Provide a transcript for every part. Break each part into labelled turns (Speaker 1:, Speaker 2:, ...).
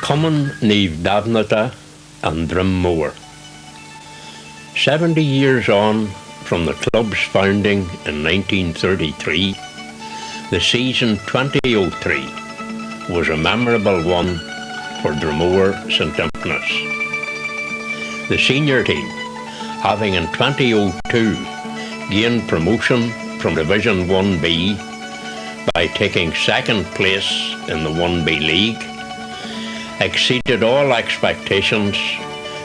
Speaker 1: Common Neve Davnata and Dromore. 70 years on from the club's founding in 1933, the season 2003 was a memorable one for Dromore St Dympna's. The senior team, having in 2002 gained promotion from Division 1B by taking second place in the 1B League, exceeded all expectations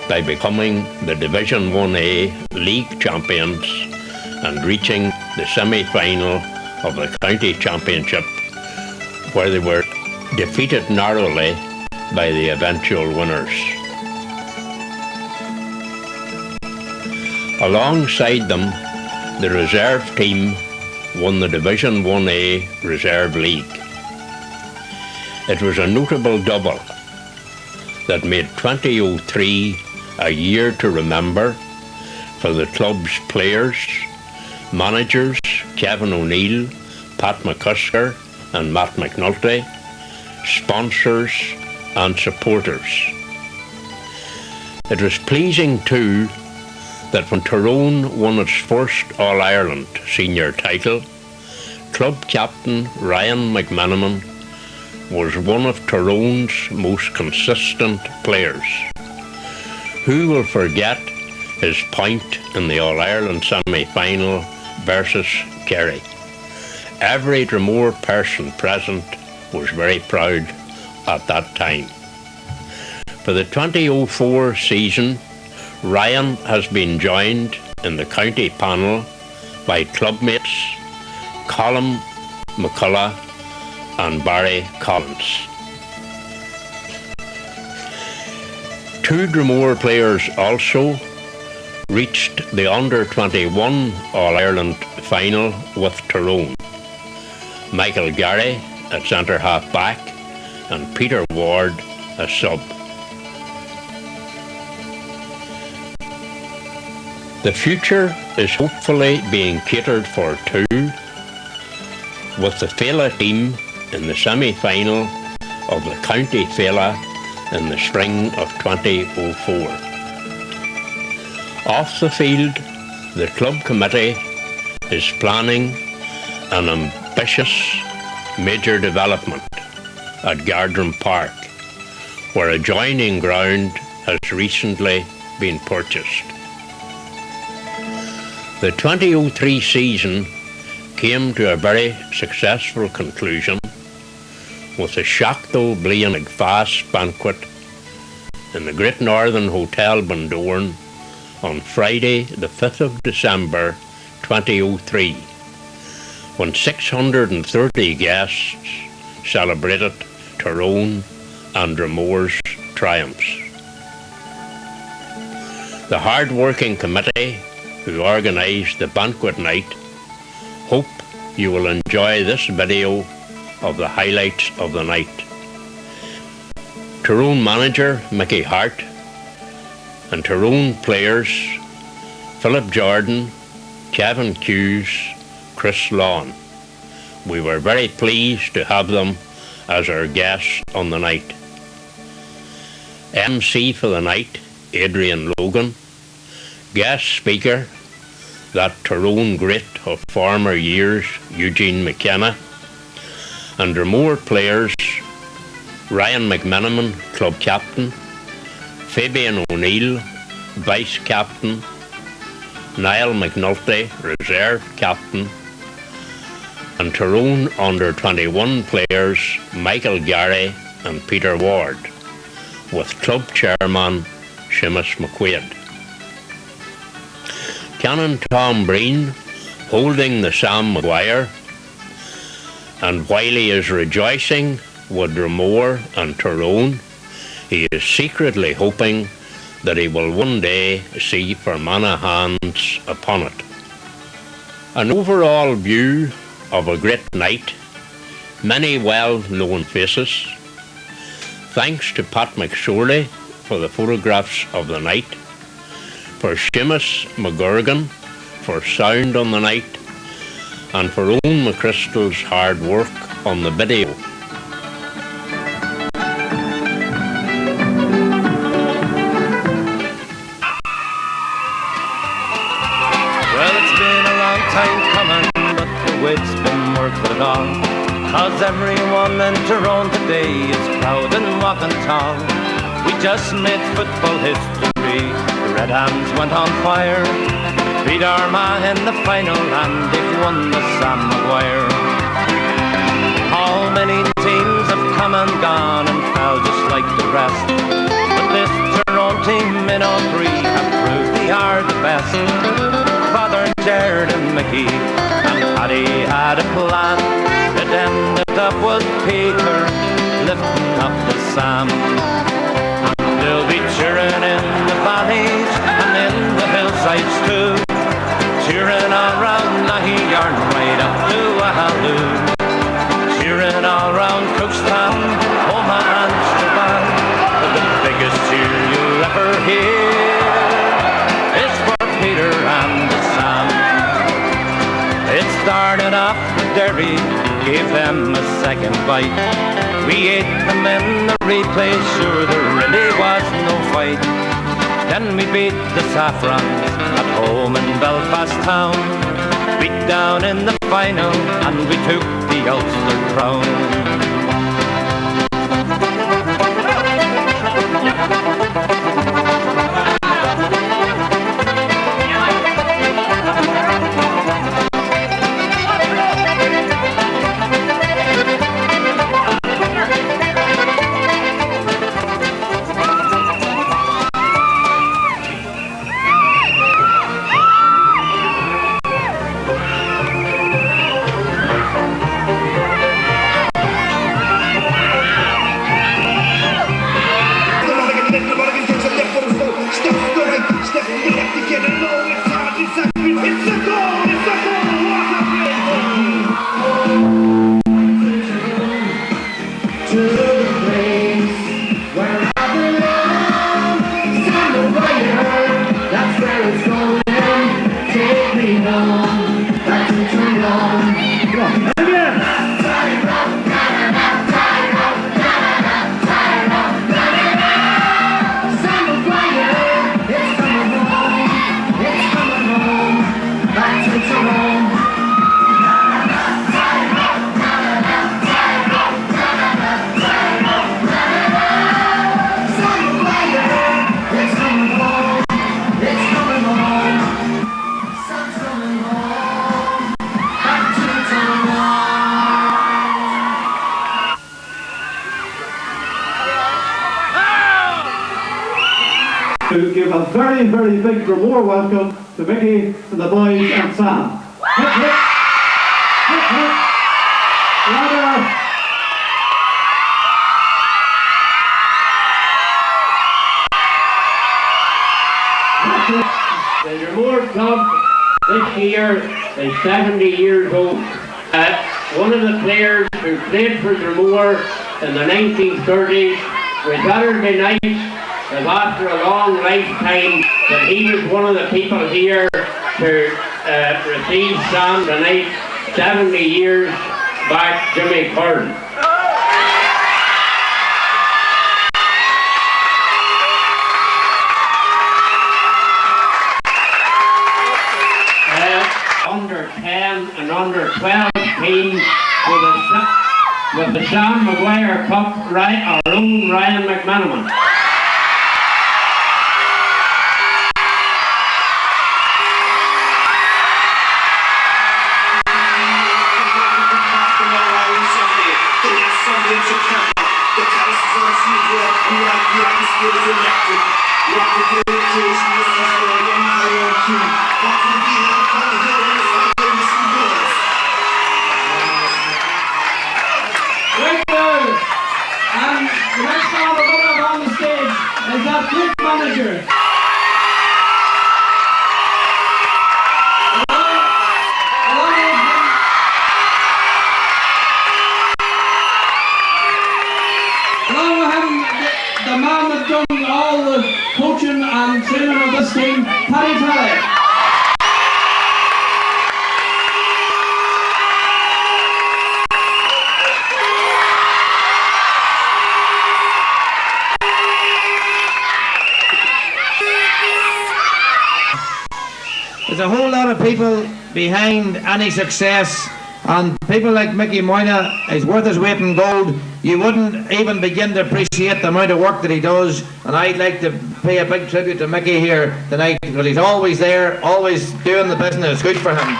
Speaker 1: by becoming the Division 1A League champions and reaching the semi-final of the County Championship, where they were defeated narrowly by the eventual winners. Alongside them, the reserve team won the Division 1A Reserve League. It was a notable double that made 2003 a year to remember for the club's players, managers Kevin O'Neill, Pat McCusker and Matt McNulty, sponsors and supporters. It was pleasing too that when Tyrone won its first All-Ireland senior title, club captain Ryan McMenamin was one of Tyrone's most consistent players. Who will forget his point in the All-Ireland semi-final versus Kerry? Every Dromore person present was very proud at that time. For the 2004 season, Ryan has been joined in the county panel by clubmates Colin McCullough and Barry Collins. Two Dromore players also reached the under-21 All-Ireland final with Tyrone. Michael Gary at centre half back and Peter Ward as sub. The future is hopefully being catered for too, with the Féile team in the semi-final of the County Féile in the spring of 2004. Off the field, the club committee is planning an ambitious major development at Gardram Park, where adjoining ground has recently been purchased. The 2003 season came to a very successful conclusion with the Seachtal Blian Fast banquet in the Great Northern Hotel Bundoran on Friday the 5th of December 2003, when 630 guests celebrated Tyrone and Dromore's triumphs. The hard-working committee who organised the banquet night hope you will enjoy this video of the highlights of the night. Tyrone manager Mickey Hart and Tyrone players Philip Jordan, Kevin Hughes, Chris Lawn. We were very pleased to have them as our guests on the night. MC for the night, Adrian Logan. Guest speaker, that Tyrone great of former years, Eugene McKenna. And Dromore players, Ryan McMenamin, club captain, Fabian O'Neill, vice captain, Niall McNulty, reserve captain, and Tyrone under-21 players, Michael Gary and Peter Ward, with club chairman Seamus McQuaid. Canon Tom Breen holding the Sam Maguire, and while he is rejoicing with Dromore and Tyrone, he is secretly hoping that he will one day see Fermanagh hands upon it. An overall view of a great night, many well-known faces. Thanks to Pat McSorley for the photographs of the night, for Seamus McGurgan for sound on the night, and for Owen McChrystal's hard work on the video.
Speaker 2: proud and walking tall. We just made football history. The Red Hams went on fire, beat Armagh in the final, and they've won the Sam Maguire. How many teams have come and gone and fell just like the rest, but this Tyrone team in all three have proved they are the best. Father Jared and Mickey and Paddy had a plan. It ended up with Peter lifting up the Sam. And they'll be cheering in the valleys and in the hillsides too, cheering all round Nahiyarn right up to Wahalloo, cheering all round Cookstown, Homa and Strabane. But the biggest cheer you'll ever hear is for Peter and the Sam. It started off with Derry, gave them a second bite. We ate them in the replay, sure there really was no fight. Then we beat the Saffrons at home in Belfast town, beat down in the final, and we took the Ulster crown.
Speaker 3: To give a very, very big Dromore welcome to Mickey and the boys and Sam. Hip, hip. Hip, hip. Ladder.
Speaker 1: The Dromore Club this year is 70 years old. One of the players who played for Dromore in the 1930s retired tonight, as after a long lifetime that he was one of the people here to receive Sam tonight, 70 years back, Jimmy Curran. Under 10 and under 12 team with the Sam Maguire Cup, our own Ryan McManaman.
Speaker 3: The next song we're going to have on the stage is our group manager. Along with him, the man that done all the coaching and training of this team, Paddy Tally.
Speaker 4: There's a whole lot of people behind any success And people like Mickey Moyna is worth his weight in gold. You wouldn't even begin to appreciate the amount of work that he does. And I'd like to pay a big tribute to Mickey here tonight, because he's always there, always doing the business. Good for him.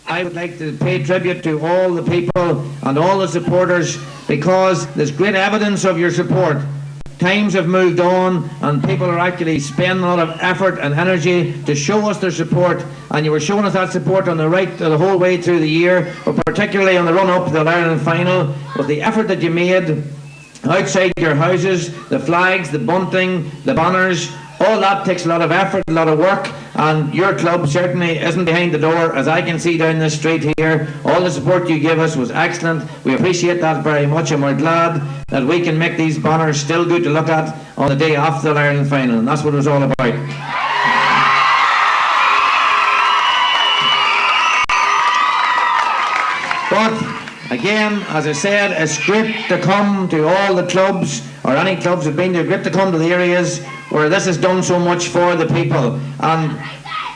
Speaker 4: I would like to pay tribute to all the people and all the supporters, because there's great evidence of your support. Times have moved on and people are actually spending a lot of effort and energy to show us their support, and you were showing us that support on the whole way through the year, but particularly on the run-up to the Ireland final, with the effort that you made outside your houses, the flags, the bunting, the banners. All that takes a lot of effort, a lot of work, and your club certainly isn't behind the door, as I can see down this street here. All the support you gave us was excellent. We appreciate that very much, and we're glad that we can make these banners still good to look at on the day after the Ireland final, and that's what it was all about. But again, as I said, it's great to come to all the clubs, or any clubs that have been there, great to come to the areas where this has done so much for the people. And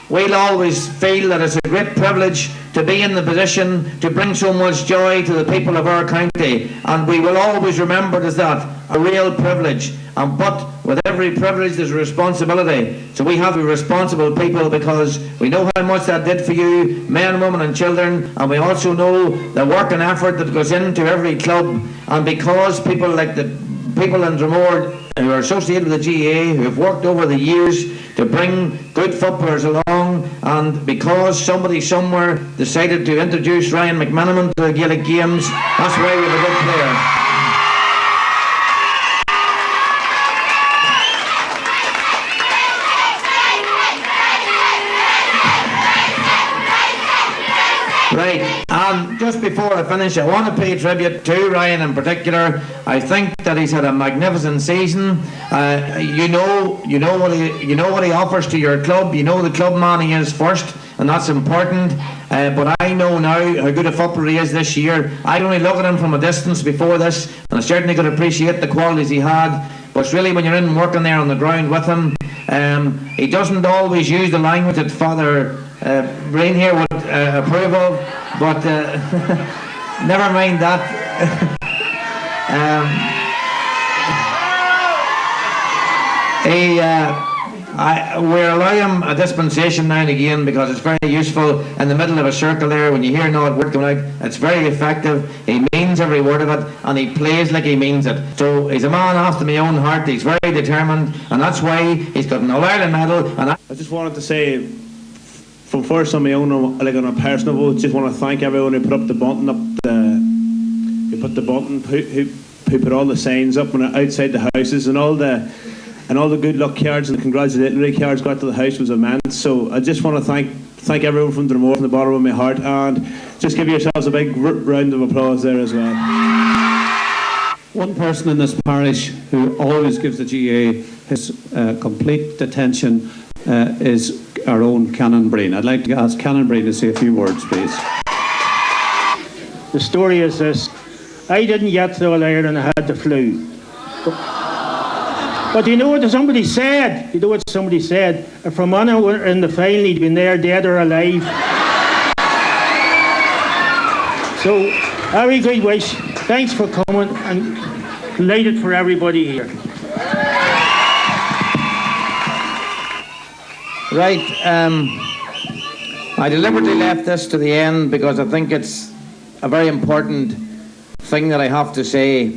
Speaker 4: we'll always feel that it's a great privilege to be in the position to bring so much joy to the people of our county. And we will always remember it as that, a real privilege. But with every privilege there's a responsibility. So we have to be responsible people, because we know how much that did for you, men, women and children, and we also know the work and effort that goes into every club. And because people like the people in Dromore who are associated with the GAA, who have worked over the years to bring good footballers along, and because somebody somewhere decided to introduce Ryan McManaman to the Gaelic Games, that's why we have a good player. Right, and just before I finish, I want to pay tribute to Ryan in particular. I think that he's had a magnificent season. You know what he offers to your club. You know the club man he is first, and that's important. But I know now how good a footballer he is this year. I'd only look at him from a distance before this, and I certainly could appreciate the qualities he had. But it's really when you're in working there on the ground with him, he doesn't always use the language that Father Brain here would approve of, but never mind that. We allow him a dispensation now and again, because it's very useful in the middle of a circle there. When you hear an odd word coming out, it's very effective. He means every word of it, and he plays like he means it. So he's a man after my own heart. He's very determined, and that's why he's got an All-Ireland medal. And I
Speaker 5: just wanted to say, from first on my own, like on a personal vote, just want to thank everyone who put up the bunting, who put the bunting, who put all the signs up and outside the houses, and all the good luck cards and the congratulatory cards got to the house was immense. So I just want to thank everyone from Dromore from the bottom of my heart, and just give yourselves a big round of applause there as well.
Speaker 6: One person in this parish who always gives the GAA his complete attention is our own Canon Breen. I'd like to ask Canon Breen to say a few words, please.
Speaker 7: The story is this: I didn't get to All-Ireland, I had the flu. But you know what somebody said? You know what somebody said? If Romano were in the final, he'd been there, dead or alive. So, very good wish. Thanks for coming, and delighted for everybody here.
Speaker 4: Right, I deliberately left this to the end because I think it's a very important thing that I have to say,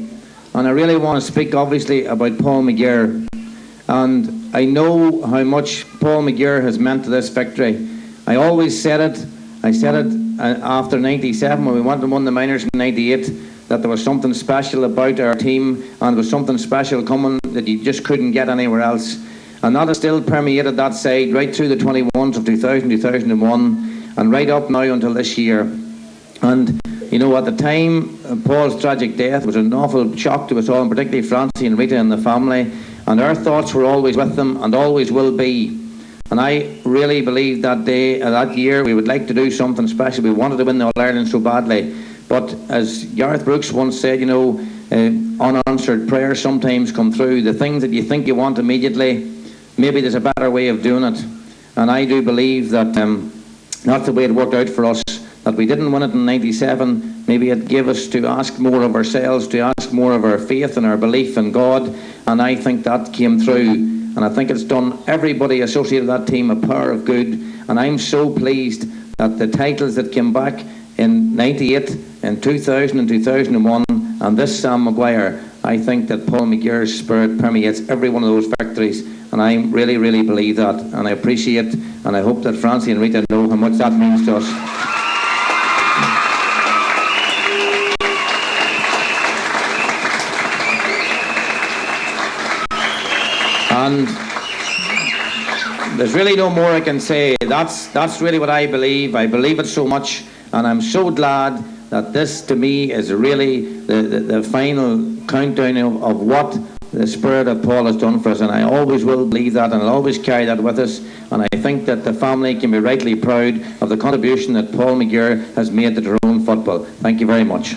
Speaker 4: and I really want to speak obviously about Paul McGear, and I know how much Paul McGear has meant to this victory. I always said it. I said it after 97 when we went and won the minors in 98, that there was something special about our team, and there was something special coming that you just couldn't get anywhere else. And that has still permeated that side right through the 21s of 2000, 2001, and right up now until this year. And you know, at the time, Paul's tragic death was an awful shock to us all, and particularly Francie and Rita and the family, and our thoughts were always with them and always will be. And I really believe that day, that year, we would like to do something special. We wanted to win the All-Ireland so badly. But as Gareth Brooks once said, you know, unanswered prayers sometimes come through. The things that you think you want immediately, maybe there's a better way of doing it. And I do believe that not the way it worked out for us, that we didn't win it in 97. Maybe it gave us to ask more of ourselves, to ask more of our faith and our belief in God, and I think that came through, and I think it's done everybody associated with that team a power of good, and I'm so pleased that the titles that came back in 98, in 2000 and 2001, and this Sam Maguire, I think that Paul McGuire's spirit permeates every one of those victories, and I really, really believe that, and I appreciate, and I hope that Francie and Rita know how much that means to us. And there's really no more I can say. That's really what I believe. I believe it so much, and I'm so glad that this, to me, is really the final countdown of what the spirit of Paul has done for us, and I always will believe that, and I'll always carry that with us, and I think that the family can be rightly proud of the contribution that Paul McGuire has made to Tyrone football. Thank you very much.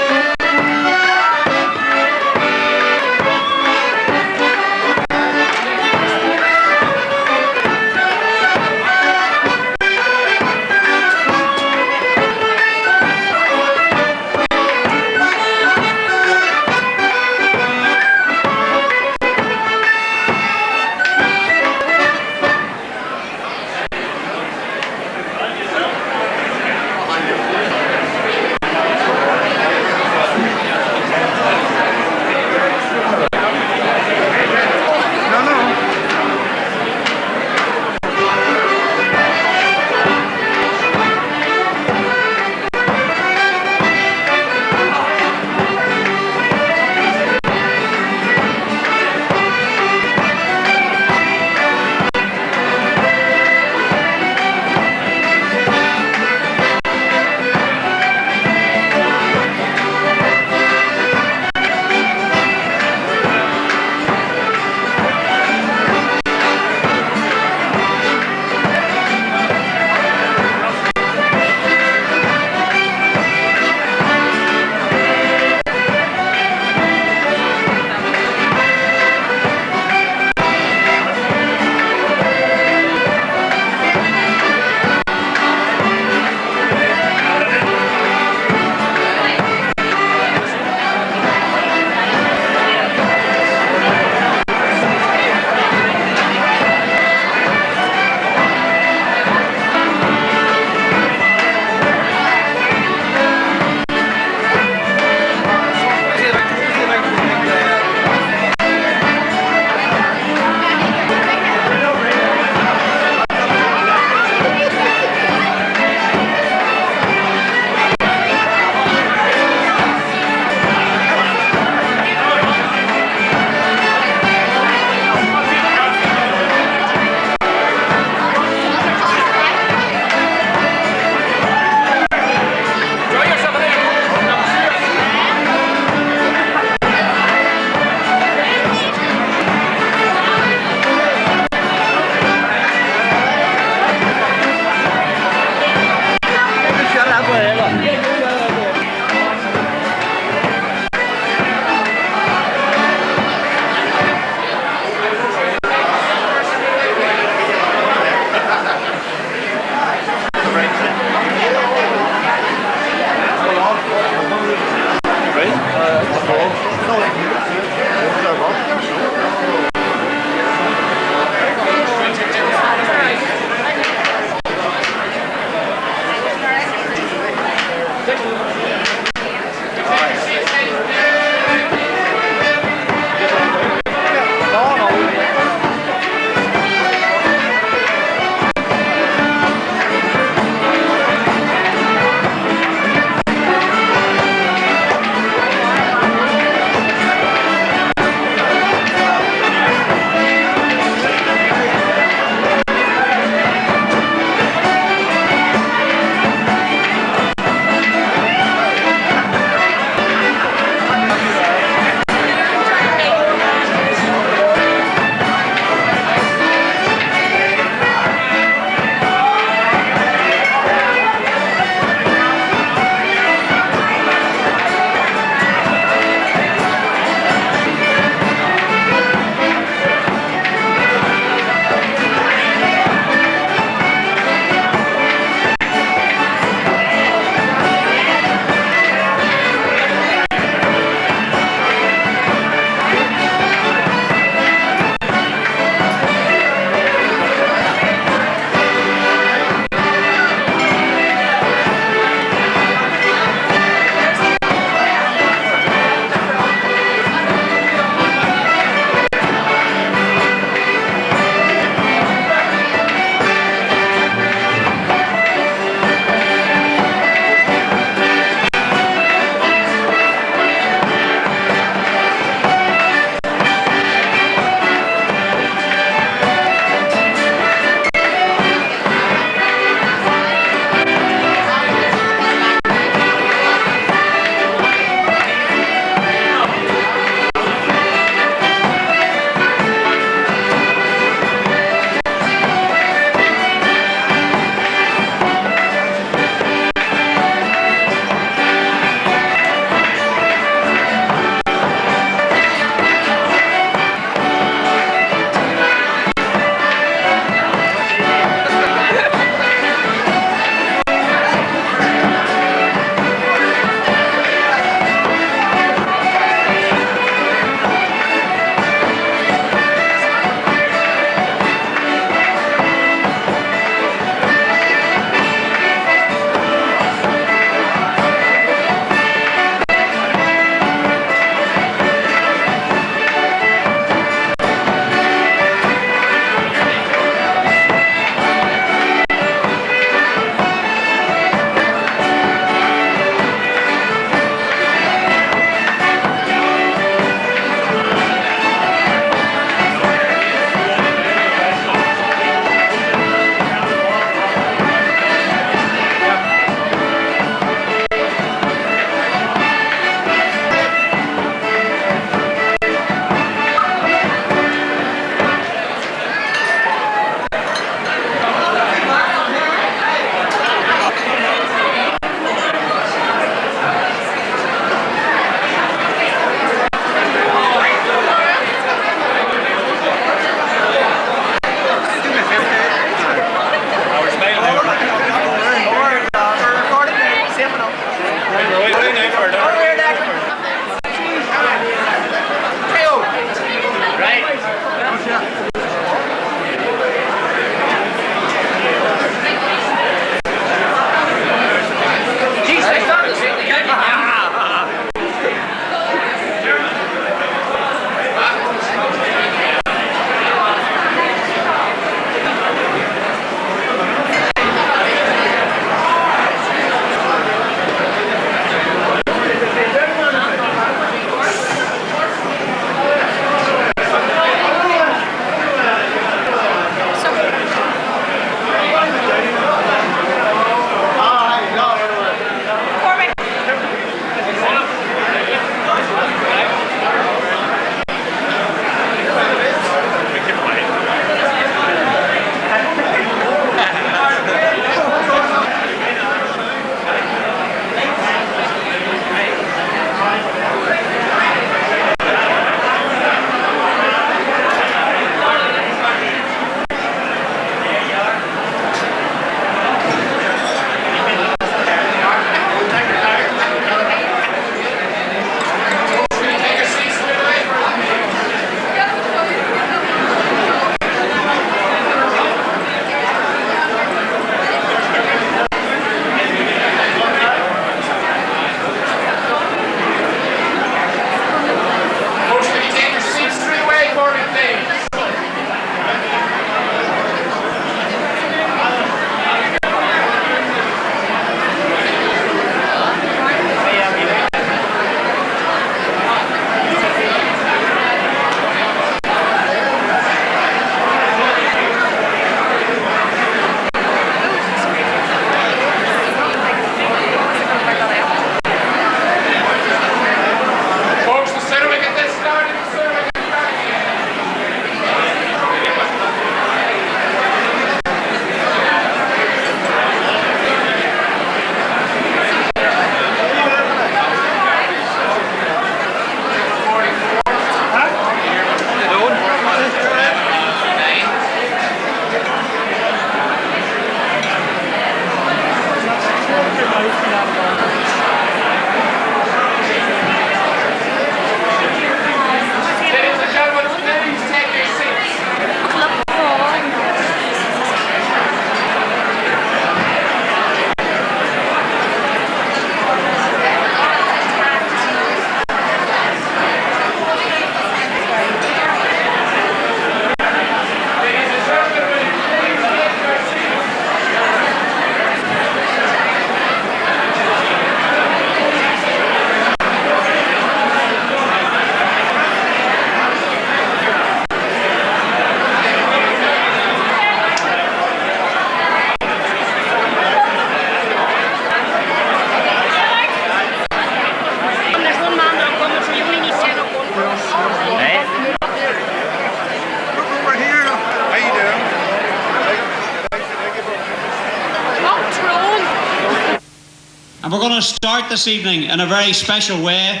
Speaker 8: And we're going to start this evening in a very special way.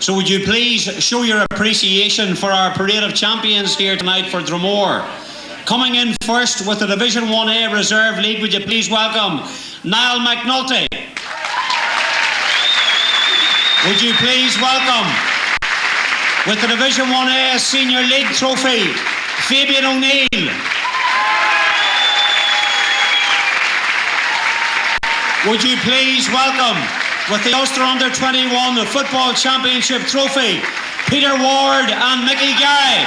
Speaker 8: So would you please show your appreciation for our parade of champions here tonight for Dromore. Coming in first with the Division 1A Reserve League, would you please welcome Niall McNulty. Would you please welcome, with the Division 1A Senior League Trophy, Fabian O'Neill. Would you please welcome, with the Ulster Under-21 the Football Championship Trophy, Peter Ward and Mickey Gary.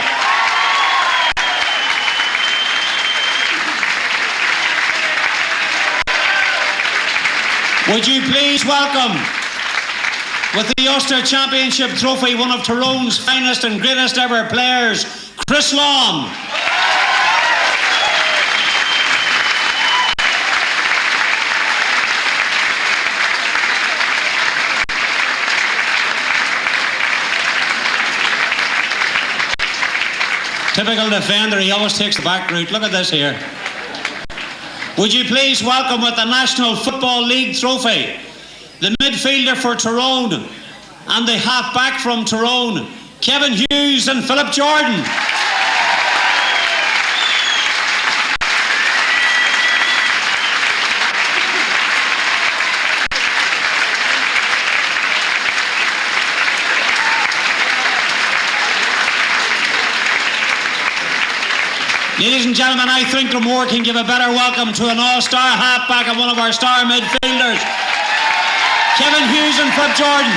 Speaker 8: Would you please welcome, with the Ulster Championship Trophy, one of Tyrone's finest and greatest ever players, Chris Long. Typical defender, he always takes the back route. Look at this here. Would you please welcome, with the National Football League Trophy, the midfielder for Tyrone and the half-back from Tyrone, Kevin Hughes and Philip Jordan. Ladies and gentlemen, I think Dromore can give a better welcome to an all-star halfback and one of our star midfielders, Kevin Hughes and Philip Jordan.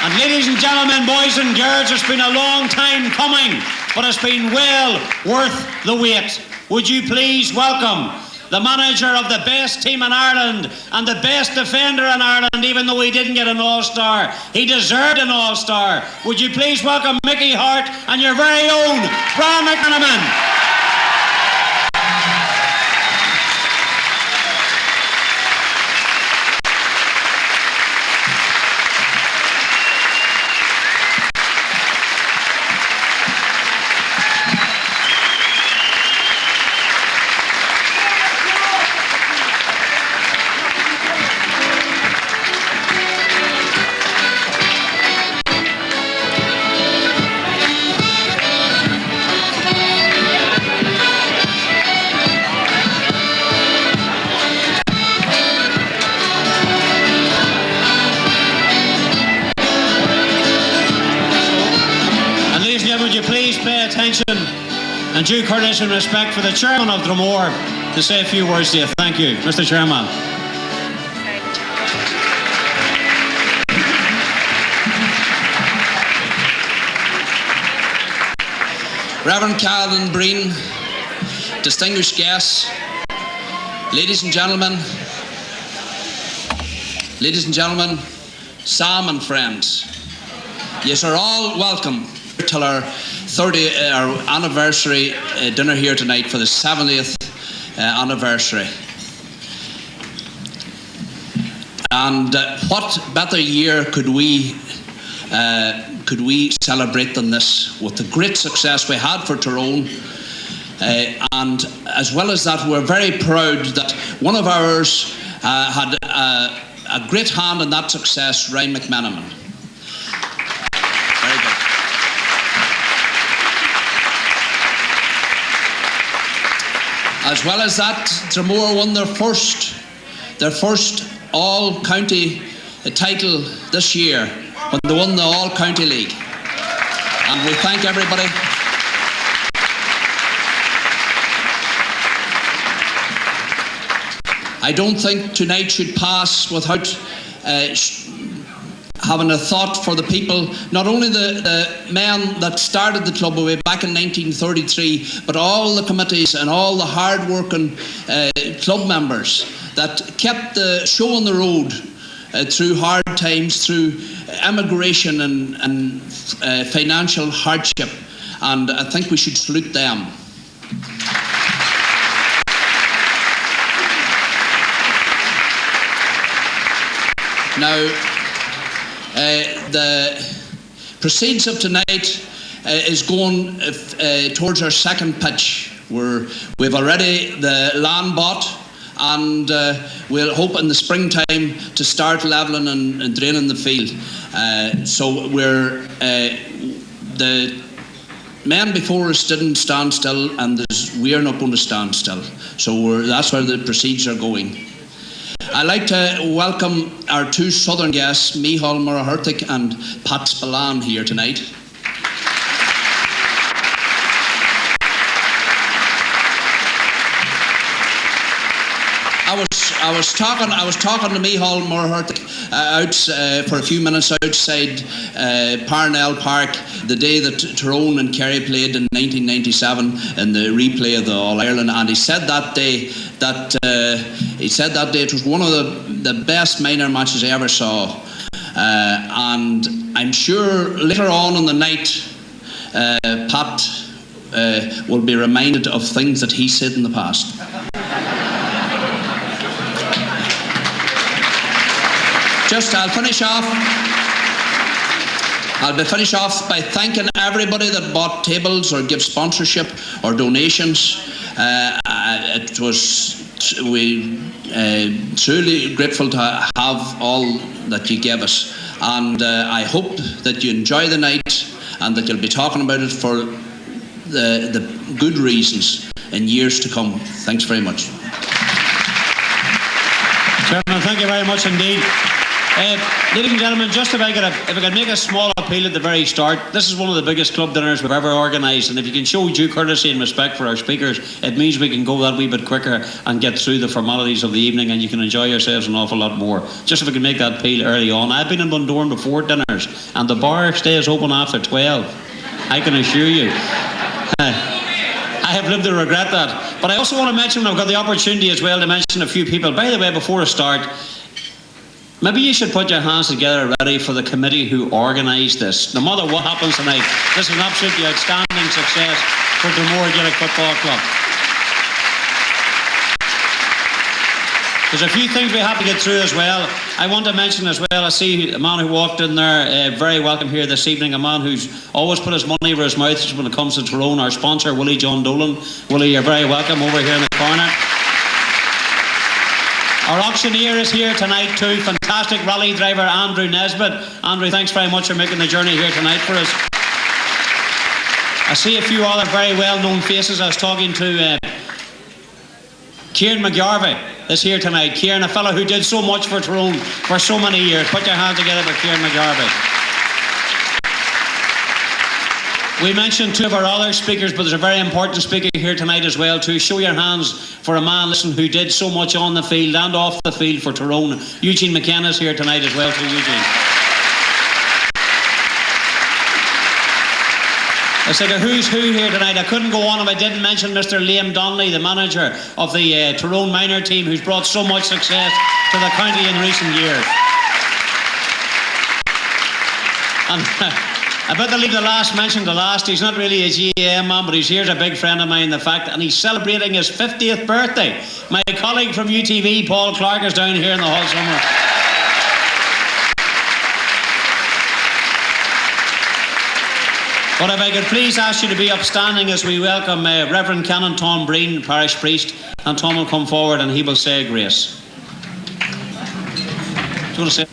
Speaker 8: And ladies and gentlemen, boys and girls, it's been a long time coming, but it's been well worth the wait. Would you please welcome the manager of the best team in Ireland and the best defender in Ireland, even though he didn't get an all-star. He deserved an all-star. Would you please welcome Mickey Hart and your very own Brian McManaman. And due courtesy and respect for the chairman of Dromore to say a few words to you. Thank you, Mr. Chairman.
Speaker 9: Reverend Calvin Breen, distinguished guests, ladies and gentlemen, Sam and friends, yes, are all welcome to our our anniversary dinner here tonight for the 70th anniversary. And what better year could we celebrate than this, with the great success we had for Tyrone, and as well as that, we're very proud that one of ours had a great hand in that success, Ryan McManaman. Very good. As well as that, Dromore won their first all-county title this year when they won the all-county league. And we thank everybody. I don't think tonight should pass without having a thought for the people, not only the men that started the club way back in 1933, but all the committees and all the hard-working club members that kept the show on the road through hard times, through emigration and financial hardship. And I think we should salute them. Now, the proceeds of tonight is going towards our second pitch. We've already the land bought, and we'll hope in the springtime to start levelling and draining the field. So the men before us didn't stand still, and we're not going to stand still. So that's where the proceeds are going. I'd like to welcome our two southern guests, Micheál Murachurthaigh and Pat Spillane, here tonight. I was talking to Micheál Murachurthaigh out for a few minutes outside Parnell Park the day that Tyrone and Kerry played in 1997 in the replay of the All Ireland, and he said that day it was one of the best minor matches I ever saw, and I'm sure later on in the night Pat will be reminded of things that he said in the past. I'll finish off by thanking everybody that bought tables or give sponsorship or donations. We truly grateful to have all that you gave us, and I hope that you enjoy the night and that you'll be talking about it for the good reasons in years to come. Thanks very much.
Speaker 8: Chairman, thank you very much indeed. Ladies and gentlemen, just if I could make a small appeal at the very start, this is one of the biggest club dinners we've ever organised, and if you can show due courtesy and respect for our speakers, it means we can go that wee bit quicker and get through the formalities of the evening, and you can enjoy yourselves an awful lot more. Just if we can make that appeal early on. I've been in Bundoran before dinners, and the bar stays open after 12. I can assure you. I have lived to regret that. But I also want to mention, I've got the opportunity as well to mention a few people. By the way, before I start, maybe you should put your hands together ready for the committee who organised this. No matter what happens tonight, this is an absolutely outstanding success for Dromore Gaelic Football Club. There's a few things we have to get through as well. I want to mention as well, I see a man who walked in there, very welcome here this evening, a man who's always put his money where his mouth is when it comes to Tyrone, our sponsor, Willie John Dolan. Willie, you're very welcome over here in the corner. Our auctioneer is here tonight too, fantastic rally driver Andrew Nesbitt. Andrew, thanks very much for making the journey here tonight for us. I see a few other very well-known faces. I was talking to Kieran McGarvey is here tonight. Kieran, a fellow who did so much for Tyrone for so many years. Put your hands together for Kieran McGarvey. We mentioned two of our other speakers, but there's a very important speaker here tonight as well too. Show your hands for a man, listen, who did so much on the field and off the field for Tyrone. Eugene McKenna is here tonight as well too. Eugene. I said a who's who here tonight. I couldn't go on if I didn't mention Mr. Liam Donnelly, the manager of the Tyrone minor team, who's brought so much success to the county in recent years. And I better leave the last mention to last. He's not really a GAM man, but here's a big friend of mine, the fact, and he's celebrating his 50th birthday. My colleague from UTV, Paul Clark, is down here in the hall somewhere. But if I could please ask you to be upstanding as we welcome Reverend Canon Tom Breen, parish priest, and Tom will come forward and he will say a grace. Do you want to say?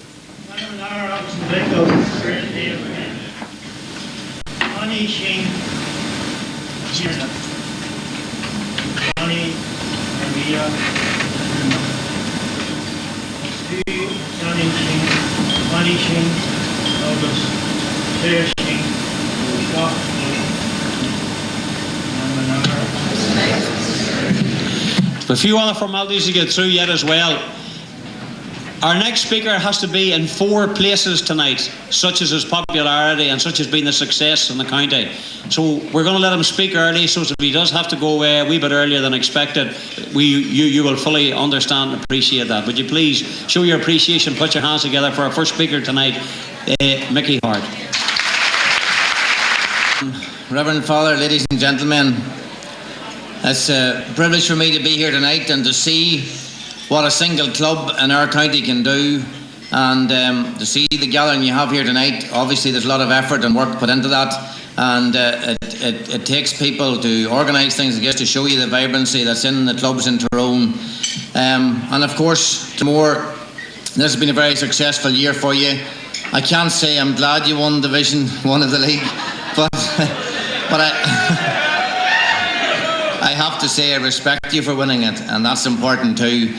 Speaker 8: A few other formalities to get through yet as well. Our next speaker has to be in 4 places tonight, such as his popularity and such has been the success in the county. So we're going to let him speak early, so if he does have to go away a wee bit earlier than expected, you will fully understand and appreciate that. Would you please show your appreciation, put your hands together for our first speaker tonight, Mickey Hart.
Speaker 4: Reverend Father, ladies and gentlemen, it's a privilege for me to be here tonight and to see what a single club in our county can do, and to see the gathering you have here tonight. Obviously there's a lot of effort and work put into that, and it takes people to organise things, I guess, to show you the vibrancy that's in the clubs in Tyrone.
Speaker 8: And of course, Dromore, this has been a very successful year for you. I can't say I'm glad you won Division 1 of the league, but I have to say I respect you for winning it, and that's important too.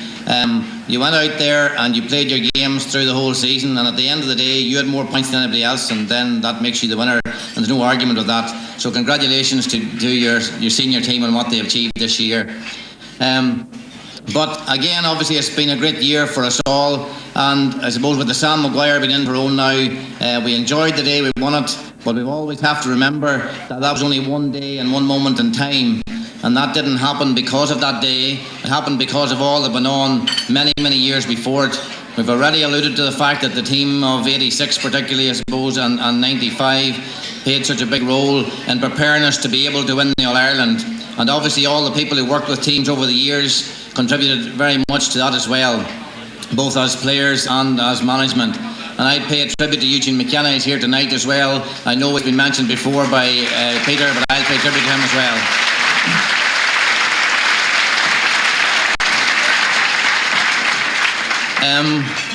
Speaker 8: You went out there and you played your games through the whole season, and at the end of the day you had more points than anybody else, and then that makes you the winner, and there's no argument with that. So congratulations to your senior team on what they achieved this year. But again, obviously it's been a great year for us all, and I suppose with the Sam Maguire being in Tyrone now, we enjoyed the day we won it, but we always have to remember that that was only one day and one moment in time, and that didn't happen because of that day. It happened because of all that went on many, many years before it. We've already alluded to the fact that the team of 86 particularly, I suppose, and 95 played such a big role in preparing us to be able to win the All-Ireland, and obviously all the people who worked with teams over the years contributed very much to that as well, both as players and as management. And I'd pay a tribute to Eugene McKenna. He's here tonight as well. I know it's been mentioned before by Peter, but I'll pay tribute to him as well.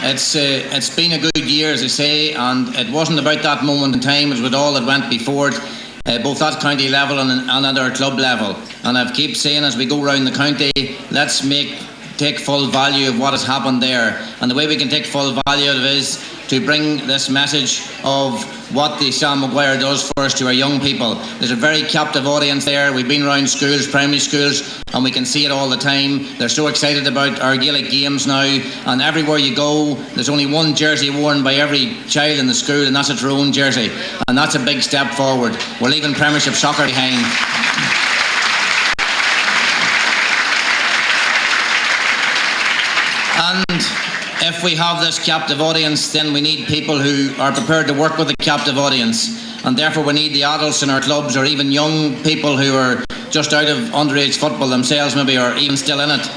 Speaker 8: It's been a good year, as I say, and it wasn't about that moment in time, it was with all that went before it, both at county level and at our club level. And I keep saying as we go round the county, let's take full value of what has happened there. And the way we can take full value of it is to bring this message of what the Sam Maguire does for us to our young people. There's a very captive audience there. We've been around schools, primary schools, and we can see it all the time. They're so excited about our Gaelic games now, and everywhere you go, there's only one jersey worn by every child in the school, and that's a Tyrone jersey. And that's a big step forward. We're leaving Premiership soccer behind. And if we have this captive audience, then we need people who are prepared to work with the captive audience, and therefore we need the adults in our clubs, or even young people who are just out of underage football themselves maybe, or even still in it,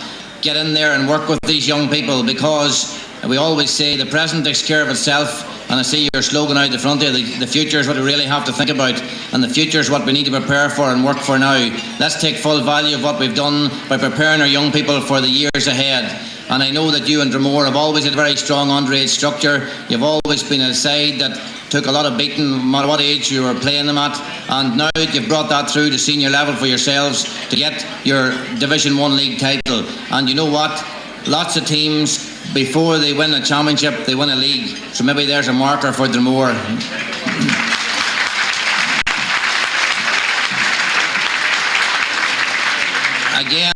Speaker 8: get in there and work with these young people, because we always say the present takes care of itself. And I see your slogan out the front there, the future is what we really have to think about, and the future is what we need to prepare for and work for now. Let's take full value of what we've done by preparing our young people for the years ahead. And I know that you and Dromore have always had a very strong underage structure. You've always been a side that took a lot of beating no matter what age you were playing them at, and now you've brought that through to senior level for yourselves to get your Division 1 league title. And you know what? Lots of teams, before they win a championship, they win a league. So maybe there's a marker for Dromore. Again,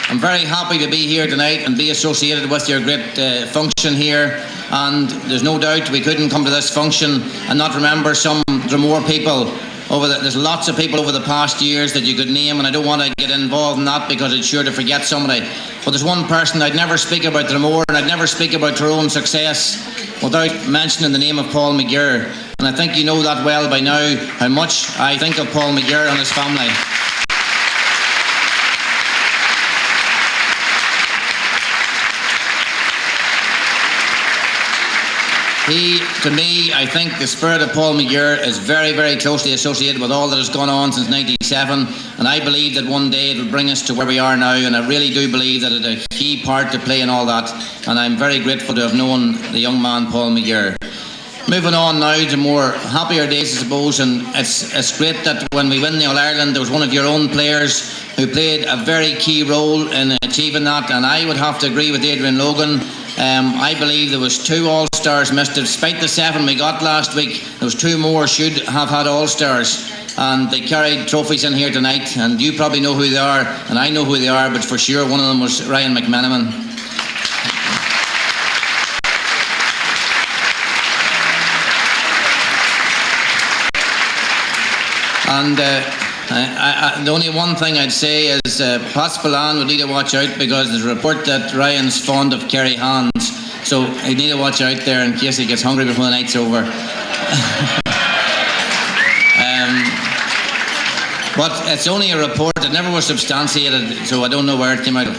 Speaker 8: I'm very happy to be here tonight and be associated with your great function here. And there's no doubt we couldn't come to this function and not remember some Dromore people. There's lots of people over the past years that you could name, and I don't want to get involved in that because it's sure to forget somebody. But there's one person I'd never speak about Dromore, and I'd never speak about Tyrone's success without mentioning the name of Paul McGear. And I think you know that well by now, how much I think of Paul McGear and his family. To me, I think the spirit of Paul McGear is very, very closely associated with all that has gone on since '97, and I believe that one day it will bring us to where we are now, and I really do believe that it has a key part to play in all that, and I'm very grateful to have known the young man Paul McGear. Moving on now to more happier days, I suppose, and it's great that when we win the All-Ireland, there was one of your own players who played a very key role in achieving that, and I would have to agree with Adrian Logan. I believe there was 2 All-Stars missed. Despite the 7 we got last week, there was 2 more should have had All-Stars, and they carried trophies in here tonight, and you probably know who they are, and I know who they are, but for sure one of them was Ryan McMenamin. And the only one thing I'd say is Pat Spillane would need to watch out, because there's a report that Ryan's fond of Kerry hands, so he'd need to watch out there in case he gets hungry before the night's over. But it's only a report, it never was substantiated, so I don't know where it came out of.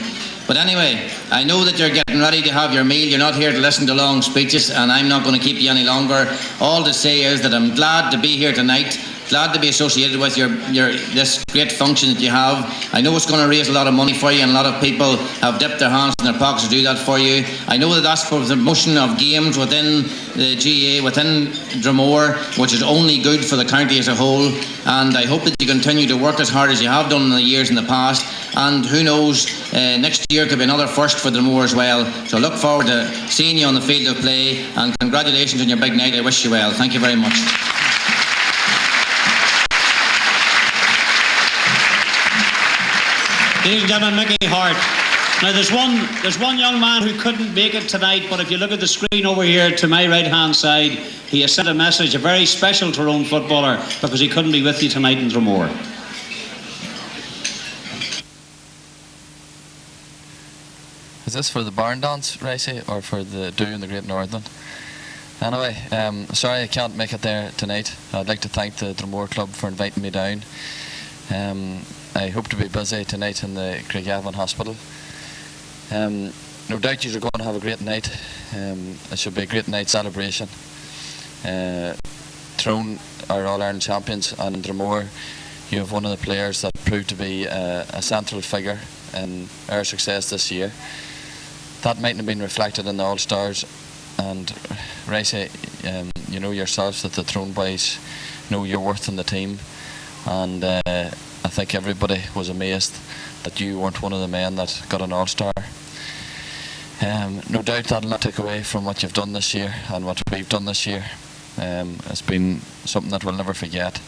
Speaker 8: But anyway, I know that you're getting ready to have your meal. You're not here to listen to long speeches, and I'm not going to keep you any longer. All to say is that I'm glad to be here tonight.
Speaker 9: glad to be associated with your this great function that you have. I know it's going to raise a lot of money for you, and a lot of people have dipped their hands in their pockets to do that for you. I know that that's for the promotion of games within the GA, within Dromore, which is only good for the county as a whole, and I hope that you continue to work as hard as you have done in the years in the past, and who knows, next year could be another first for Dromore as well. So look forward to seeing you on the field of play, and congratulations on your big night. I wish you well. Thank you very much.
Speaker 8: Ladies and gentlemen, Mickey Hart. Now there's one young man who couldn't make it tonight, but if you look at the screen over here to my right hand side, he has sent a message, a very special Tyrone footballer, because he couldn't be with you tonight in Dromore.
Speaker 10: Is this for the barn dance, Racey, or for the do in the Great Northern? Anyway, sorry I can't make it there tonight. I'd like to thank the Dromore Club for inviting me down. I hope to be busy tonight in the Craigavon Hospital. No doubt you're going to have a great night. It should be a great night celebration. Tyrone are All-Ireland champions, and in Dromore you have one of the players that proved to be a central figure in our success this year. That mightn't have been reflected in the All-Stars, and Racey, you know yourselves that the Tyrone boys know your worth in the team, and I think everybody was amazed that you weren't one of the men that got an All-Star. No doubt that'll not take away from what you've done this year and what we've done this year. It's been something that we'll never forget.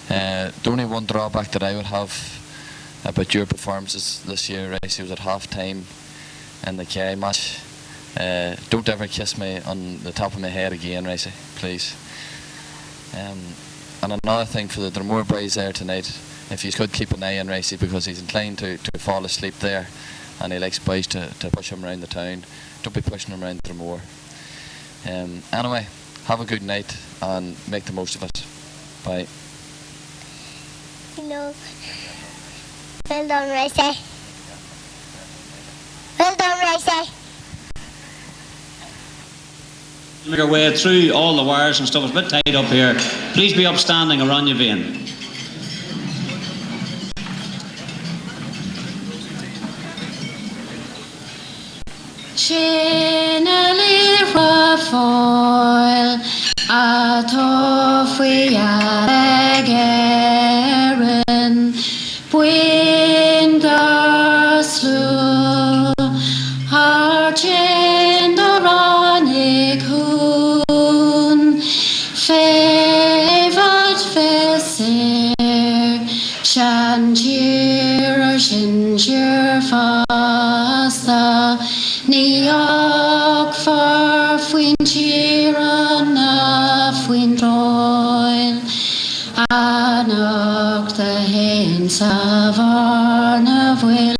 Speaker 10: The only one drawback that I would have about your performances this year, Racey, was at half-time in the Kerry match. Don't ever kiss me on the top of my head again, Racey, please. And another thing for the Dromore boys there tonight, if you could keep an eye on Racey, because he's inclined to fall asleep there, and he likes boys to push him around the town. Don't be pushing him around Dromore. Anyway, have a good night and make the most of it. Bye.
Speaker 11: Hello. Well done, Racey. Well done, Racey.
Speaker 8: Make our way through all the wires and stuff. It's a bit tight up here. Please be upstanding around your vein.
Speaker 12: Chenally Rafoil Atofia Garen Buindaslu Archendoronic Hoon Favored Fesser Shantir Shinjir Fasta Niok for Fuinchiran Fuintroil Anok the Hens of Arnavil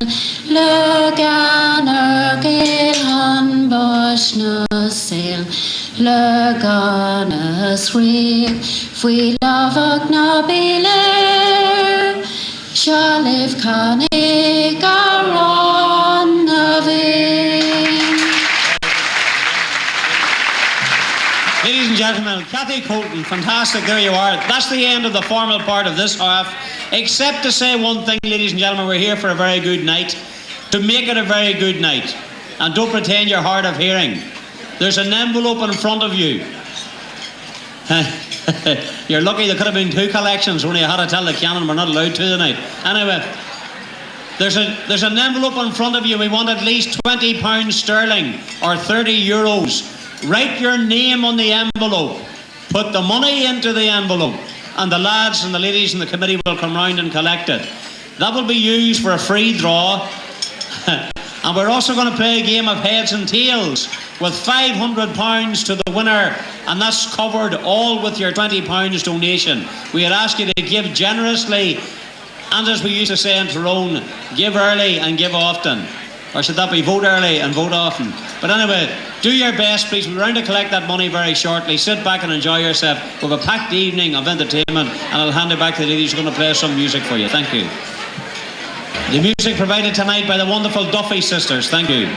Speaker 12: Leganer Gilhan Bosch Nusil Leganas Real Fui Lavak Nabile Shalif Kanig Aron Navil.
Speaker 8: Ladies and gentlemen, Cathy Colton, fantastic, there you are. That's the end of the formal part of this half, except to say one thing, ladies and gentlemen, we're here for a very good night, to make it a very good night. And don't pretend you're hard of hearing. There's an envelope in front of you. You're lucky there could have been 2 collections, only I had to tell the canon we're not allowed to tonight. Anyway, there's an envelope in front of you. We want at least £20 sterling or €30. Write your name on the envelope. Put the money into the envelope, and the lads and the ladies in the committee will come round and collect it. That will be used for a free draw. And we're also going to play a game of heads and tails with £500 to the winner, and that's covered all with your £20 donation. We had asked you to give generously, and as we used to say in Tyrone, give early and give often. Or should that be vote early and vote often? But anyway, do your best, please. We're going to collect that money very shortly. Sit back and enjoy yourself. We have a packed evening of entertainment, and I'll hand it back to the ladies who are going to play some music for you. Thank you. The music provided tonight by the wonderful Duffy sisters. Thank you.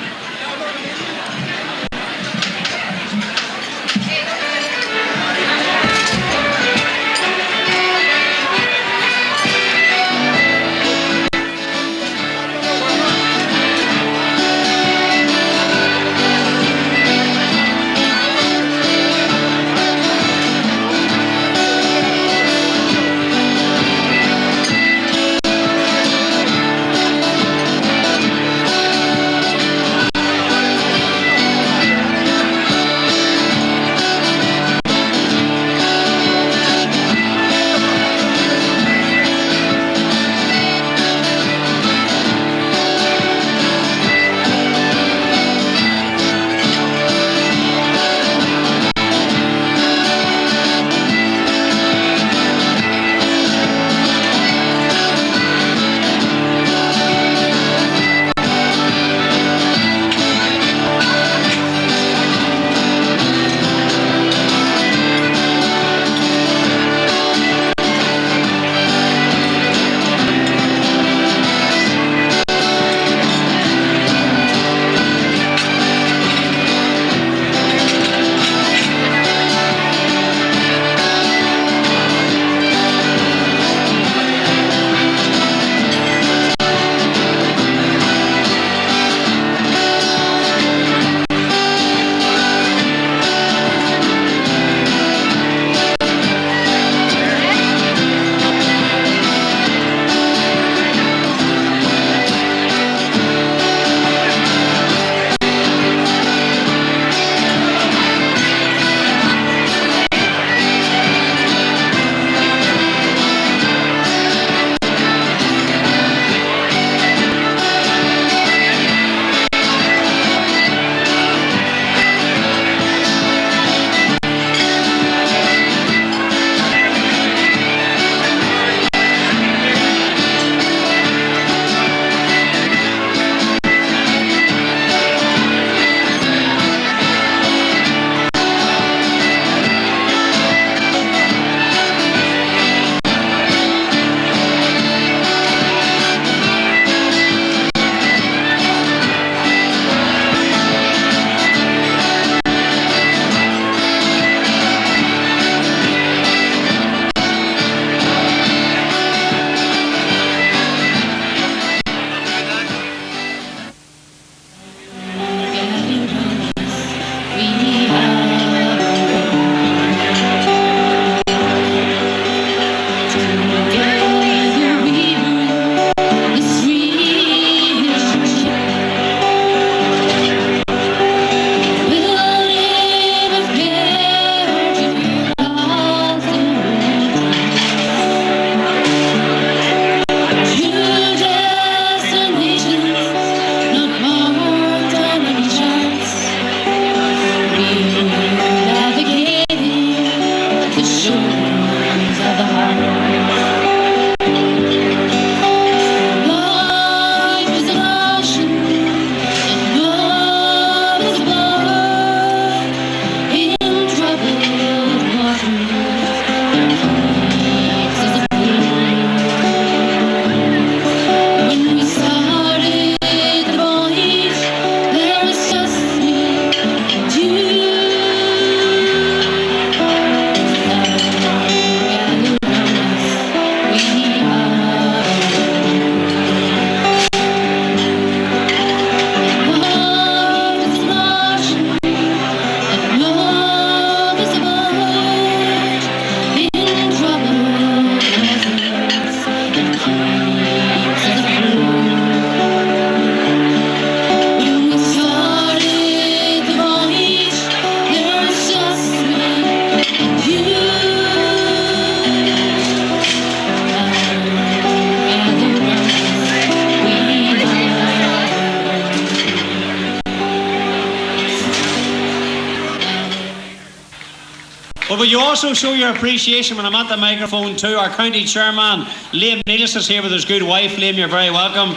Speaker 8: would you also show your appreciation when I'm at the microphone to our county chairman, Liam Neilson, is here with his good wife. Liam, you're very welcome.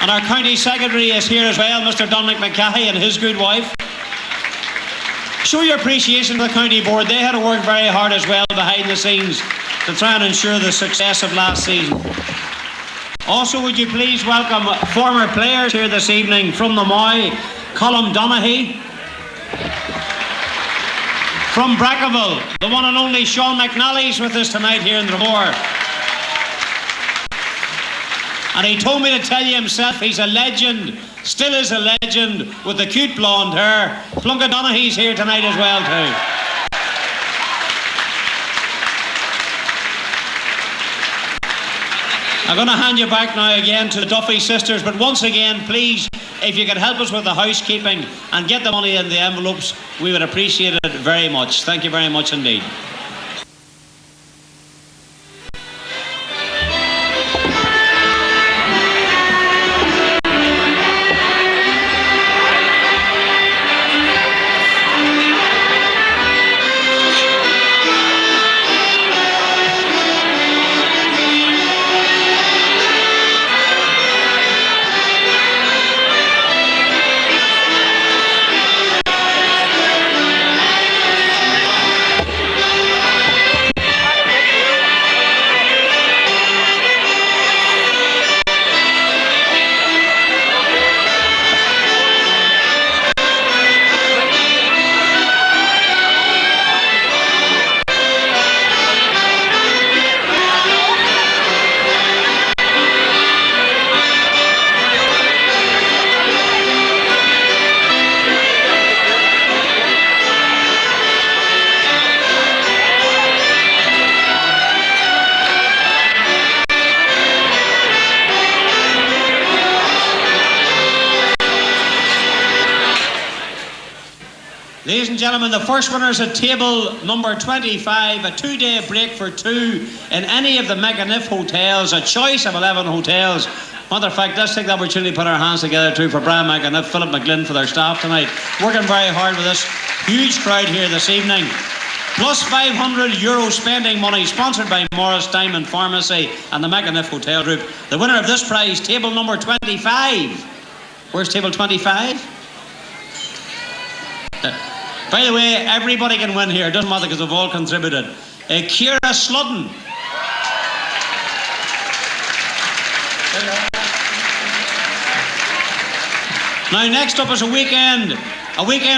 Speaker 8: And our county secretary is here as well, Mr. Dominic McCahey and his good wife. Show your appreciation to the county board. They had to work very hard as well behind the scenes to try and ensure the success of last season. Also, would you please welcome former players here this evening from the Moy, Colm Donaghy. From Brackenville, the one and only Sean McNally's with us tonight here in Dromore. And he told me to tell you himself he's a legend, still is a legend, with the cute blonde hair. Plunket Donaghy's here tonight as well too. I'm going to hand you back now again to the Duffy sisters, but once again, please, if you could help us with the housekeeping and get the money in the envelopes, we would appreciate it very much. Thank you very much indeed. Ladies and gentlemen, the first winners at table number 25, a 2-day break for two in any of the Meganif hotels, a choice of 11 hotels. Matter of fact, let's take the opportunity to put our hands together too for Brian McAniff, Philip McGlynn for their staff tonight. Working very hard with this huge crowd here this evening. Plus €500 spending money, sponsored by Morris Diamond Pharmacy and the McAniff Hotel Group. The winner of this prize, table number 25. Where's table 25? By the way, everybody can win here. It doesn't matter because they've all contributed. Ciara Sludden. Now, next up is a weekend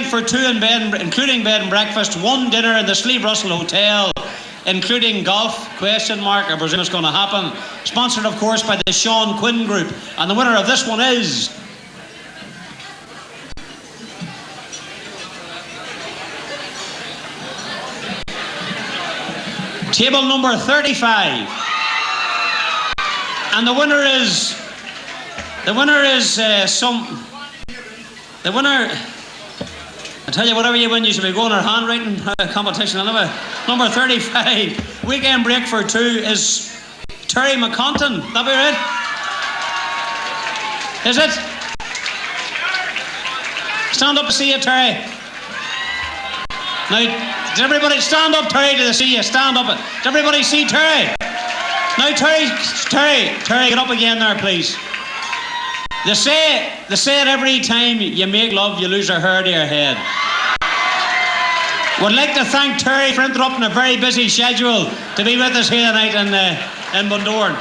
Speaker 8: for two in bed, including bed and breakfast, one dinner in the Slieve Russell Hotel, including golf, question mark, I presume it's going to happen. Sponsored, of course, by the Sean Quinn Group. And the winner of this one is... table number 35. And the winner is... I tell you, whatever you win, you should be going our handwriting competition anyway. Number 35, weekend break for two, is Terry McConton. That be right? Is it? Stand up to see you, Terry. Now, did everybody stand up, Terry, to see you? Stand up. Did everybody see Terry? Now, Terry, get up again there, please. They say it every time you make love, you lose a hair to your head. Would like to thank Terry for interrupting a very busy schedule to be with us here tonight in Bundoran.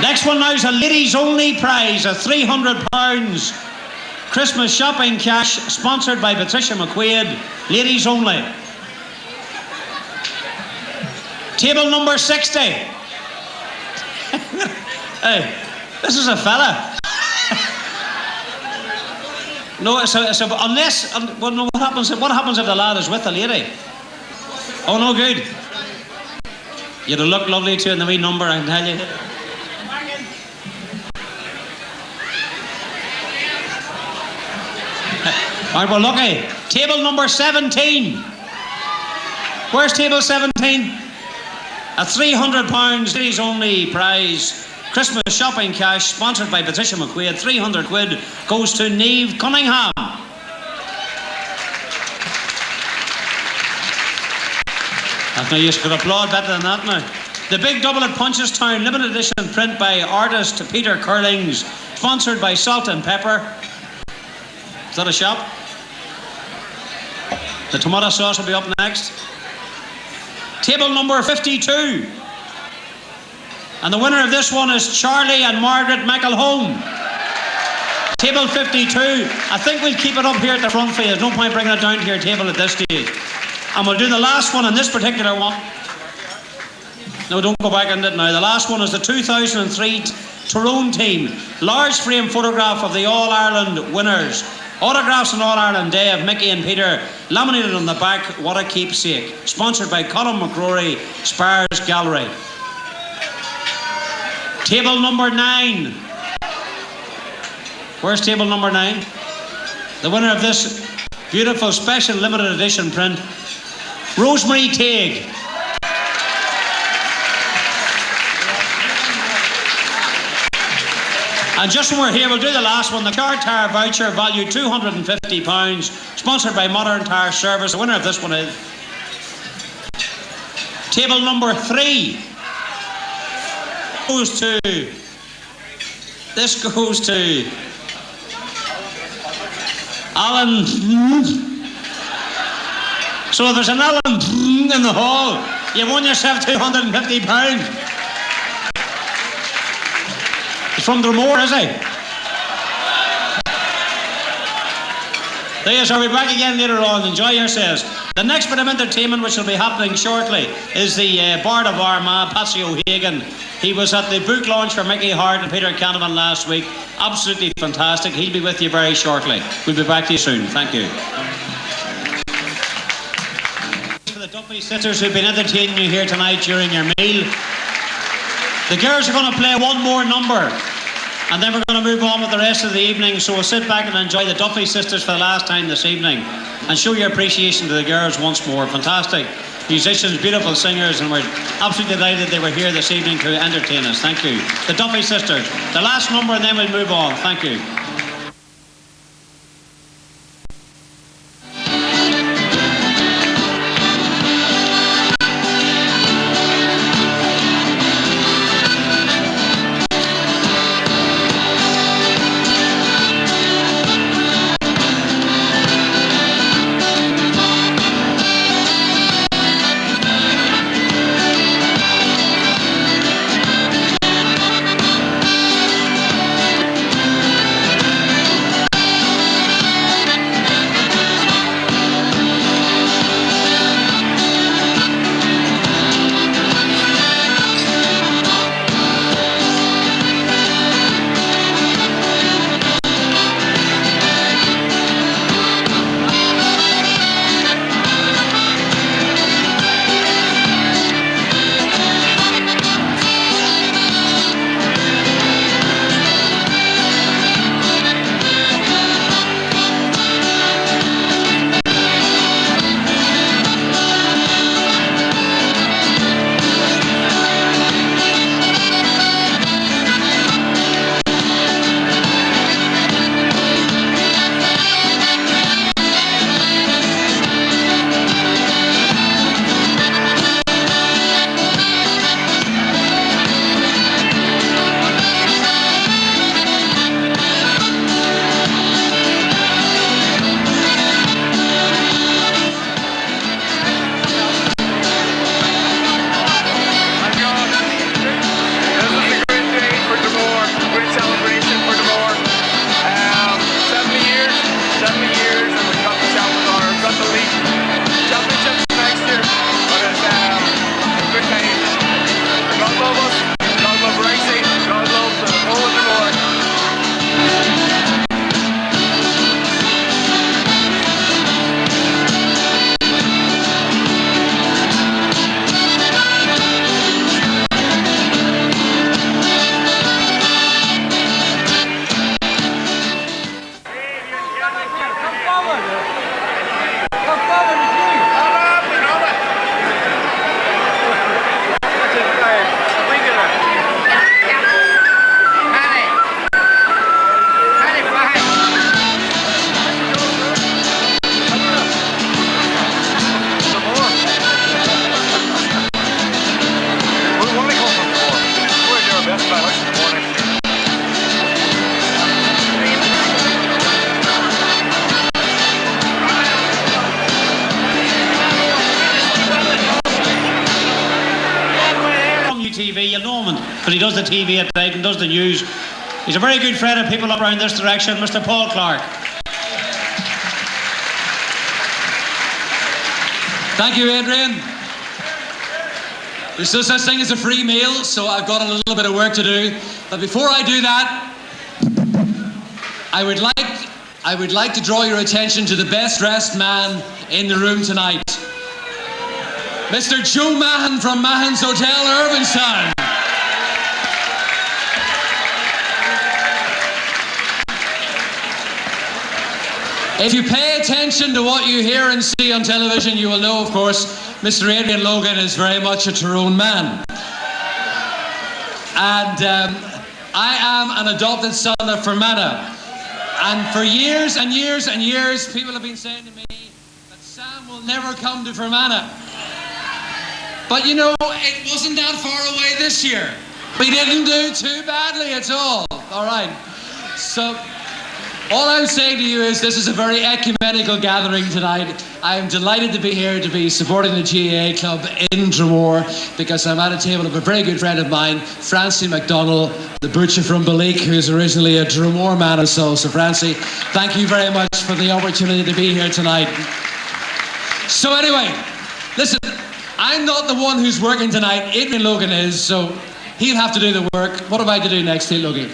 Speaker 8: Next one now is a ladies only prize, a £300 Christmas shopping cash, sponsored by Patricia McQuaid. Ladies only. Table number 60. Hey, this is a fella. No, so unless, well, no, what happens if the lad is with the lady? Oh, no good. You'd have looked lovely too in the wee number, I can tell you. Alright, well, lucky. Table number 17. Where's table 17? A £300 ladies only prize Christmas shopping cash, sponsored by Patricia McQuaid. 300 quid goes to Niamh Cunningham. Now you could applaud better than that now. The Big Double at Punchestown, limited edition print by artist Peter Curlings, sponsored by Salt and Pepper. Is that a shop? The tomato sauce will be up next. Table number 52. And the winner of this one is Charlie and Margaret McElhone. Table 52. I think we'll keep it up here at the front for you. There's no point bringing it down to your table at this stage. And we'll do the last one on this particular one. No, don't go back on it now. The last one is the 2003 Tyrone team. Large frame photograph of the All-Ireland winners. Autographs on All-Ireland Day of Mickey and Peter, laminated on the back. What a keepsake. Sponsored by Colin McCrory, Spars Gallery. Table number 9. Where's table number 9? The winner of this beautiful special limited edition print, Rosemary Teague. And just when we're here, we'll do the last one. The car tire voucher, value £250, sponsored by Modern Tire Service. The winner of this one is table number 3. This goes to Alan. So if there's an Alan in the hall, you've won yourself £250. He's from Dromore, is he? There you are. We'll be back again later on. Enjoy yourselves. The next bit of entertainment, which will be happening shortly, is the Bard of Armagh, Patsy O'Hagan. He was at the book launch for Mickey Hart and Peter Canavan last week. Absolutely fantastic. He'll be with you very shortly. We'll be back to you soon. Thank you. For the Duffy sisters who've been entertaining you here tonight during your meal. The girls are going to play one more number, and then we're going to move on with the rest of the evening. So we'll sit back and enjoy the Duffy sisters for the last time this evening and show your appreciation to the girls once more. Fantastic musicians, beautiful singers, and we're absolutely delighted they were here this evening to entertain us. Thank you. The Duffy sisters. The last number, and then we'll move on. Thank you. because he does the TV at night and does the news. He's a very good friend of people up around this direction, Mr. Paul Clark.
Speaker 13: Thank you, Adrian. There's no such thing as a free meal, so I've got a little bit of work to do. But before I do that, I would like to draw your attention to the best dressed man in the room tonight. Mr. Joe Mahan from Mahan's Hotel, Irvinstown. If you pay attention to what you hear and see on television, you will know, of course, Mr. Adrian Logan is very much a Tyrone man. And I am an adopted son of Fermanagh. And for years and years and years, people have been saying to me that Sam will never come to Fermanagh. But you know, it wasn't that far away this year. We didn't do too badly at all. All right. So all I'm saying to you is this is a very ecumenical gathering tonight. I am delighted to be here to be supporting the GAA club in Dromore because I'm at a table of a very good friend of mine, Francie MacDonald, the butcher from Balik, who's originally a Dromore man himself. So Francie, thank you very much for the opportunity to be here tonight. So anyway, listen, I'm not the one who's working tonight. Adrian Logan is, so he'll have to do the work. What am I to do next, Logan?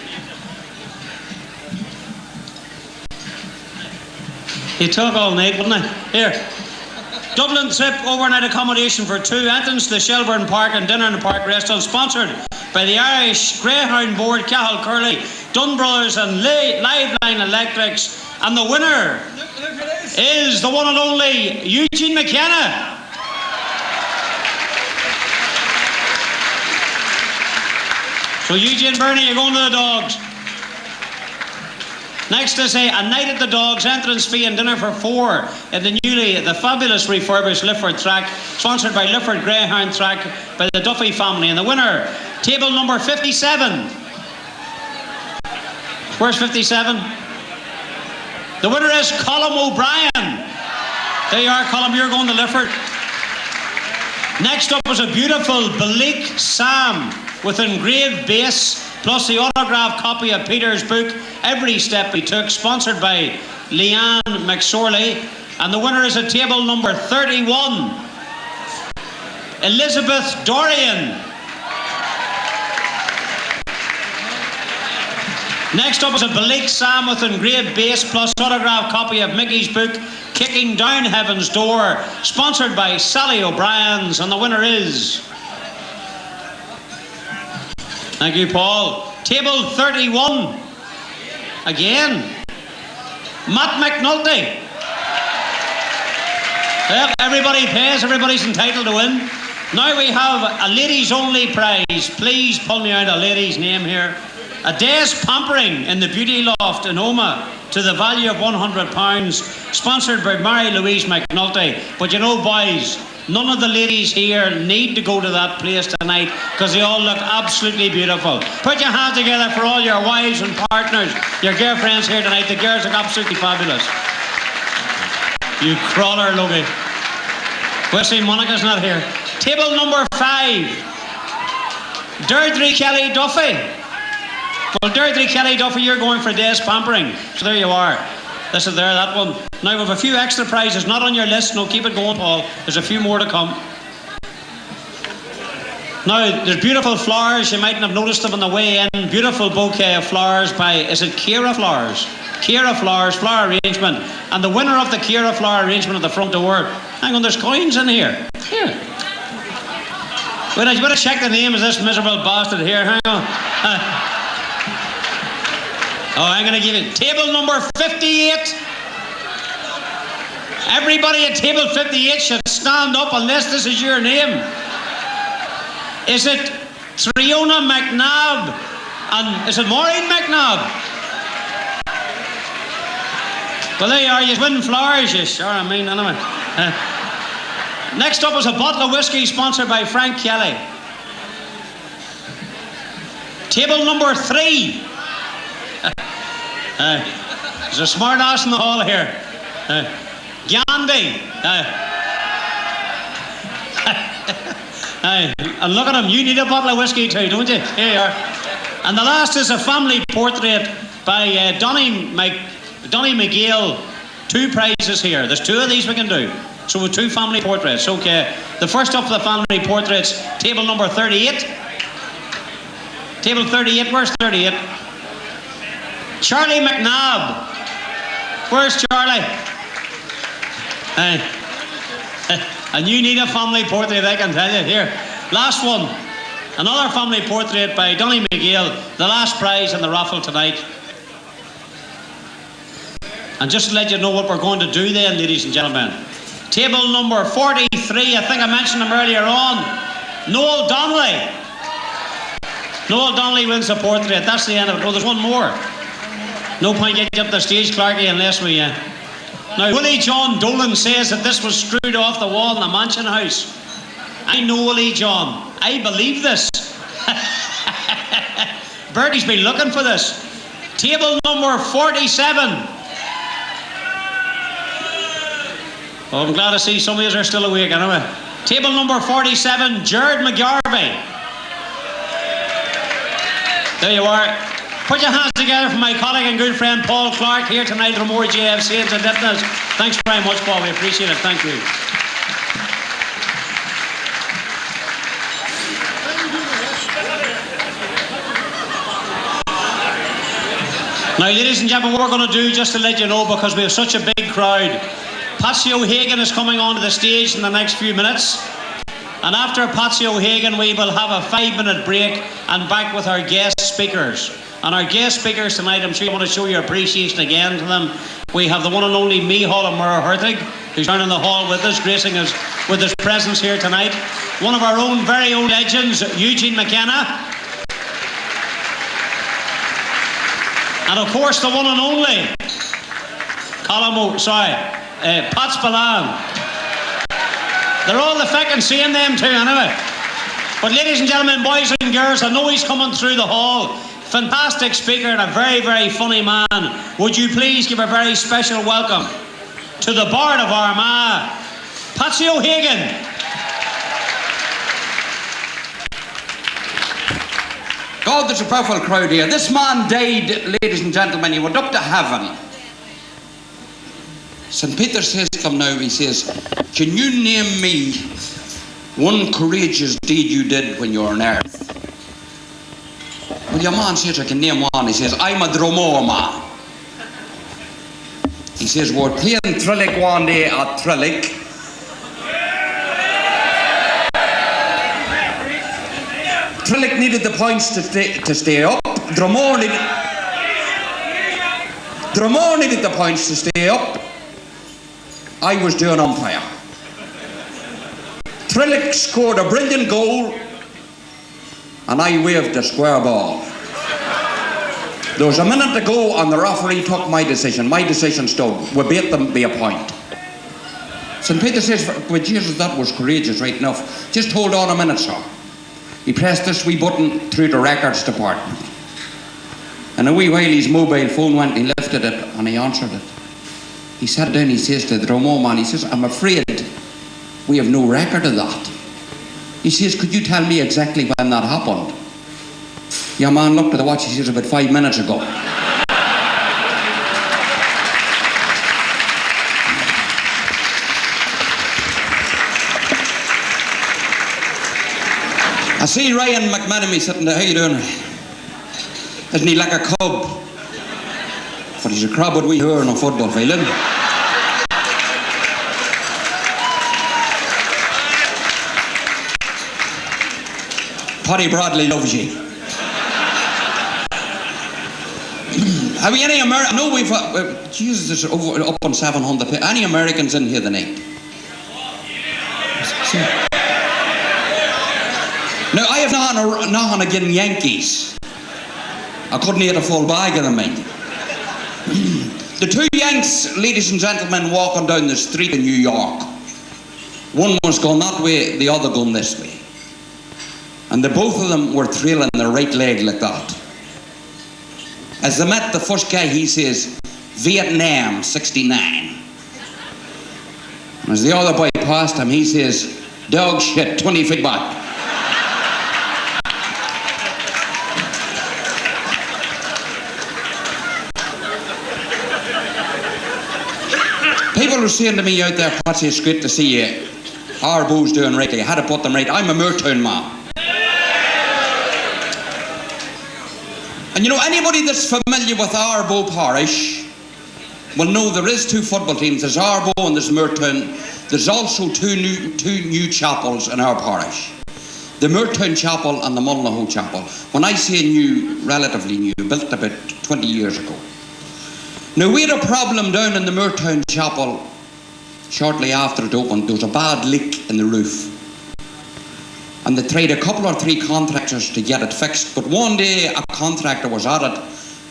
Speaker 8: He took all night, wouldn't he? Here. Dublin trip overnight accommodation for two. Entrance to Shelburne Park and dinner in the Park restaurant. Sponsored by the Irish Greyhound Board, Cahill Curley, Dunn Brothers and Liveline Electrics. And the winner is the one and only Eugene McKenna. So Eugene Burney, you're going to the Dogs. Next to say, a night at the Dogs, entrance fee and dinner for four at the fabulous refurbished Lifford track, sponsored by Lifford Greyhound Track by the Duffy family. And the winner, table number 57. Where's 57? The winner is Colm O'Brien. There you are, Colm, you're going to Lifford. Next up was a beautiful Balik Sam with engraved base, plus the autographed copy of Peter's book, Every Step He Took, sponsored by Leanne McSorley. And the winner is at table number 31, Elizabeth Dorian. Next up is a Balik Sam with engraved base, plus autographed copy of Mickey's book, Kicking Down Heaven's Door, sponsored by Sally O'Brien's. And the winner is... Thank you, Paul. Table 31. Again. Matt McNulty. Well, everybody pays, everybody's entitled to win. Now we have a ladies only prize. Please pull me out a lady's name here. A day's pampering in the Beauty Loft in Oma to the value of £100, sponsored by Mary Louise McNulty. But you know, boys, none of the ladies here need to go to that place tonight because they all look absolutely beautiful. Put your hands together for all your wives and partners, your girlfriends here tonight. The girls look absolutely fabulous. You crawler, Logie. Wesley Monica's not here. Table number 5. Deirdre Kelly Duffy. Well, Deirdre Kelly Duffy, you're going for day's pampering. So there you are. This is there, that one. Now we have a few extra prizes, not on your list. No, keep it going, Paul. There's a few more to come. Now, there's beautiful flowers. You mightn't have noticed them on the way in. Beautiful bouquet of flowers by, is it Kira Flowers? Kira Flowers, flower arrangement. And the winner of the Kira flower arrangement at the front door. Hang on, there's coins in here. Here. Wait, you better check the name of this miserable bastard here. Hang on. I'm going to give it table number 58. Everybody at table 58 should stand up unless this is your name. Is it Triona McNabb? And is it Maureen McNabb? Well, there you are. You win flowers, you sure. I mean, anyway. Next up was a bottle of whiskey sponsored by Frank Kelly. Table number 3. There's a smart ass in the hall here. Gandhi. Aye, and look at him, you need a bottle of whiskey too, don't you? Here you are. And the last is a family portrait by Donny McGill. 2 prizes here. There's 2 of these we can do. So with 2 family portraits. Okay. The first up for the family portraits, table number 38. Table 38, where's 38? Charlie McNabb. Where's Charlie? And you need a family portrait, I can tell you. Here, last one. Another family portrait by Donny McGill. The last prize in the raffle tonight. And just to let you know what we're going to do then, ladies and gentlemen. Table number 43, I think I mentioned him earlier on. Noel Donnelly. Noel Donnelly wins the portrait. That's the end of it. Oh, there's one more. No point getting up the stage, Clarkie, unless we... Now, Willie John Dolan says that this was screwed off the wall in a mansion house. I know Willie John. I believe this. Bertie's been looking for this. Table number 47. Oh, I'm glad to see some of you are still awake anyway. Table number 47, Jared McGarvey. There you are. Put your hands together for my colleague and good friend Paul Clark here tonight at Dromore GFC and Dympna. Thanks very much, Paul. We appreciate it. Thank you. Now, ladies and gentlemen, what we're going to do, just to let you know, because we have such a big crowd, Patsy O'Hagan is coming onto the stage in the next few minutes. And after Patsy O'Hagan, we will have a 5-minute break and back with our guest speakers. And our guest speakers tonight, I'm sure you want to show your appreciation again to them. We have the one and only Micheál Murr-Hertig, who's down in the hall with us, gracing us with his presence here tonight. One of our own very own legends, Eugene McKenna. And of course, the one and only Pats Balan. They're all the feck and seeing them too, anyway. But ladies and gentlemen, boys and girls, I know he's coming through the hall. Fantastic speaker and a very, very funny man. Would you please give a very special welcome to the Bard of Armagh, Patsy O'Hagan.
Speaker 14: God, there's a powerful crowd here. This man died, ladies and gentlemen. He went up to heaven. St. Peter says to him now, he says, can you name me one courageous deed you did when you were on earth? Well, your man says, I can name one. He says, I'm a Dromore man. He says, we're playing Trillick one day at Trillick. Trillick needed the points to stay up. Dromore needed the points to stay up. I was doing umpire. Trillick scored a brilliant goal and I waved the square ball. There was a minute to go and the referee took my decision. My decision stood. We beat them by a point. St. Peter says, well, Jesus, that was courageous, right enough. Just hold on a minute, sir. He pressed this wee button through the records department. And a wee while his mobile phone went, he lifted it and he answered it. He sat down, he says to the Dromore man, he says, I'm afraid we have no record of that. He says, could you tell me exactly when that happened? Your man looked at the watch, he says, about 5 minutes ago. I see Ryan McManamy sitting there. How you doing, Ryan? Isn't he like a cub? But he's a crab what we hear in a football field, isn't he? Paddy Bradley loves you. Have we any Americans? No, we've Jesus, there's up on 700. Any Americans in here tonight? Now, I have nothing against Yankees. I couldn't eat a full bag of them, mate. The two Yanks, ladies and gentlemen, walking down the street in New York. One was going that way, the other going this way. And the both of them were trailing their right leg like that. As they met the first guy, he says, Vietnam, 69. And as the other boy passed him, he says, dog shit, 20 feet back. were saying to me out there, Patsy, it's great to see you. Our bo's doing right. You had to put them right. I'm a Moortown man. And you know, anybody that's familiar with Arbo parish will know there is two football teams. There's Arbo and there's Moortown. There's also two new chapels in our parish. The Moortown Chapel and the Mullinahole Chapel. When I say new, relatively new, built about 20 years ago. Now we had a problem down in the Moortown Chapel shortly after it opened. There was a bad leak in the roof. And they tried a couple or three contractors to get it fixed. But one day a contractor was at it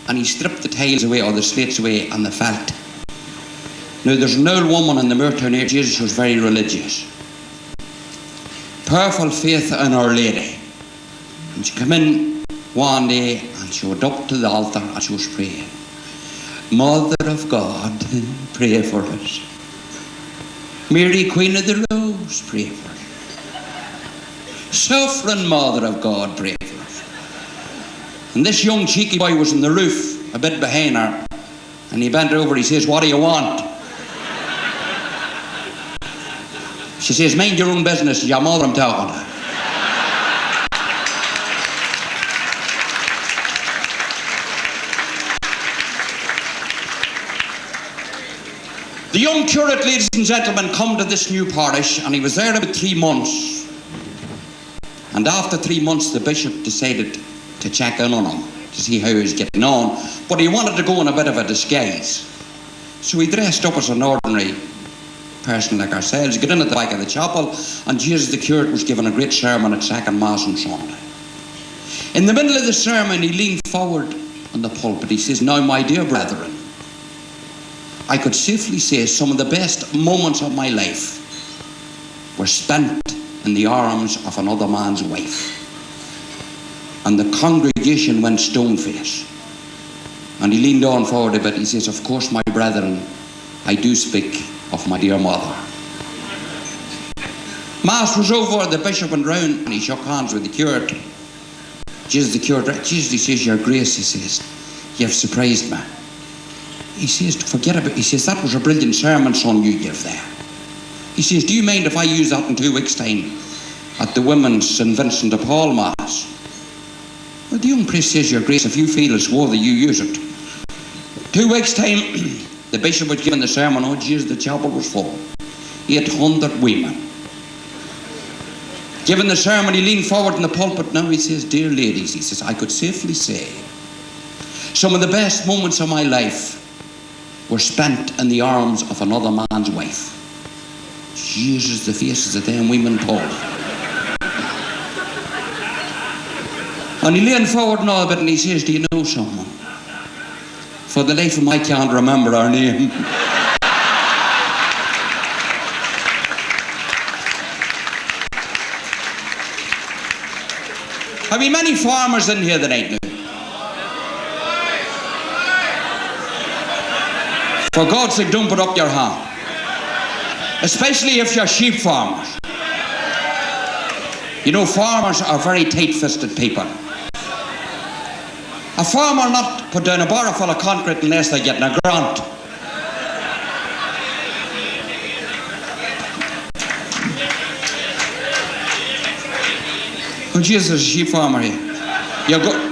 Speaker 14: and he stripped the tiles away or the slates away and they felt. Now there's an old woman in the Moortown area, Jesus was very religious. Powerful faith in Our Lady. And she came in one day and she went up to the altar and she was praying. Mother of God, pray for us. Mary, Queen of the Rose, pray for us. Sovereign Mother of God, pray for us. And this young cheeky boy was on the roof, a bit behind her, and he bent over, he says, what do you want? She says, mind your own business, your mother I'm talking to. The young curate, ladies and gentlemen, come to this new parish, and he was there about 3 months. And after 3 months, the bishop decided to check in on him, to see how he was getting on. But he wanted to go in a bit of a disguise. So he dressed up as an ordinary person like ourselves, got in at the back of the chapel, and Jesus the curate was given a great sermon at second Mass on Sunday. In the middle of the sermon, he leaned forward on the pulpit. He says, now, my dear brethren, I could safely say some of the best moments of my life were spent in the arms of another man's wife. And the congregation went stone-faced. And he leaned on forward a bit. He says, of course, my brethren, I do speak of my dear mother. Mass was over, the bishop went round and he shook hands with the curate. Jesus the curate, Jesus, he says, your grace, he says, you have surprised me. He says, forget about it. He says, that was a brilliant sermon, son, you give there. He says, do you mind if I use that in 2 weeks' time at the women's St. Vincent de Paul Mass? Well, the young priest says, your grace, if you feel it's worthy, you use it. 2 weeks' time, the bishop was giving the sermon. Oh, Jesus, the chapel was full. 800 women. Giving the sermon, he leaned forward in the pulpit. Now he says, dear ladies, he says, I could safely say some of the best moments of my life were spent in the arms of another man's wife. Jesus, the faces of them women, Paul. And he leaned forward and all a bit and he says, do you know someone? For the life of me, I can't remember her name. Have we many farmers in here tonight now? For God's sake, don't put up your hand. Especially if you're sheep farmers. You know, farmers are very tight-fisted people. A farmer not put down a barrow full of concrete unless they're getting a grant. Oh, Jesus, there's a sheep farmer here. You go.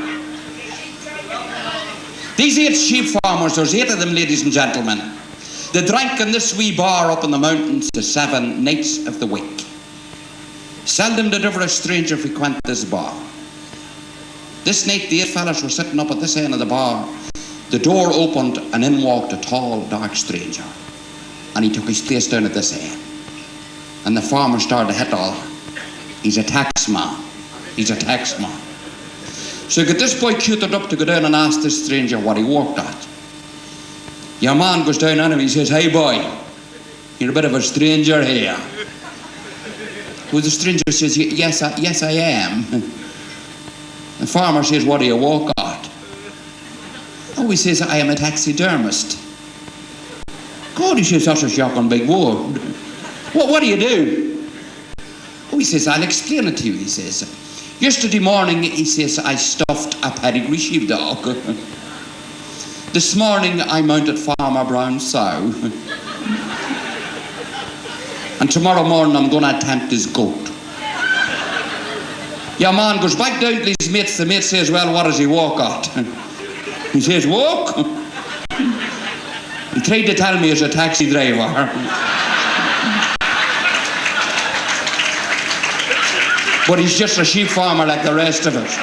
Speaker 14: These 8 sheep farmers, there's 8 of them, ladies and gentlemen. They drank in this wee bar up in the mountains the 7 nights of the week. Seldom did ever a stranger frequent this bar. This night the 8 fellas were sitting up at this end of the bar. The door opened and in walked a tall, dark stranger. And he took his place down at this end. And the farmer started to hit all. He's a tax man. He's a tax man. So got this boy cuted up to go down and ask this stranger what he worked at. Your man goes down on him, he says, hey boy, you're a bit of a stranger here. Well, the stranger says, yes I am. The farmer says, what do you work at? Oh, he says, I am a taxidermist. God, he says, that's a shocking big word. What do you do? Oh, he says, I'll explain it to you, he says. Yesterday morning, he says, I stuffed a pedigree sheepdog. This morning, I mounted Farmer Brown's sow. and tomorrow morning I'm going to attempt his goat. Your man goes back down to his mates. The mate says, well, what does he walk at? He says, walk? He tried to tell me as a taxi driver. But he's just a sheep farmer like the rest of us.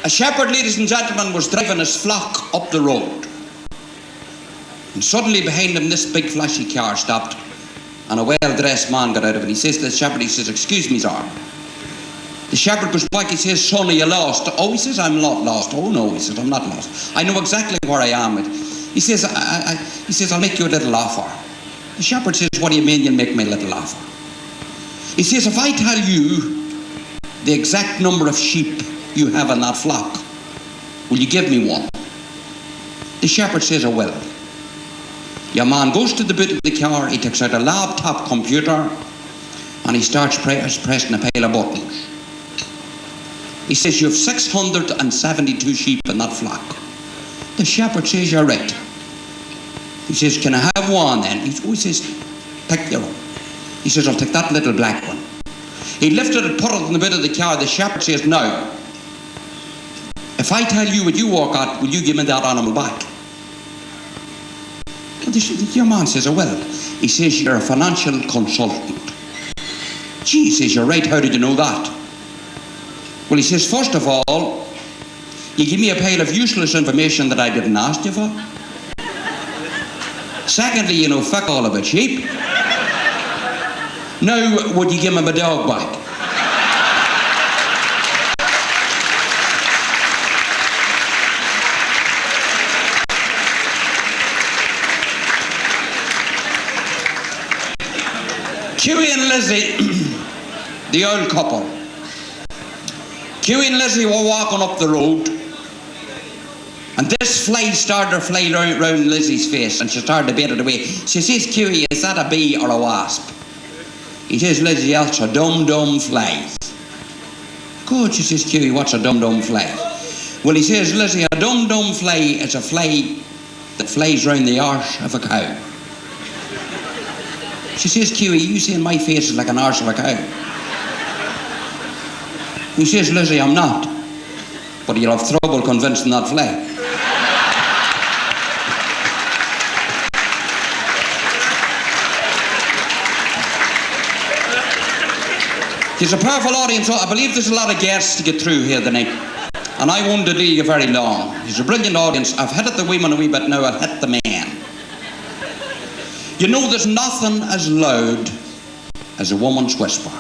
Speaker 14: A shepherd, ladies and gentlemen, was driving his flock up the road. And suddenly behind him this big flashy car stopped, and a well-dressed man got out of it. He says to the shepherd, he says, excuse me, sir. The shepherd goes back, he says, son, are you lost? Oh, he says, I'm not lost. Oh, no, he says, I'm not lost. I know exactly where I am. He says, I'll make you a little offer. The shepherd says, what do you mean you'll make me a little offer? He says, if I tell you the exact number of sheep you have in that flock, will you give me one? The shepherd says, I will. Your man goes to the boot of the car, he takes out a laptop computer, and he starts pressing a pile of buttons. He says, you have 672 sheep in that flock. The shepherd says, you're right. He says, can I have one then? He says, pick your own. He says, I'll take that little black one. He lifted it, put it in the boot of the car. The shepherd says, no. If I tell you what you walk at, will you give me that animal back? Your man says, I will. He says, you're a financial consultant. Gee, he says, you're right, how did you know that? Well, he says, first of all, you give me a pile of useless information that I didn't ask you for. Secondly, you know fuck all about sheep. Now, would you give me my dog back? Hughie and Lizzie, the old couple. Hughie and Lizzie were walking up the road, and this fly started to fly round Lizzie's face, and she started to beat it away. She says, Hughie, is that a bee or a wasp? He says, Lizzie, that's a dum-dum fly. Good, she says, Hughie, what's a dum-dum fly? Well, he says, Lizzie, a dum-dum fly is a fly that flies round the arse of a cow. She says, Hughie, you saying my face is like an arse of a cow? He says, Lizzie, I'm not. But you'll have trouble convincing that fly. There's a powerful audience. I believe there's a lot of guests to get through here tonight. And I won't delay you very long. There's a brilliant audience. I've hit at the women a wee bit now, I'll hit the men. You know, there's nothing as loud as a woman's whisper.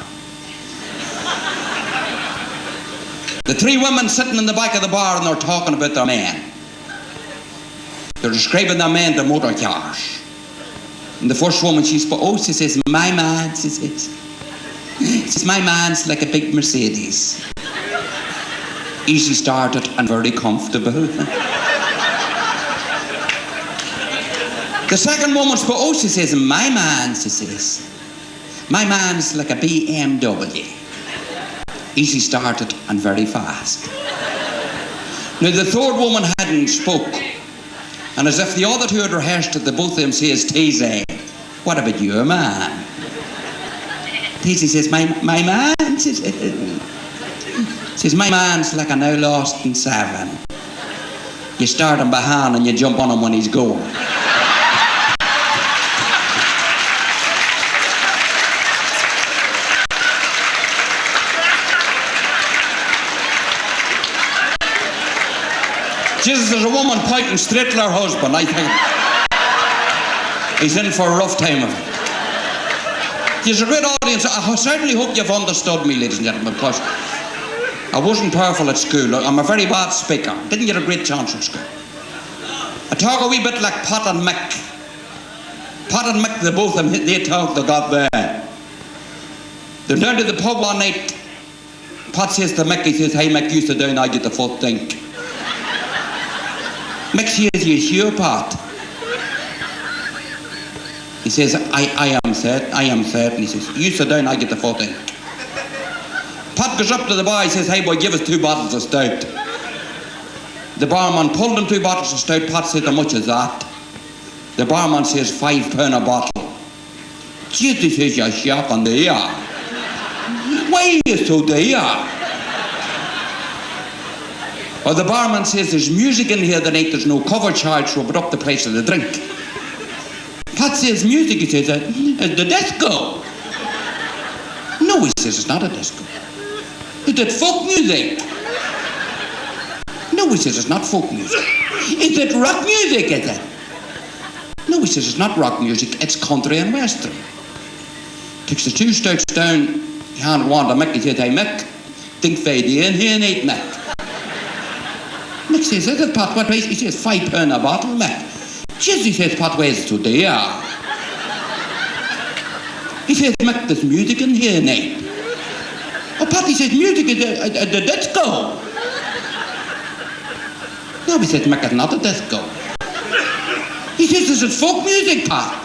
Speaker 14: The three women sitting in the back of the bar and they're talking about their men. They're describing their men to motor cars. And the first woman, she says, my man, she says, my man's like a big Mercedes. Easy started and very comfortable. The second woman spoke, she says, my man, she says, my man's like a BMW. Easy started and very fast. Now the third woman hadn't spoke, and as if the other two had rehearsed it, the both of them says, Teasy, what about your man? Teasy says, my man, says, my man's like a now lost in 7. You start him behind and you jump on him when he's going. Jesus, there's a woman pointing straight to her husband. I think he's in for a rough time of it. There's a great audience. I certainly hope you've understood me, ladies and gentlemen, because I wasn't powerful at school. I'm a very bad speaker. Didn't get a great chance at school. I talk a wee bit like Pat and Mick. Pat and Mick, they both of them, they talk, they got there. They're down to the pub one night. Pat says to Mick, he says, hey Mick, you sit down, I get the foot think. Mick says, you sure, Pat? He says, I am set. And he says, you sit down, I get the foot think. Pat goes up to the bar, he says, hey boy, give us 2 bottles of stout. The barman pulled them 2 bottles of stout. Pat said, how much is that? The barman says, £5 a bottle. Jesus, says, you're shocking there. Why are you so there? Or the barman says, there's music in here tonight, there's no cover charge, so put up the price of the drink. Pat says, music, he says, it's the disco. No, he says, it's not a disco. It's folk music. No, he says, it's not folk music. Is it rock music, is it? No, he says, it's not rock music, it's country and western. Takes the 2 stouts down, he handed one to Mick, he says, hey Mick, think fade in here and eat Mick. Mick says, is it Pat, what price? He says, £5 a bottle, Mick. Jeez, he says, Pat, where's it today? He says, Mick, there's music in here, Nate. Oh, Pat, he says, music is the disco. No, he says, Mick, it's not a disco. He says, is it folk music, Pat?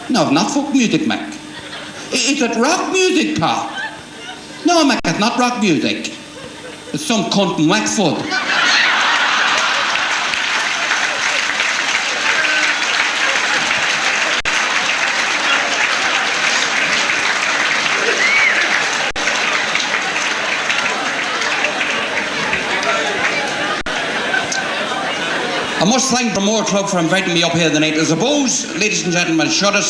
Speaker 14: No, not folk music, Mick. Is it rock music, Pat? No, Mick, it's not rock music. It's some cunt in Wexford. I must thank Dromore Club for inviting me up here tonight. I suppose, ladies and gentlemen, I should have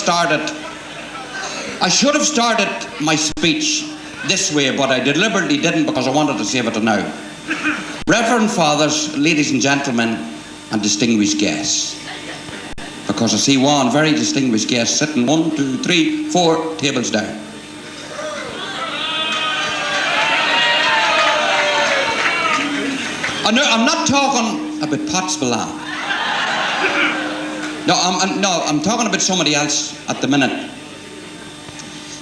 Speaker 14: started my speech this way, but I deliberately didn't because I wanted to save it to now. Reverend Fathers, ladies and gentlemen, and distinguished guests. Because I see one very distinguished guest sitting 1, 2, 3, 4 tables down. I'm not talking about Potts Milan. No, I'm talking about somebody else at the minute.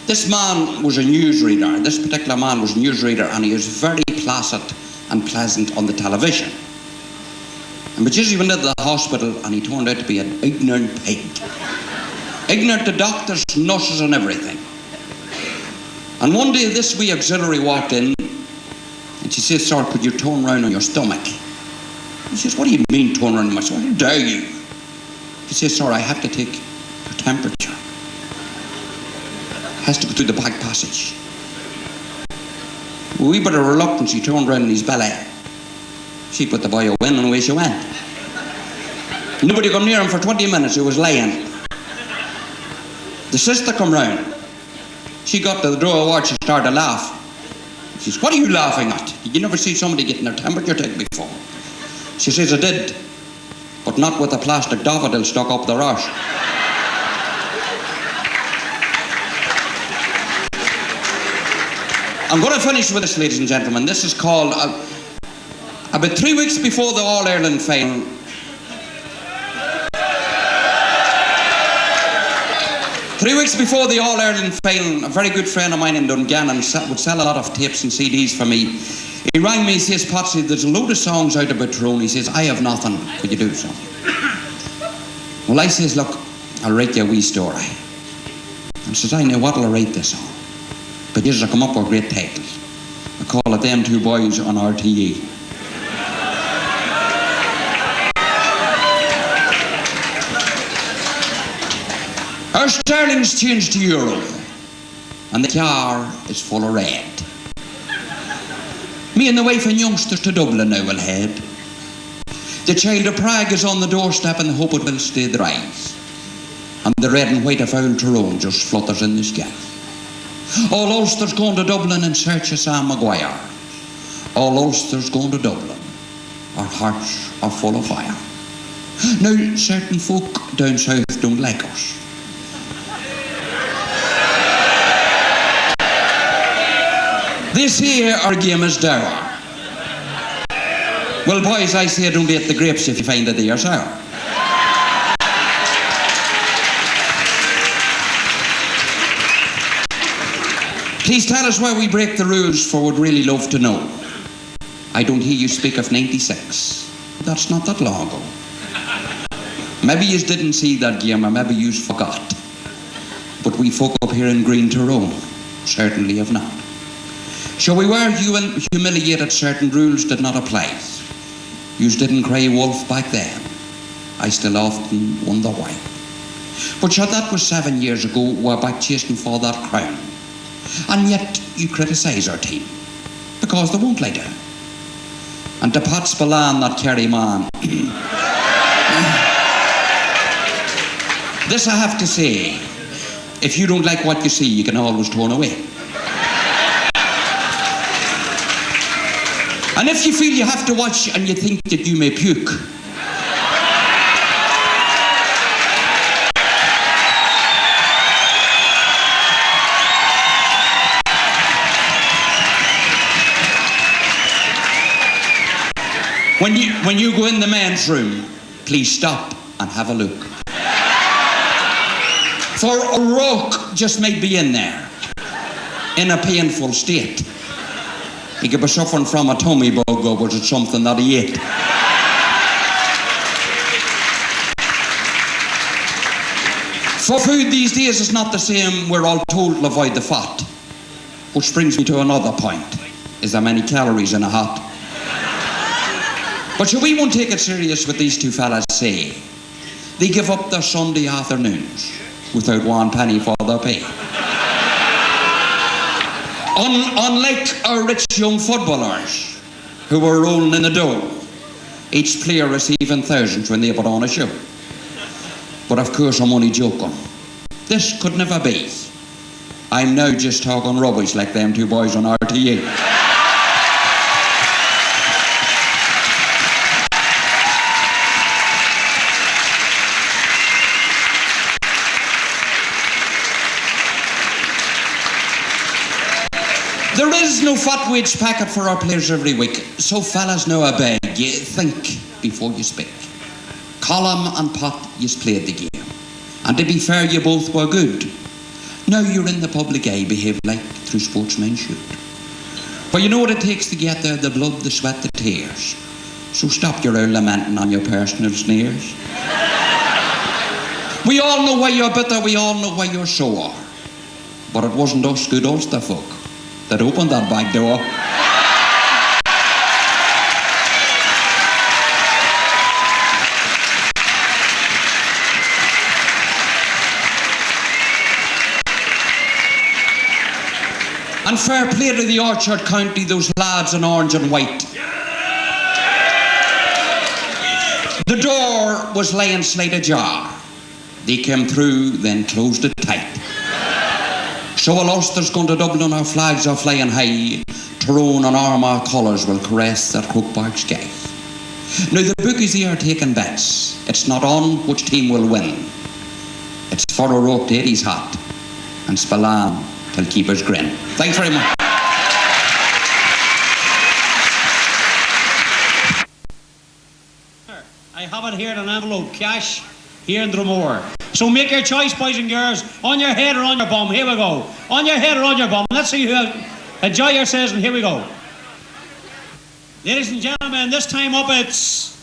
Speaker 14: This man was a newsreader. This particular man was a newsreader, and he was very placid and pleasant on the television. And but he went into the hospital, and he turned out to be an ignorant pig. Ignorant to doctors, nurses, and everything. And one day this wee auxiliary walked in, and she says, sir, could you turn round on your stomach? He says, what do you mean turn round on my stomach? How dare you? He says, sir, I have to take your temperature. Has to go through the back passage. With a wee bit of reluctance, he turned round in his belly. She put the boy in, and away she went. Nobody come near him for 20 minutes, he was laying. The sister come round. She got to the door ward, she started to laugh. She says, what are you laughing at? Did you never see somebody getting their temperature taken before? She says, I did, but not with a plastic daffodil stuck up the arse. I'm going to finish with this, ladies and gentlemen. This is called, about 3 weeks before the All-Ireland final, a very good friend of mine in Dungannon would sell a lot of tapes and CDs for me. He rang me, he says, Patsy, there's a load of songs out about Tyrone. He says, I have nothing. Could you do something? Well, I says, look, I'll write you a wee story. And says, I know what'll I write this on. But here's I come up with great titles. I call it Them Two Boys on RTE. Our sterling's changed to euro, and the car is full of red. Me and the wife and youngsters to Dublin now will head. The child of Prague is on the doorstep and hope it will stay dry. And the red and white of old Tyrone just flutters in the sky. All Ulster's going to Dublin in search of Sam Maguire. All Ulster's going to Dublin. Our hearts are full of fire. Now, certain folk down south don't like us. They say our game is dour. Well, boys, I say don't eat the grapes if you find that they are sour. Please tell us why we break the rules, for we'd really love to know. I don't hear you speak of 96. That's not that long ago. Maybe you didn't see that game, or maybe you forgot. But we folk up here in Green Tyrone certainly have not. So we were humiliated certain rules did not apply. Yous didn't cry wolf back then. I still often wonder why. But sure, that was 7 years ago. We're back chasing for that crown. And yet you criticise our team because they won't lie down. And to Pat Spillane, that Kerry man, this I have to say, if you don't like what you see, you can always turn away. And if you feel you have to watch and you think that you may puke, when you go in the men's room, please stop and have a look. For O'Rourke just might be in there, in a painful state. He could be suffering from a tummy bug, or was it something that he ate? For food these days is not the same. We're all told to avoid the fat. Which brings me to another point. Is there many calories in a hot? But we won't take it serious what these two fellas say. They give up their Sunday afternoons without 1 penny for their pay. Unlike our rich young footballers who were rolling in the dough, each player receiving thousands when they put on a show. But of course I'm only joking. This could never be. I'm now just talking rubbish like them two boys on RTE. There is no fat wage packet for our players every week, so fellas, now I beg you, think before you speak. Colm and Pat, yous played the game, and to be fair, you both were good. Now you're in the public eye, behave like true sportsmen should. But you know what it takes to get there, the blood, the sweat, the tears. So stop your own lamenting on your personal sneers. We all know why you're bitter, we all know why you're sore. But it wasn't us good Ulster folk that opened that back door. And fair play to the Orchard County, those lads in orange and white. The door was laying slight ajar. They came through, then closed it tight. So while Ulster's going to Dublin, our flags are flying high. Tyrone and Armagh colours will caress that Crookpark sky. Now the bookies here are taking bets. It's not on which team will win. It's for O'Rourke to hit his hat, and Spillane will keep his grin. Thanks very much.
Speaker 8: I have it here in an envelope, cash, here in Dromore. So make your choice, boys and girls, on your head or on your bum. Here we go. On your head or on your bum. Let's see who enjoy yourselves, and here we go. Ladies and gentlemen, this time up it's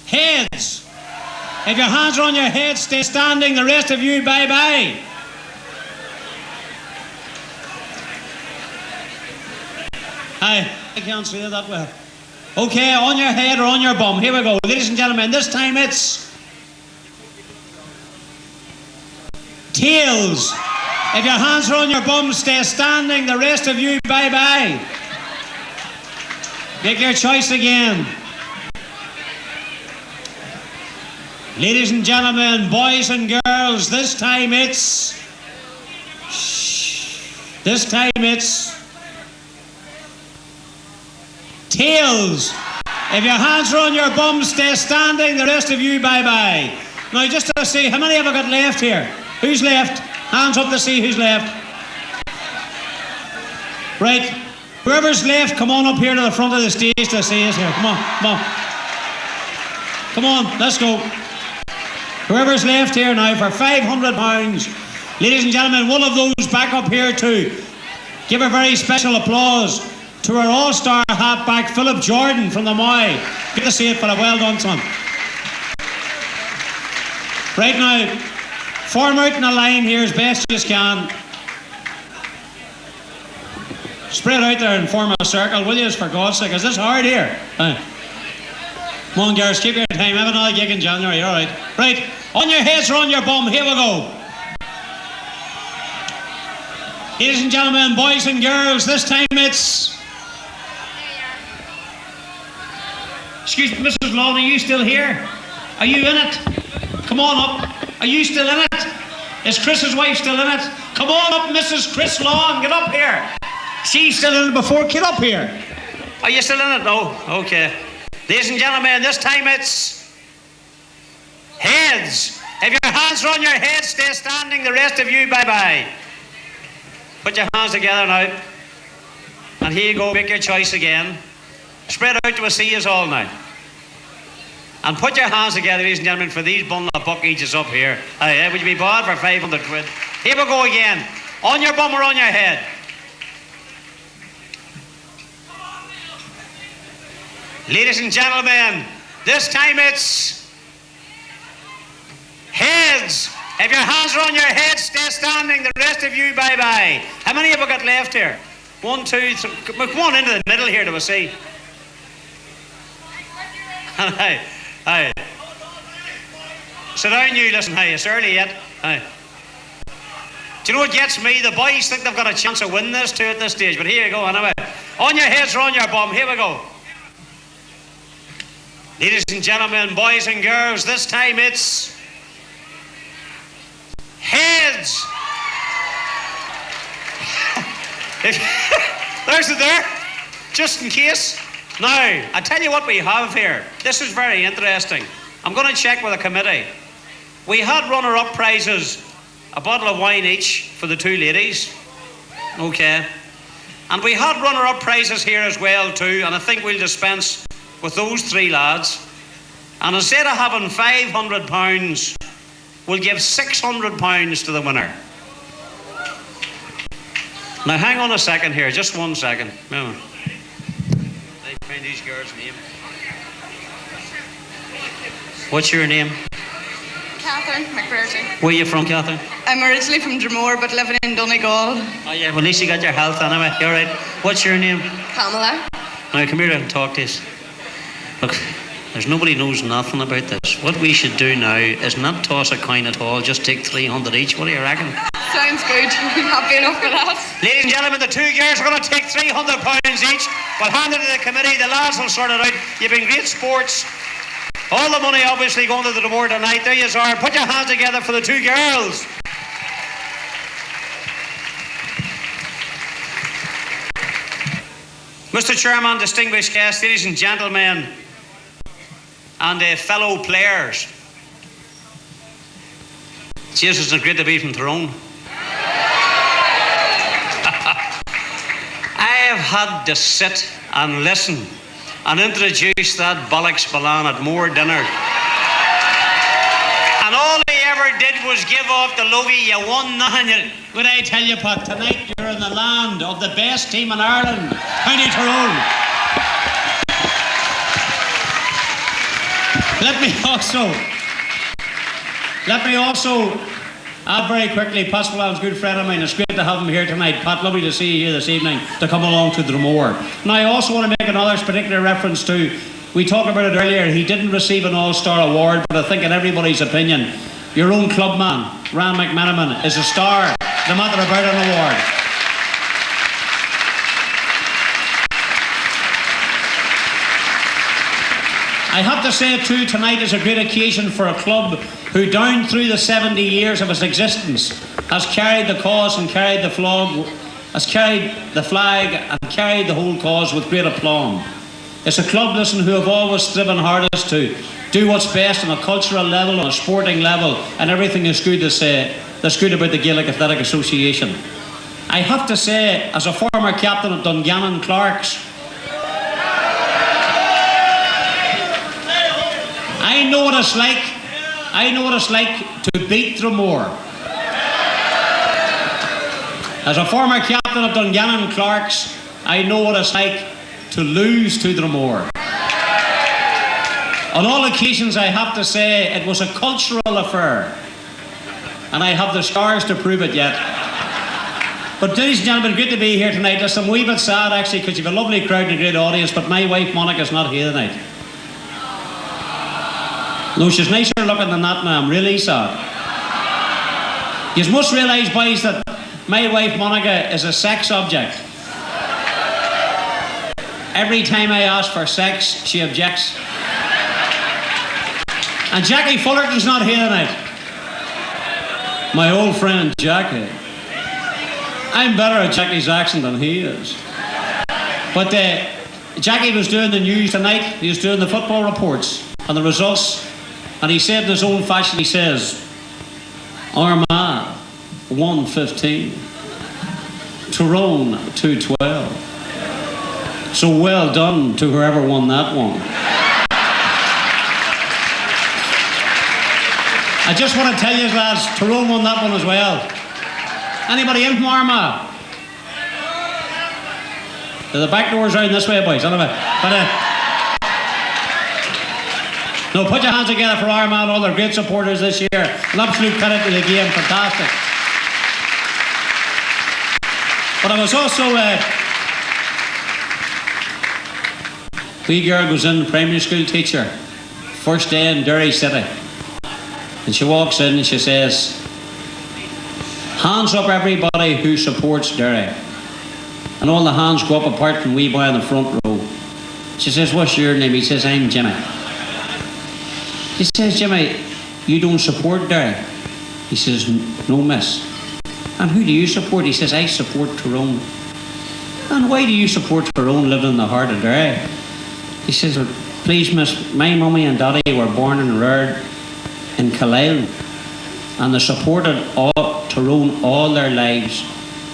Speaker 8: heads. If your hands are on your head, stay standing. The rest of you, bye-bye. I can't say that well. Okay, on your head or on your bum. Here we go. Ladies and gentlemen, this time it's tails. If your hands are on your bum, stay standing. The rest of you, bye-bye. Make your choice again. Ladies and gentlemen, boys and girls, this time it's tails. If your hands are on your bum, stay standing. The rest of you, bye-bye. Now, just to see, how many have I got left here? Who's left? Hands up to see who's left. Right. Whoever's left, come on up here to the front of the stage to see us here. Come on, come on. Come on, let's go. Whoever's left here now for £500. Ladies and gentlemen, one of those back up here too. Give a very special applause to our all-star halfback, Philip Jordan from the Moy. Good to see it, Philip. Well done, son. Right now, form out in a line here as best you can. Spread out there and form a circle, will you, for God's sake? Is this hard here? Come on, girls, keep your time. Have another gig in January, all right. Right, on your heads or on your bum, here we go. Ladies and gentlemen, boys and girls, this time it's... Excuse me, Mrs. Lawn, are you still here? Are you in it? Come on up. Are you still in it? Is Chris's wife still in it? Come on up, Mrs. Chris Lawn, get up here. She's still in it before, get up here. Are you still in it? No? Okay. Ladies and gentlemen, this time it's... heads. If your hands are on your head, stay standing. The rest of you, bye-bye. Put your hands together now. And here you go, make your choice again. Spread out to a see us all now. And put your hands together, ladies and gentlemen, for these bundle of buck eaches up here. Aye, would you be bought for 500 quid? Here we go again. On your bum or on your head? Ladies and gentlemen, this time it's heads. If your hands are on your head, stay standing. The rest of you, bye-bye. How many have we got left here? 1, 2, 3. Come on into the middle here to a see. Aye, aye. Sit down, you. Listen, hey, it's early yet. Aye. Do you know what gets me? The boys think they've got a chance of winning this too at this stage. But here you go, anyway. On your heads or on your bum. Here we go. Ladies and gentlemen, boys and girls, this time it's heads. There's it there, just in case. Now, I tell you what we have here. This is very interesting. I'm going to check with the committee. We had runner-up prizes, a bottle of wine each for the two ladies. Okay. And we had runner-up prizes here as well too, and I think we'll dispense with those three lads. And instead of having £500, we'll give £600 to the winner. Now hang on a second here, just 1 second. Let's find these girls' name. What's your name?
Speaker 15: Catherine McPherson.
Speaker 8: Where are you from, Catherine?
Speaker 15: I'm originally from Dromore, but living in Donegal.
Speaker 8: Oh yeah, well at least you got your health anyway. You're right. What's your name?
Speaker 15: Pamela.
Speaker 8: Now come here and talk to us. Look, there's nobody knows nothing about this. What we should do now is not toss a coin at all, just take 300 each. What do you reckon?
Speaker 15: Sounds good. I'm happy enough for that.
Speaker 8: Ladies and gentlemen, the two girls are going to take £300 each. We'll hand it to the committee. The lads will sort it out. You've been great sports. All the money obviously going to the reward tonight. There you are. Put your hands together for the two girls. Mr. Chairman, distinguished guests, ladies and gentlemen, and fellow players. Jesus, it's great to be from Tyrone. I have had to sit and listen and introduce that bollocks Balan at more dinners. And all he ever did was give off the logie, you won nothing. Would I tell you, Pat, tonight you're in the land of the best team in Ireland, County Tyrone. Let me also add very quickly, Pat Spillan's a good friend of mine. It's great to have him here tonight. Pat, lovely to see you here this evening to come along to Dromore. Now I also want to make another particular reference to, we talked about it earlier, he didn't receive an All-Star award, but I think in everybody's opinion, your own clubman, Ran McMenamin, is a star, no matter about an award. I have to say too, tonight is a great occasion for a club who down through the 70 years of its existence has carried the cause and carried the flag, has carried the flag and carried the whole cause with great aplomb. It's a club, listen, who have always striven hardest to do what's best on a cultural level, on a sporting level, and everything is good to say that's good about the Gaelic Athletic Association. I have to say, as a former captain of Dungannon Clarks, I know what it's like to beat Dromore. As a former captain of Dungannon Clarks, I know what it's like to lose to Dromore. On all occasions, I have to say, it was a cultural affair, and I have the scars to prove it yet. But ladies and gentlemen, good to be here tonight. Listen, I'm a wee bit sad actually because you've a lovely crowd and a great audience, but my wife Monica's not here tonight. No, she's nicer looking than that now. I'm really sad. You must realise, boys, that my wife Monica is a sex object. Every time I ask for sex, she objects. And Jackie Fullerton's not here tonight. My old friend Jackie. I'm better at Jackie's accent than he is. But Jackie was doing the news tonight. He was doing the football reports and the results. And he said in his own fashion, he says, Armagh 115, Tyrone 212. So well done to whoever won that one. I just want to tell you, lads, Tyrone won that one as well. Anybody in from Armagh? The back door's round this way, boys. Anyway, no, put your hands together for Armagh and all their great supporters this year. An absolute credit to the game, fantastic. But I was also, wee girl goes in, primary school teacher, first day in Derry City. And she walks in and she says, hands up everybody who supports Derry. And all the hands go up apart from wee boy in the front row. She says, what's your name? He says, I'm Jimmy. He says, Jimmy, you don't support Derry? He says, no, miss. And who do you support? He says, I support Tyrone. And why do you support Tyrone living in the heart of Derry? He says, well, please, miss, my mummy and daddy were born and reared in Killile. And they supported Tyrone all their lives.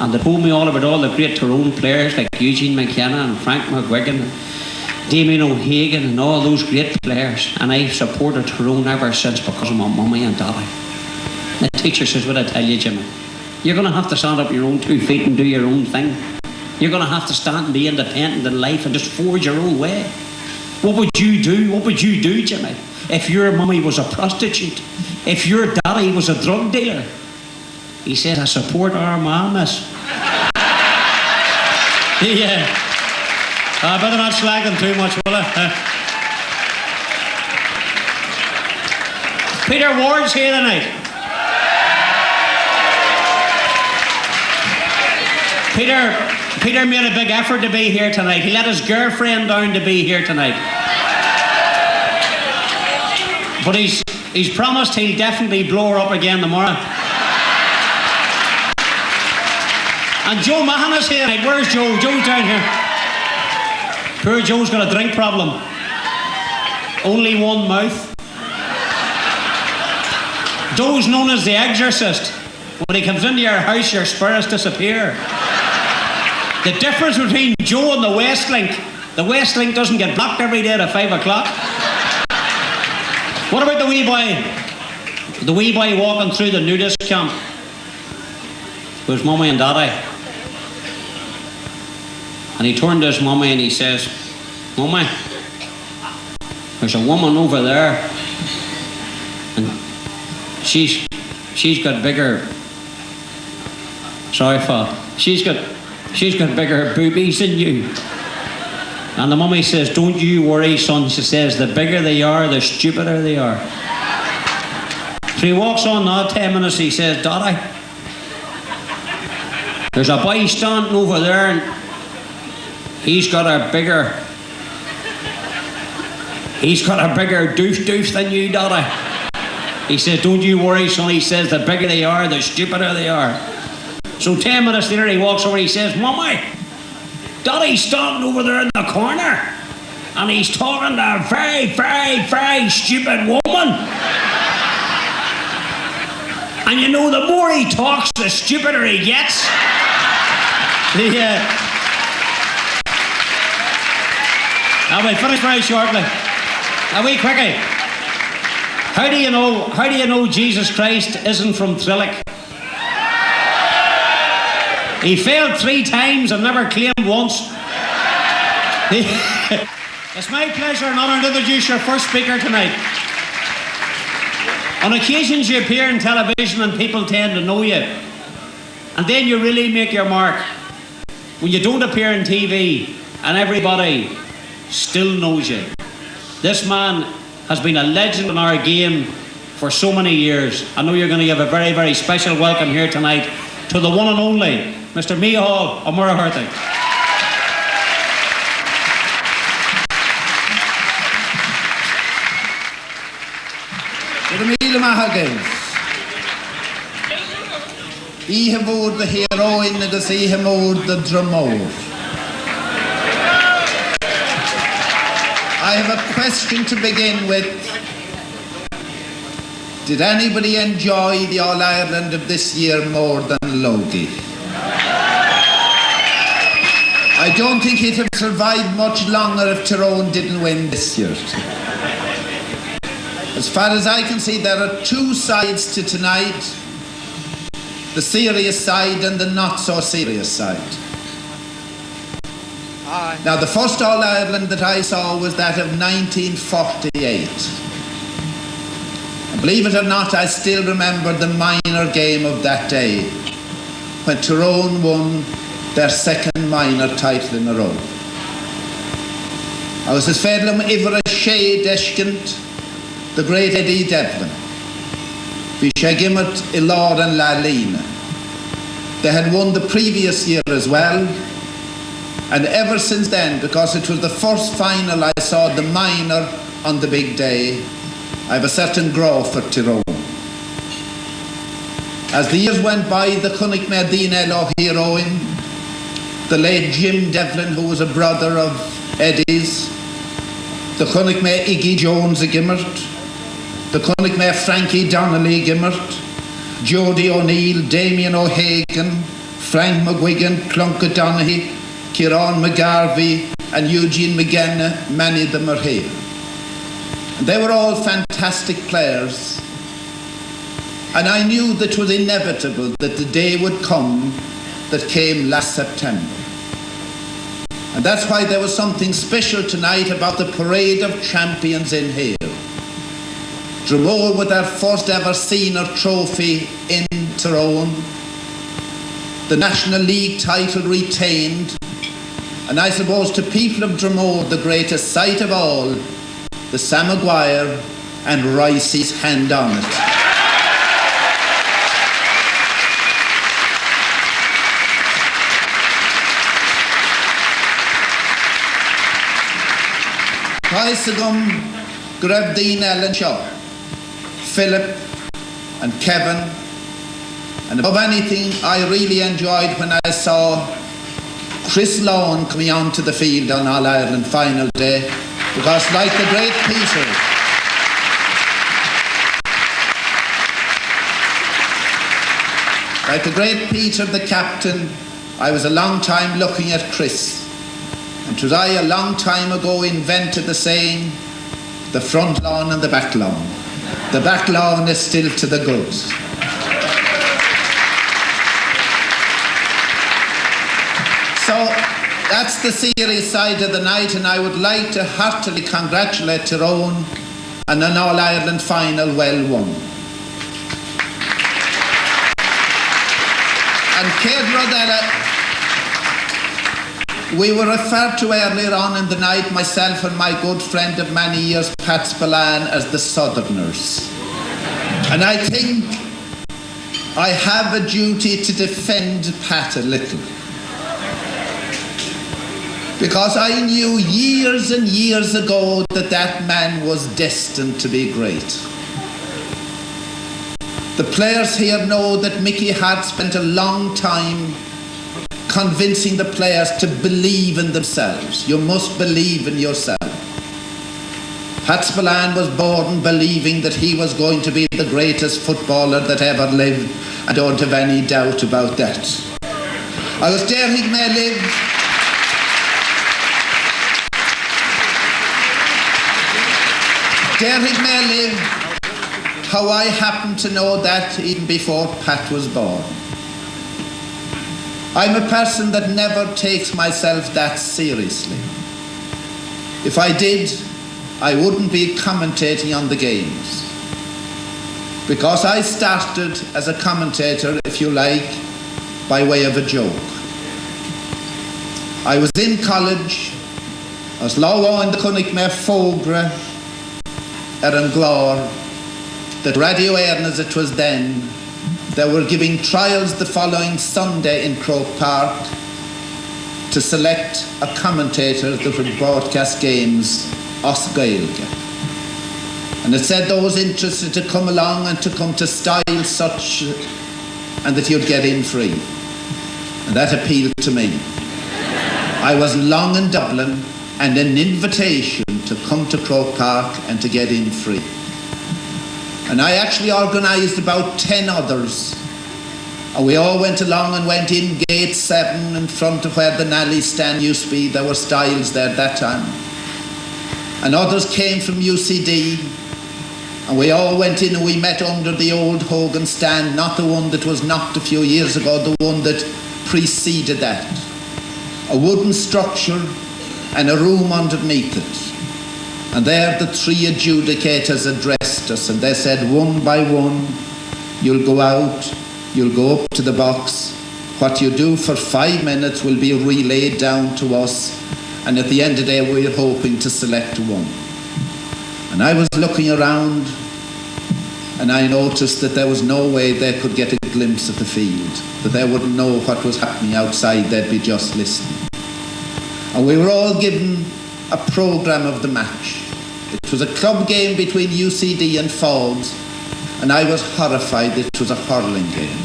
Speaker 8: And they told me all about all the great Tyrone players like Eugene McKenna and Frank McGuigan and Damien O'Hagan and all those great players. And I've supported Tyrone ever since because of my mummy and daddy. The teacher says, what I tell you, Jimmy, you're going to have to stand up your own 2 feet and do your own thing. You're going to have to stand and be independent in life and just forge your own way. What would you do? What would you do, Jimmy, if your mummy was a prostitute? If your daddy was a drug dealer? He said, I support Armagh, miss. Yeah. I better not slag them too much, will I? Peter Ward's here tonight. Peter made a big effort to be here tonight. He let his girlfriend down to be here tonight. But he's promised he'll definitely blow her up again tomorrow. And Joe Mahan is here tonight. Where's Joe? Joe's down here. Poor Joe's got a drink problem. Only one mouth. Joe's known as the exorcist. When he comes into your house, your spirits disappear. The difference between Joe and the West Link doesn't get blocked every day at 5 o'clock. What about the wee boy? The wee boy walking through the nudist camp with his mummy and daddy. And he turned to his mummy and he says, Mummy, there's a woman over there and she's got bigger, sorry, Father, she's got bigger boobies than you. And the mummy says, don't you worry, son. She says, the bigger they are, the stupider they are. So he walks on now 10 minutes, he says, Daddy, there's a boy standing over there and he's got a bigger doof than you, Daddy. He says, don't you worry, son. He says, the bigger they are, the stupider they are. So 10 minutes later, he walks over and he says, Mummy, Daddy's standing over there in the corner and he's talking to a very, very, very stupid woman. And you know, the more he talks, the stupider he gets. I will finish very shortly. A wee quickie. How do you know Jesus Christ isn't from Trillick? He failed 3 times and never claimed once. It's my pleasure and honour to introduce your first speaker tonight. On occasions you appear on television and people tend to know you. And then you really make your mark when you don't appear on TV and everybody still knows you. This man has been a legend in our game for so many years. I know you're going to give a very, very special welcome here tonight to the one and only Mr. Mihal O'Murahurty.
Speaker 16: Ihe búr the heroine agus ihe mór the Dromore. I have a question to begin with. Did anybody enjoy the All-Ireland of this year more than Logie? I don't think he'd have survived much longer if Tyrone didn't win this year. As far as I can see, there are two sides to tonight. The serious side and the not so serious side. Now the first All-Ireland that I saw was that of 1948. And believe it or not, I still remember the minor game of that day when Tyrone won their second minor title in a row. I was as Fedlum Ivra Shea Deshkent, the great Eddie Devlin. Vishagimat Ilor and Lalina. They had won the previous year as well, and ever since then, because it was the first final I saw the minor on the big day, I have a certain grow for Tyrone. As the years went by, the Cunnick Medina heroine, the late Jim Devlin, who was a brother of Eddie's, the Cunnick Me Iggy Jones Gimmert, the Cunnick Me Frankie Donnelly Gimmert, Jody O'Neill, Damien O'Hagan, Frank McGuigan, Clunk O'Donoghue, Kieran McGarvey and Eugene McGenna, many of them are here. And they were all fantastic players, and I knew that it was inevitable that the day would come that came last September. And that's why there was something special tonight about the parade of champions in here. Dromore with their first ever senior trophy in Tyrone, the National League title retained, and I suppose to people of Dromore the greatest sight of all, the Sam Maguire and Ricey's hand on it. Kaisagum, Grebdeen Ellen Shaw, Philip and Kevin, and above anything I really enjoyed when I saw Chris Lawn coming onto the field on All-Ireland final day, because like the great Peter, the captain, I was a long time looking at Chris, and 'twas I a long time ago invented the saying, the front lawn and the back lawn. The back lawn is still to the good. So that's the serious side of the night, and I would like to heartily congratulate Tyrone on an All-Ireland final well won. And Céad Rodella, we were referred to earlier on in the night, myself and my good friend of many years, Pat Spillane, as the Southerners. And I think I have a duty to defend Pat a little. Because I knew years and years ago that that man was destined to be great. The players here know that Mickey had spent a long time convincing the players to believe in themselves. You must believe in yourself. Pat Spillane was born believing that he was going to be the greatest footballer that ever lived. I don't have any doubt about that. I was there he may live. There he may live. How I happen to know that even before Pat was born. I'm a person that never takes myself that seriously. If I did, I wouldn't be commentating on the games. Because I started as a commentator, if you like, by way of a joke. I was in college, as law in the Cunnick me Fogra, an glor, that Radio Éireann as it was then, they were giving trials the following Sunday in Croke Park to select a commentator that would broadcast games os Gaeilge. And it said those interested to come along and to come to style such and that you'd get in free. And that appealed to me. I was long in Dublin and an invitation to come to Croke Park and to get in free. And I actually organised about 10 others. And we all went along and went in gate 7 in front of where the Nally stand used to be. There were styles there at that time. And others came from UCD. And we all went in and we met under the old Hogan stand, not the one that was knocked a few years ago, the one that preceded that. A wooden structure and a room underneath it. And there the 3 adjudicators addressed us and they said, one by one, you'll go out, you'll go up to the box. What you do for 5 minutes will be relayed down to us, and at the end of the day we're hoping to select one. And I was looking around and I noticed that there was no way they could get a glimpse of the field, that they wouldn't know what was happening outside, they'd be just listening. And we were all given a programme of the match. It was a club game between UCD and Forbes, and I was horrified that it was a hurling game.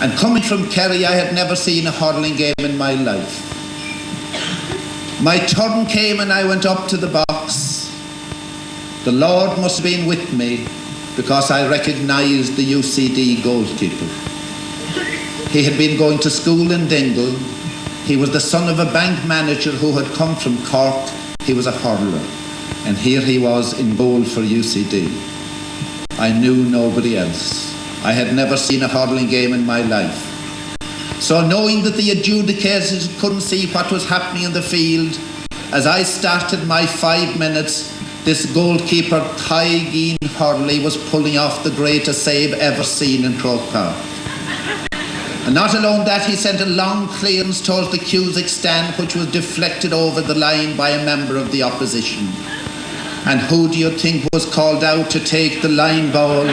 Speaker 16: And coming from Kerry, I had never seen a hurling game in my life. My turn came and I went up to the box. The Lord must have been with me because I recognised the UCD goalkeeper. He had been going to school in Dingle. He was the son of a bank manager who had come from Cork. He was a hurler. And here he was in goal for UCD. I knew nobody else. I had never seen a hurling game in my life. So knowing that the adjudicators couldn't see what was happening in the field, as I started my 5 minutes, this goalkeeper, Tyrone Hurley, was pulling off the greatest save ever seen in Croke Park. And not alone that, he sent a long clearance towards the Cusack stand, which was deflected over the line by a member of the opposition. And who do you think was called out to take the line ball?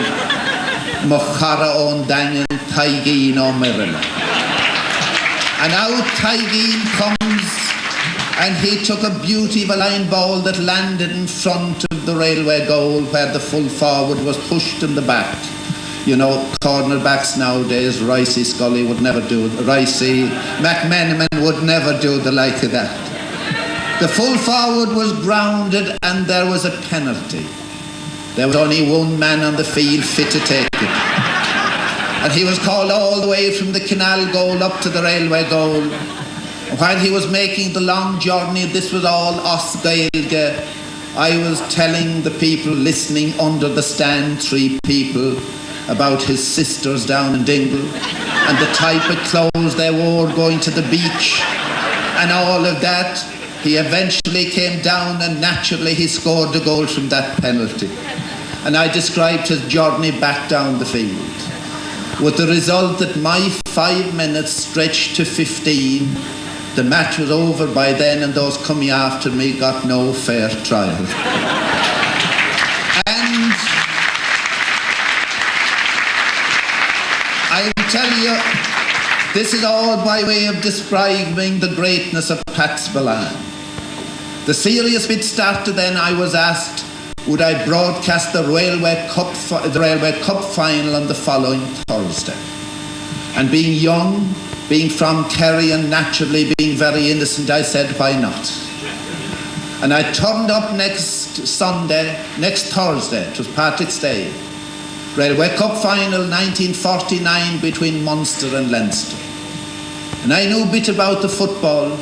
Speaker 16: Mochara on Dangan, Tyrone O'Mirrilla. And out Tyrone comes, and he took a beautiful line ball that landed in front of the railway goal where the full forward was pushed in the back. You know, cornerbacks nowadays, Ricey Scully would never do it. Ricey McMenamin would never do the like of that. The full forward was grounded and there was a penalty. There was only one man on the field fit to take it. And he was called all the way from the canal goal up to the railway goal. While he was making the long journey, this was all os Gaeilge, I was telling the people listening under the stand, 3 people, about his sisters down in Dingle and the type of clothes they wore going to the beach and all of that. He eventually came down and naturally he scored the goal from that penalty. And I described his journey back down the field, with the result that my 5 minutes stretched to 15. The match was over by then and those coming after me got no fair trial. And I tell you, this is all by way of describing the greatness of Pat Spillane. The serious bit started then. I was asked, would I broadcast the Railway Cup final on the following Thursday? And being young, being from Kerry and naturally being very innocent, I said, why not? And I turned up next Thursday, it was Patrick's Day. Railway Cup final 1949 between Munster and Leinster. And I knew a bit about the football.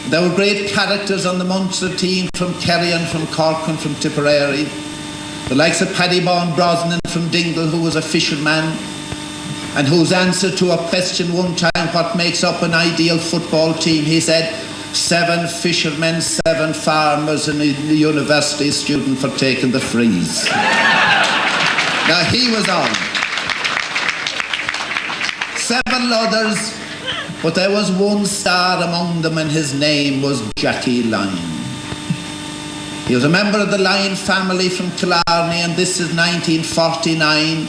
Speaker 16: There were great characters on the Munster team from Kerry and from Cork and from Tipperary. The likes of Paddy Bourne Brosnan from Dingle, who was a fisherman, and whose answer to a question one time, what makes up an ideal football team, he said, 7 fishermen, 7 farmers and a university student for taking the freeze. Now he was on. several others, but there was one star among them, and his name was Jackie Lyne. He was a member of the Lyne family from Killarney, and this is 1949.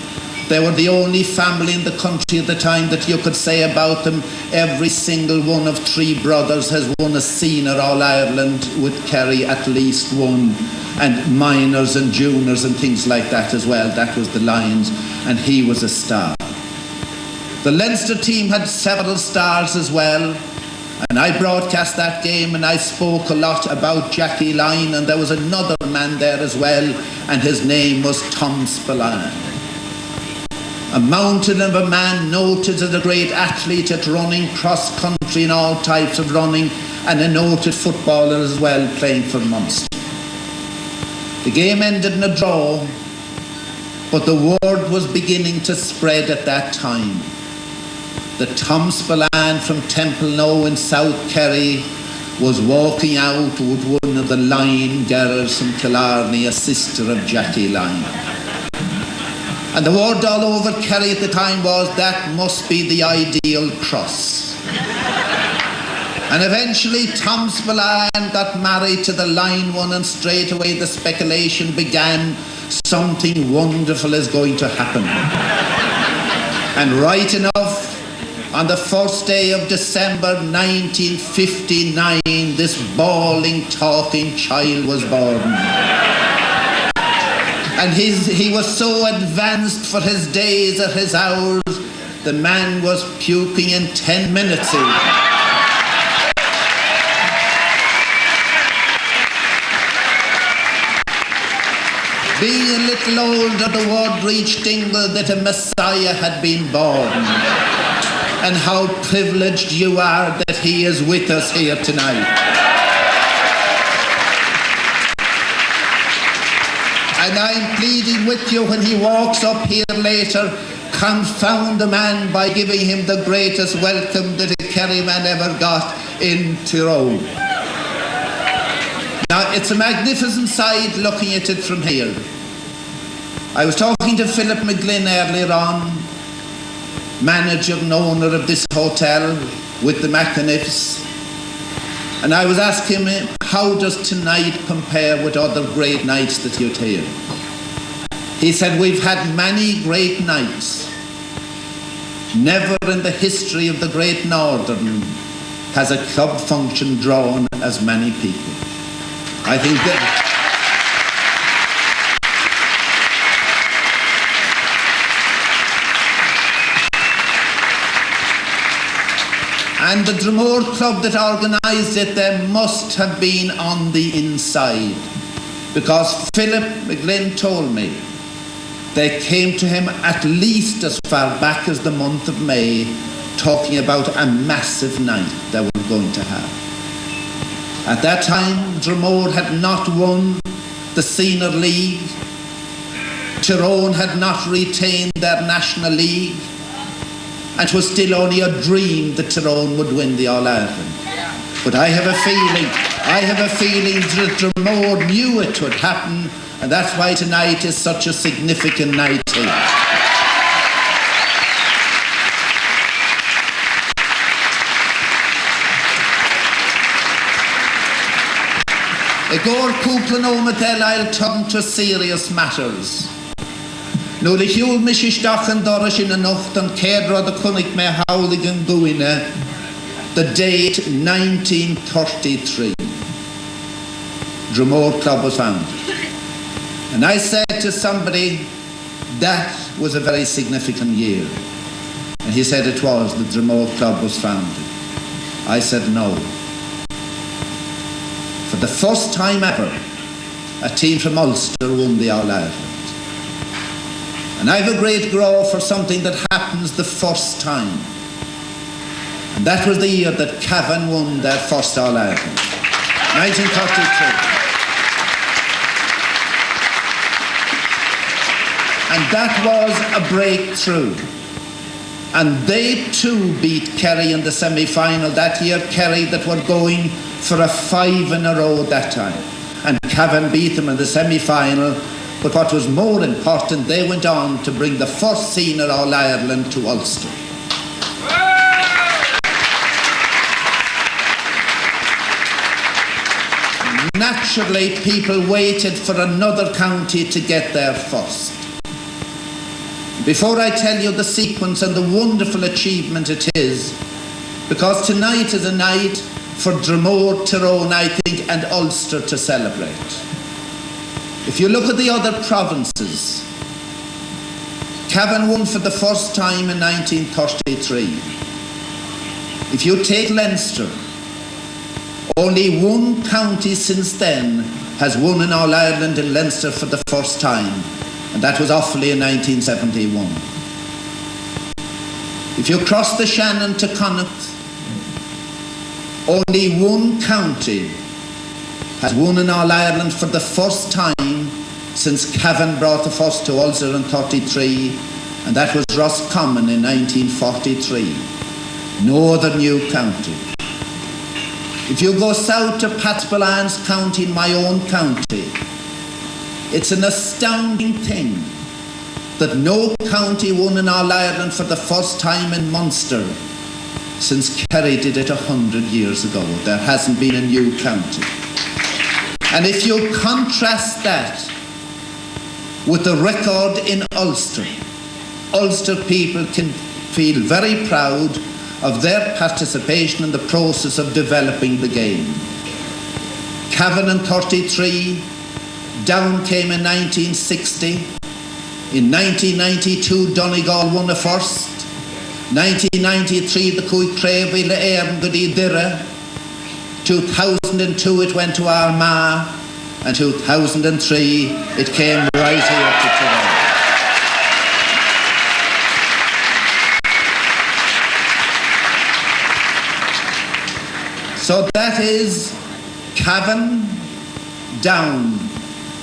Speaker 16: They were the only family in the country at the time that you could say about them, every single one of three brothers has won a senior All-Ireland with Kerry, at least one, and minors and juniors and things like that as well. That was the Lyons, and he was a star. The Leinster team had several stars as well, and I broadcast that game and I spoke a lot about Jackie Lyne, and there was another man there as well, and his name was Tom Spillane. A mountain of a man, noted as a great athlete at running, cross-country and all types of running, and a noted footballer as well, playing for Munster. The game ended in a draw, but the word was beginning to spread at that time that Tom Spillane from Templenoe in South Kerry was walking out with one of the Lyne girls from Killarney, a sister of Jackie Lyne. And the word all over Kerry at the time was that must be the ideal cross. And eventually Tom Spillane got married to the Lyne one, and straight away the speculation began, something wonderful is going to happen. And right enough, on the first day of December 1959, this bawling, talking child was born. And he was so advanced for his days or his hours, the man was puking in 10 minutes. Being a little older, the word reached Dingle that a Messiah had been born. And how privileged you are that he is with us here tonight. And I'm pleading with you, when he walks up here later, confound the man by giving him the greatest welcome that a Kerry man ever got in Tyrone. Now, it's a magnificent sight looking at it from here. I was talking to Philip McGlynn earlier on, manager and owner of this hotel with the McAniffs, and I was asking him, how does tonight compare with other great nights that you'd hear? He said, we've had many great nights. Never in the history of the Great Northern has a club function drawn as many people. I think that... And the Dromore Club that organised it, they must have been on the inside, because Philip McGlynn told me they came to him at least as far back as the month of May, talking about a massive night they were going to have. At that time, Dromore had not won the Senior League. Tyrone had not retained their National League. And it was still only a dream that Tyrone would win the All-Ireland. But I have a feeling that Dromore knew it would happen, and that's why tonight is such a significant night here. Agor Cúplanómatel, I'll turn to serious matters. No the hiúl mishisteach an doris in a nocht an céadra the cunnig me howlig an guine, the date 1933. Dromore Club was founded. And I said to somebody, that was a very significant year. And he said it was, the Dromore Club was founded. I said no. For the first time ever, a team from Ulster won the All-Ireland. And I have a great grow for something that happens the first time. And that was the year that Cavan won their first All-Ireland, 1933. And that was a breakthrough. And they too beat Kerry in the semi-final that year. Kerry that were going for a 5 in a row that time. And Cavan beat them in the semi-final. But what was more important, they went on to bring the first senior All-Ireland to Ulster. naturally people waited for another county to get there first. Before I tell you the sequence and the wonderful achievement it is, because tonight is a night for Dromore, Tyrone, I think, and Ulster to celebrate. If you look at the other provinces, Cavan won for the first time in 1933. If you take Leinster, only one county since then has won in All-Ireland in Leinster for the first time, and that was Offaly in 1971. If you cross the Shannon to Connacht, only one county has won in All-Ireland for the first time since Cavan brought the first to Ulster in 33, and that was Roscommon in 1943. No other new county. If you go south to Patspillans County, in my own county, it's an astounding thing that no county won in All-Ireland for the first time in Munster since Kerry did it 100 years ago. There hasn't been a new county. And if you contrast that with the record in Ulster, Ulster people can feel very proud of their participation in the process of developing the game. Cavan in 33, Down came in 1960. In 1992, Donegal won the first. 1993, the Cúig Cré the Airn Goody Dira. 2002, it went to Armagh. And 2003, it came right here to Tyrone. So that is Cavan, Down,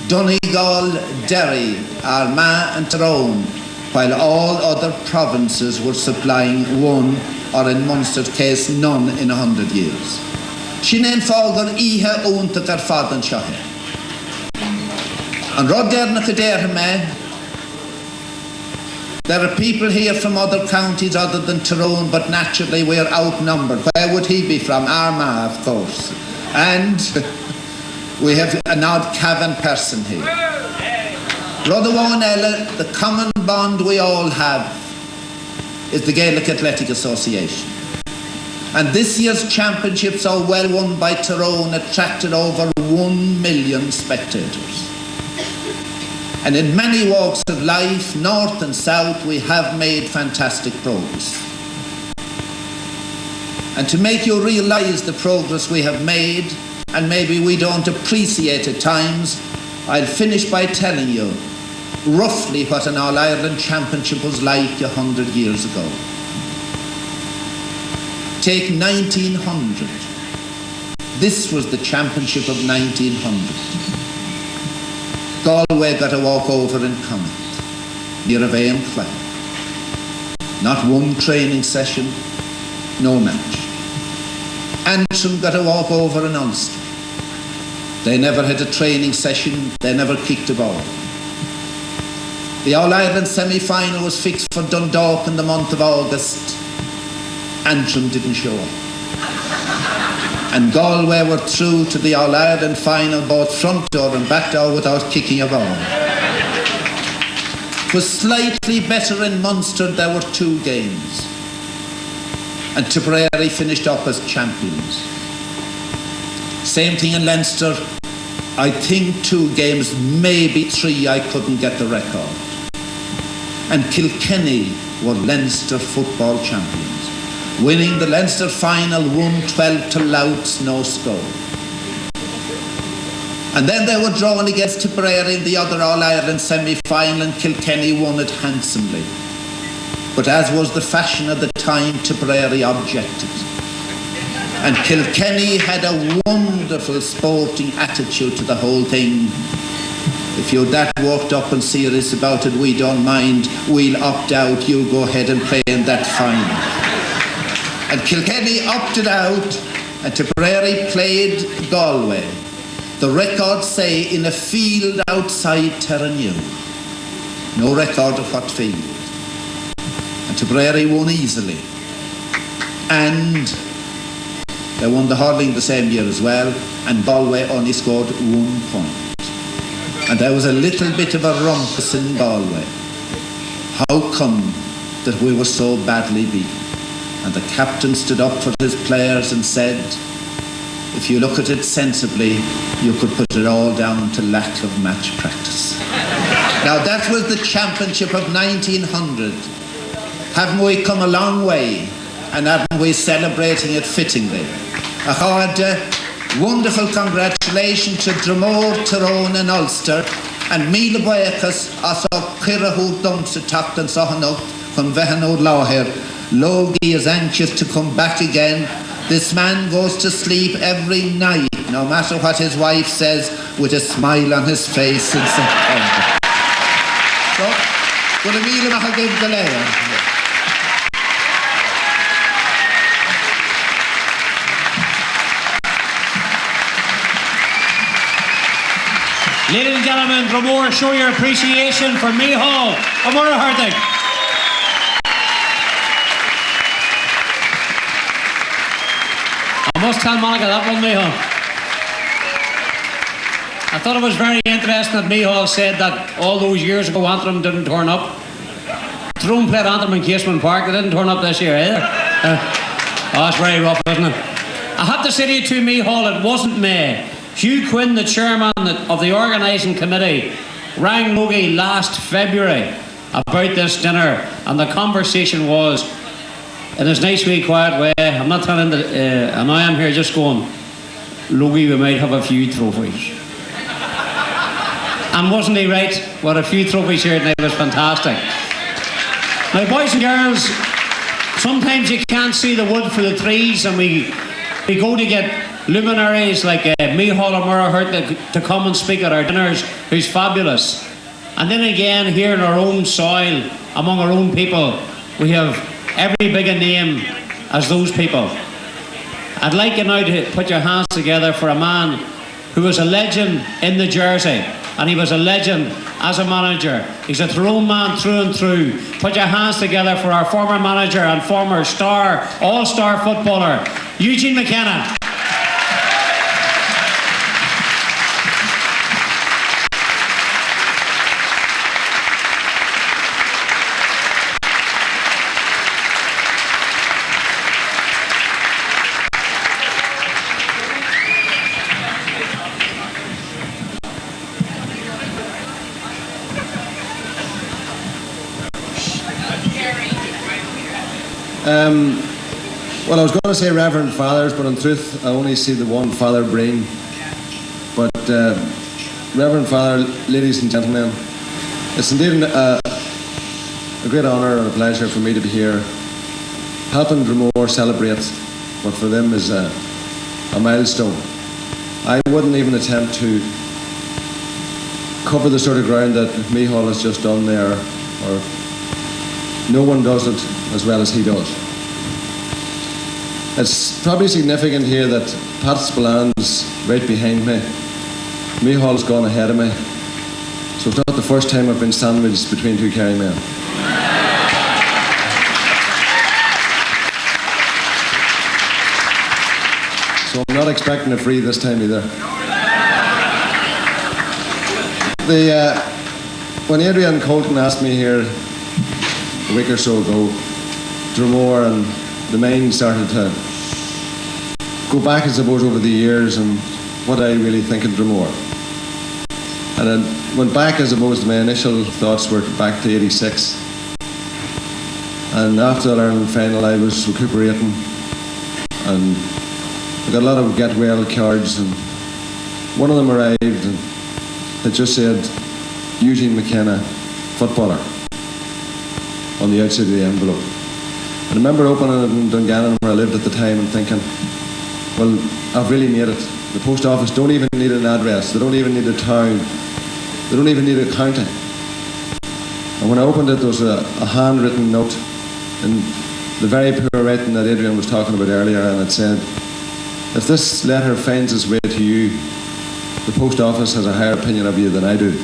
Speaker 16: Donegal, Derry, Armagh and Tyrone, while all other provinces were supplying one, or in Munster's case, none in 100 years. Sinean fágar ihe únta gar fadan shahe. And Roderna Kaderhame, there are people here from other counties other than Tyrone, but naturally we're outnumbered. Where would he be from? Armagh, of course. And we have an odd Cavan person here. Rotherwan Ella, the common bond we all have is the Gaelic Athletic Association. And this year's championships, are well won by Tyrone, attracted over 1 million spectators. And in many walks of life, north and south, we have made fantastic progress. And to make you realise the progress we have made, and maybe we don't appreciate at times, I'll finish by telling you roughly what an All-Ireland Championship was like 100 years ago. Take 1900. This was the championship of 1900. Galway got a walkover in Connacht, near a Vein Flat. Not one training session, no match. Antrim got a walkover in Ulster. They never had a training session, they never kicked a ball. The All-Ireland semi-final was fixed for Dundalk in the month of August. Antrim didn't show up. And Galway were through to the All-Ireland final, both front door and back door, without kicking a ball. It was slightly better in Munster, there were 2 games. And Tipperary finished up as champions. Same thing in Leinster. I think 2 games, maybe 3, I couldn't get the record. And Kilkenny were Leinster football champions, winning the Leinster final 1-12 to Louth's, no score. And then they were drawn against Tipperary in the other All-Ireland semi-final, and Kilkenny won it handsomely. But as was the fashion of the time, Tipperary objected. And Kilkenny had a wonderful sporting attitude to the whole thing. If you're that worked up and serious about it, we don't mind. We'll opt out. You go ahead and play in that final. And Kilkenny opted out, and Tipperary played Galway. The records say in a field outside Tyrone. No record of what field. And Tipperary won easily. And They won the hurling the same year as well, and Galway only scored 1 point. And there was a little bit of a rumpus in Galway. How come that we were so badly beaten? And the captain stood up for his players and said, if you look at it sensibly, you could put it all down to lack of match practice. Now that was the championship of 1900. Haven't we come a long way? And haven't we celebrating it fittingly? A hard, wonderful congratulations to Dromore, Tyrone and Ulster, and Mila Boyacus, also Kirahu Dumps at Tocton Sohanuk, from Vehanod Lawher. Logie is anxious to come back again. This man goes to sleep every night, no matter what his wife says, with a smile on his face in September. So, will Emile Machal give the layer?
Speaker 8: Ladies and gentlemen, Dromore, show your appreciation for Micheál O'Muircheartaigh. I must tell Monica that one, Micheál. I thought it was very interesting that Micheál said that all those years ago Antrim didn't turn up. Tyrone played Antrim in Casement Park. They didn't turn up this year either. Oh, it's very rough, isn't it? I have to say to you too, Micheál, it wasn't me. Hugh Quinn, the chairman of the organising committee, rang Logie last February about this dinner, and the conversation was, in his nice wee quiet way, I'm not telling that, and I am here just going, Logie, we might have a few trophies. And wasn't he right? What a few trophies here tonight. It was fantastic. Now, boys and girls, sometimes you can't see the wood for the trees, and we go to get luminaries like Micheál O'Muircheartaigh to come and speak at our dinners, who's fabulous. And then again, here in our own soil, among our own people, we have every big a name as those people. I'd like you now to put your hands together for a man who was a legend in the jersey, and he was a legend as a manager. He's a Tyrone man through and through. Put your hands together for our former manager and former star, all-star footballer, Eugene McKenna.
Speaker 17: Well, I was going to say Reverend Fathers, but in truth I only see the one Father Breen. But Reverend Father, ladies and gentlemen, it's indeed a great honour and a pleasure for me to be here helping Dromore celebrate what for them is a milestone. I wouldn't even attempt to cover the sort of ground that Micheál has just done there, or no one does it as well as he does. It's probably significant here that Pat Spillan's right behind me. Micheál's gone ahead of me. So it's not the first time I've been sandwiched between two Kerry men. So I'm not expecting a free this time either. When Adrian Colton asked me here a week or so ago, Dromore and the mind started to go back, I suppose, over the years and what I really think of Dromore. And I went back, I suppose, my initial thoughts were back to '86. And after that Ireland final, I was recuperating and I got a lot of get well cards, and one of them arrived and it just said Eugene McKenna, footballer, on the outside of the envelope. I remember opening it in Dungannon where I lived at the time and thinking, well, I've really made it. The post office don't even need an address, they don't even need a town, they don't even need a county. And when I opened it, there was a handwritten note in the very poor writing that Adrian was talking about earlier, and it said, if this letter finds its way to you, the post office has a higher opinion of you than I do.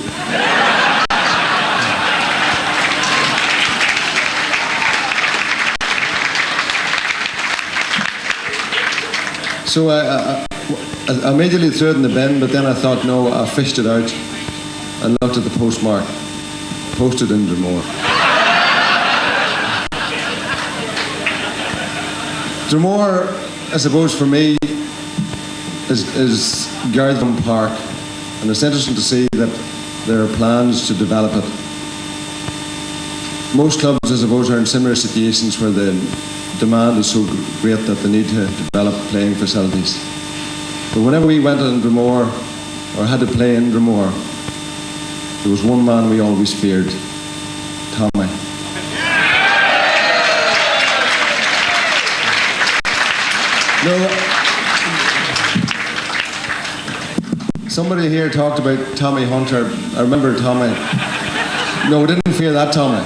Speaker 17: So I immediately threw it in the bin, but then I thought, no, I fished it out and looked at the postmark. Posted in Dromore. Dromore, I suppose for me, is Gartham Park, and it's interesting to see that there are plans to develop it. Most clubs, I suppose, are in similar situations where the demand is so great that they need to develop playing facilities. But whenever we went in Dromore, or had to play in Dromore, there was one man we always feared, Tommy. No, somebody here talked about Tommy Hunter. I remember Tommy. No, we didn't fear that Tommy.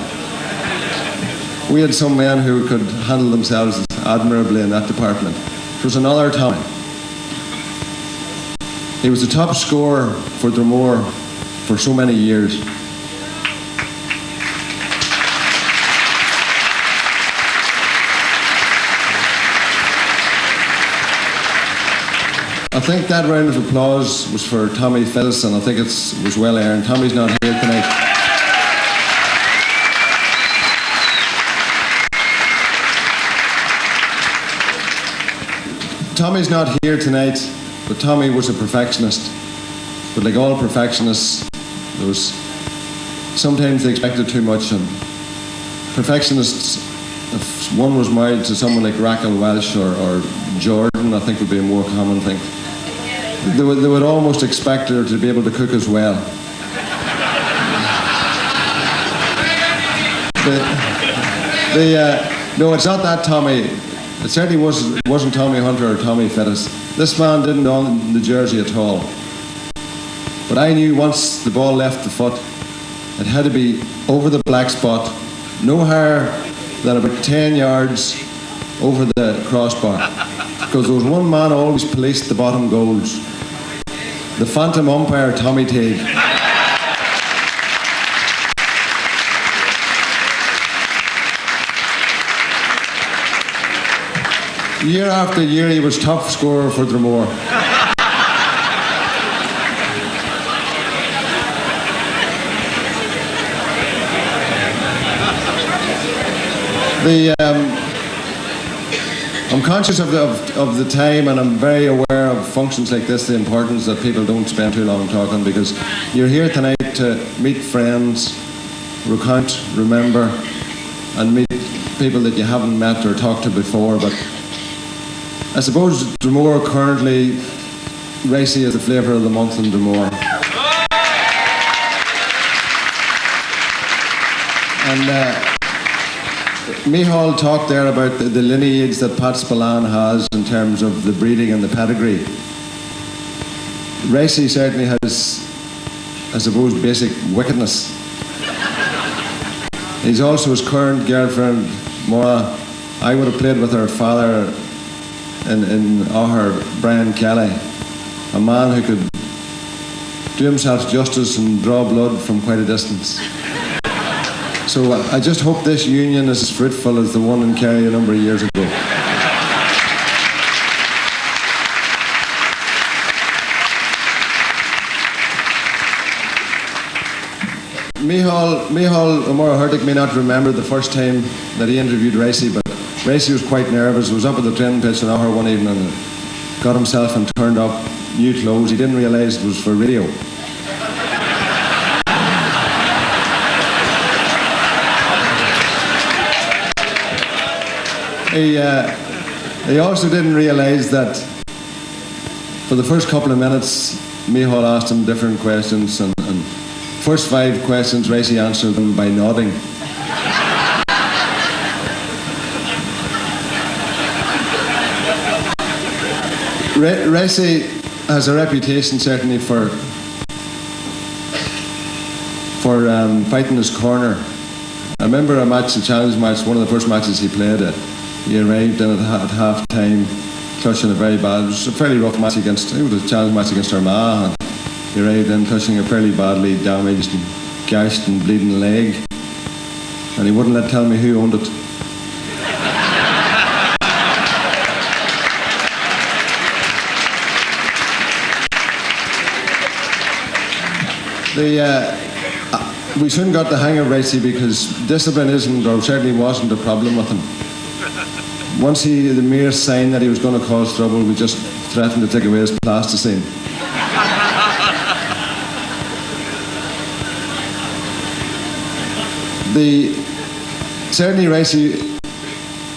Speaker 17: We had some men who could handle themselves admirably in that department. There was another Tommy. He was the top scorer for Dromore for so many years. I think that round of applause was for Tommy Phillis, and I think it was well earned. Tommy's not here tonight. Tommy's not here tonight, but Tommy was a perfectionist. But like all perfectionists, there was sometimes they expected too much, and perfectionists, if one was married to someone like Raquel Welsh or Jordan, I think would be a more common thing. They would almost expect her to be able to cook as well. No, it's not that Tommy. It certainly wasn't Tommy Hunter or Tommy Fittis. This man didn't own the jersey at all. But I knew once the ball left the foot, it had to be over the black spot, no higher than about 10 yards over the crossbar. Because there was one man who always policed the bottom goals. The phantom umpire, Tommy Teague. Year after year, he was top scorer for Dromore. I'm conscious of the time, and I'm very aware of functions like this, the importance that people don't spend too long talking, because you're here tonight to meet friends, recount, remember, and meet people that you haven't met or talked to before. But I suppose Dromore currently, Racy is the flavour of the month in Dromore. And Micheál talked there about the lineage that Pat Spillane has in terms of the breeding and the pedigree. Racy certainly has, I suppose, basic wickedness. He's also his current girlfriend, Maura. I would have played with her father in O'Hare, Brian Kelly, a man who could do himself justice and draw blood from quite a distance. So I just hope this union is as fruitful as the one in Kerry a number of years ago. Micheál O'Mara-Hurtig may not remember the first time that he interviewed Racy, but Racy was quite nervous. He was up at the training pitch in O'Hare one evening and got himself and turned up new clothes. He didn't realise it was for radio. He also didn't realise that for the first couple of minutes, Micheál asked him different questions, and first 5 questions, Racy answered them by nodding. Racy has a reputation certainly for fighting his corner. I remember a match, a challenge match, one of the first matches he played at. He arrived in at half time, clutching a very bad, it was a fairly rough match against, it was a challenge match against Armagh, and he arrived in clutching a fairly badly damaged and gashed and bleeding leg, and he wouldn't tell me who owned it. We soon got the hang of Ricey because discipline isn't, or certainly wasn't, a problem with him. Once the mere sign that he was going to cause trouble, we just threatened to take away his plasticine. Certainly Ricey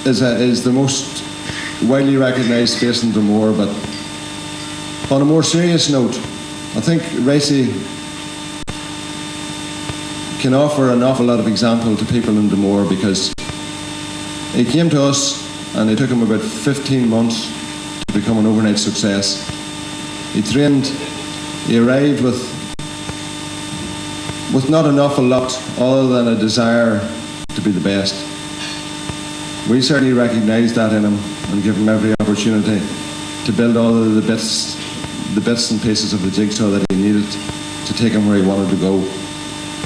Speaker 17: is the most widely recognised face in Dromore, but on a more serious note, I think Ricey can offer an awful lot of example to people in Dromore, because he came to us and it took him about 15 months to become an overnight success. He trained, he arrived with not an awful lot other than a desire to be the best. We certainly recognised that in him and gave him every opportunity to build all of the bits and pieces of the jigsaw that he needed to take him where he wanted to go.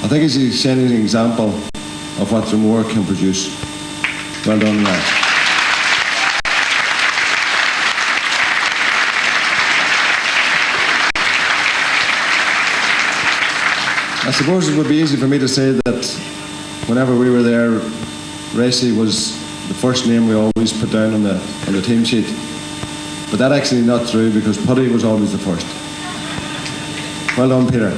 Speaker 17: I think he's a shining example of what Dromore can produce. Well done, lad. I suppose it would be easy for me to say that whenever we were there, Ricey was the first name we always put down on the team sheet. But that's actually not true, because Putty was always the first. Well done, Peter.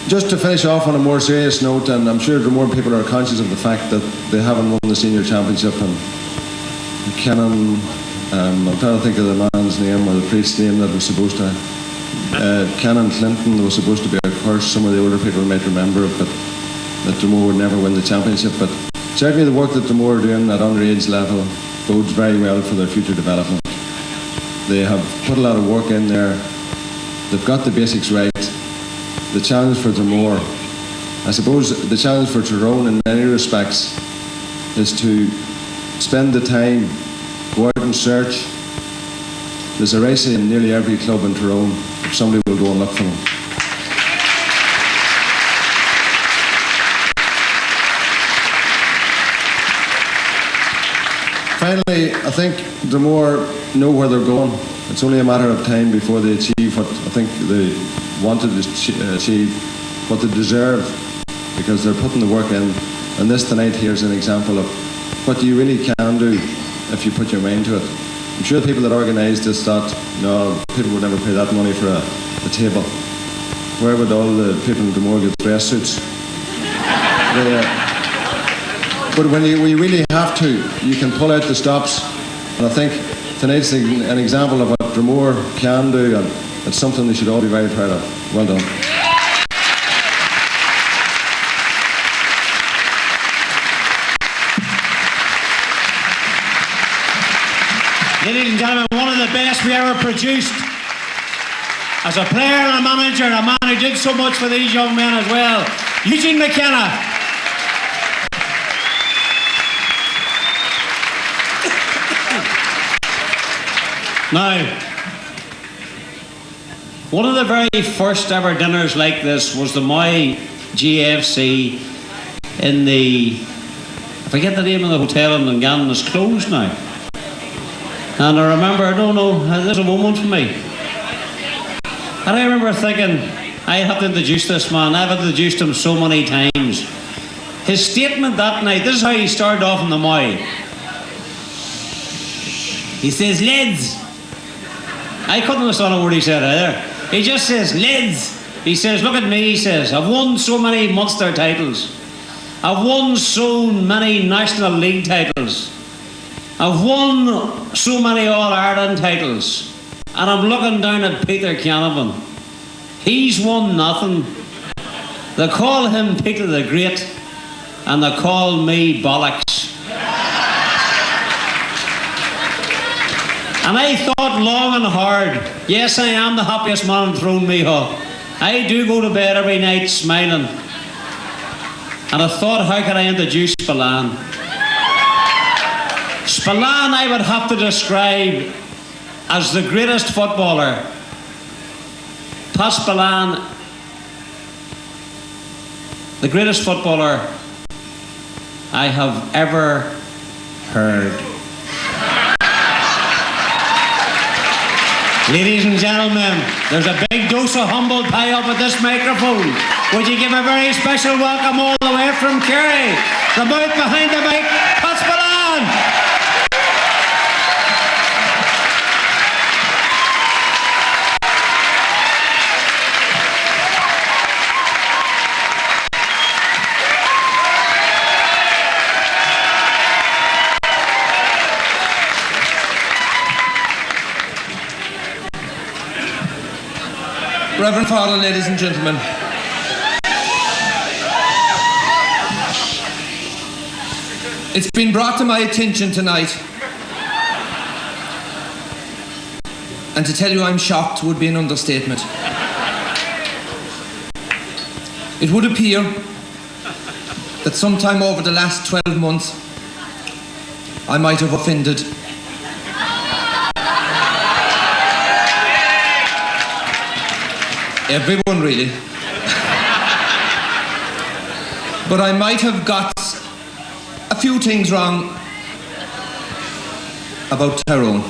Speaker 17: Just to finish off on a more serious note, and I'm sure more people are conscious of the fact that they haven't won the senior championship, and Kennan, I'm trying to think of the man's name or the priest's name that was supposed to, Kennan Clinton, was supposed to be a curse. Some of the older people might remember it, but that Dromore would never win the championship. But certainly the work that Dromore are doing at underage level bodes very well for their future development. They have put a lot of work in there. They've got the basics right. The challenge for Dromore, I suppose the challenge for Tyrone in many respects, is to spend the time, go out and search. There's a Ricey in nearly every club in Tyrone. If somebody will go and look for them. Finally, I think Dromore know where they're going. It's only a matter of time before they achieve what I think they wanted to achieve, what they deserve, because they're putting the work in. And this tonight here is an example of what you really can do if you put your mind to it. I'm sure the people that organised this thought, no, people would never pay that money for a table. Where would all the people in Dromore get dress suits? But when we really have to, you can pull out the stops. And I think tonight's an example of what Dromore can do, and it's something they should all be very proud of. Well done.
Speaker 8: Ladies and gentlemen, one of the best we ever produced. As a player and a manager, a man who did so much for these young men as well, Eugene McKenna. Now, one of the very first ever dinners like this was the Moy GFC in the, I forget the name of the hotel in Dungannon, it's closed now. And I remember, I don't know, there's a moment for me. And I remember thinking, I have to introduce this man, I've introduced him so many times. His statement that night, this is how he started off in the Moy. He says, lads. I couldn't understand a word he said either. He just says, lads. He says, look at me, he says, I've won so many Munster titles. I've won so many National League titles. I've won so many All-Ireland titles. And I'm looking down at Peter Canavan. He's won nothing. They call him Peter the Great, and they call me bollocks. And I thought long and hard, yes, I am the happiest man in Tyrone Meahaw. I do go to bed every night smiling. And I thought, how can I introduce Spillane? Spillane I would have to describe as the greatest footballer. Pat Spillane, the greatest footballer I have ever heard. Ladies and gentlemen, there's a big dose of humble pie up at this microphone. Would you give a very special welcome all the way from Kerry, the mouth behind the mic, Paspalan!
Speaker 18: Reverend Father, ladies and gentlemen, it's been brought to my attention tonight, and to tell you I'm shocked would be an understatement. It would appear that sometime over the last 12 months I might have offended everyone, really. But I might have got a few things wrong about Tyrone.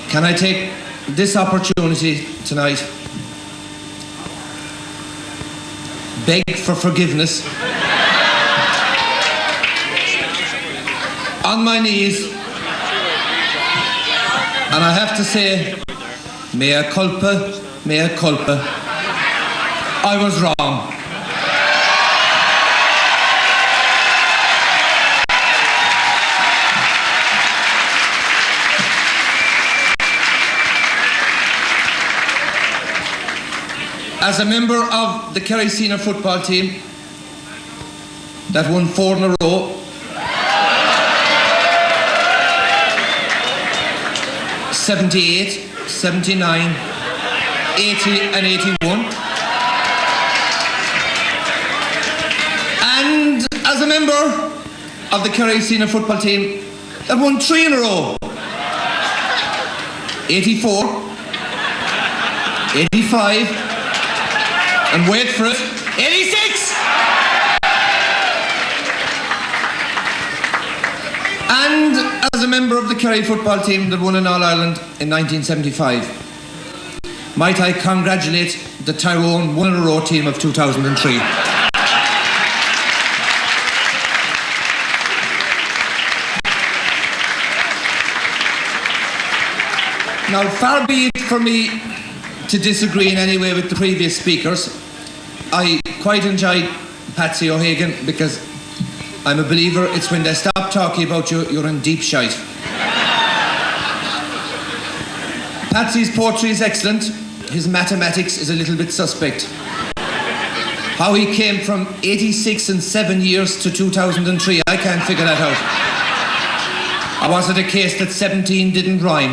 Speaker 18: Can I take this opportunity tonight, beg for forgiveness, on my knees, and I have to say, mea culpa, mea culpa. I was wrong. As a member of the Kerry senior football team that won 4 in a row, 78, 79, 80 and 81. And as a member of the Kerry senior football team that won 3 in a row, 84, 85, and wait for it, 86! And as a member of the Kerry football team that won in All-Ireland in 1975, might I congratulate the Tyrone 1 in a row team of 2003. Now, far be it for me to disagree in any way with the previous speakers. I quite enjoyed Patsy O'Hagan because I'm a believer it's when they stop talking about you, you're in deep shite. Patsy's poetry is excellent. His mathematics is a little bit suspect. How he came from 86 and 7 years to 2003, I can't figure that out. Or was it a case that 17 didn't rhyme?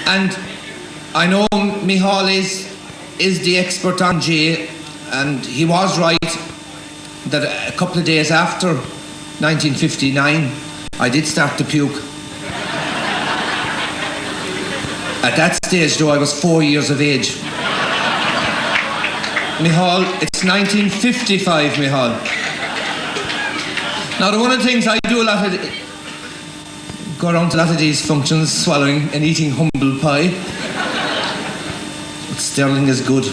Speaker 18: And I know Michal is the expert on J, and he was right that a couple of days after 1959 I did start to puke. At that stage though I was 4 years of age. Michal, it's 1955, Michal. Now one of the things I do a lot of, go around to a lot of these functions swallowing and eating humble pie. But Sterling is good.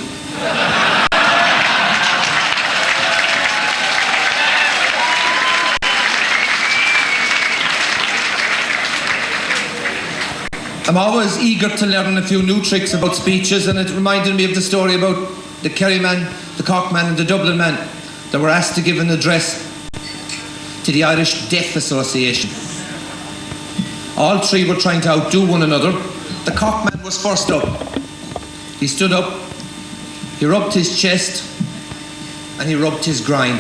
Speaker 18: I'm always eager to learn a few new tricks about speeches, and it reminded me of the story about the Kerry man, the Cork man and the Dublin man that were asked to give an address to the Irish Deaf Association. All three were trying to outdo one another. The Cork man was first up. He stood up, he rubbed his chest and he rubbed his groin.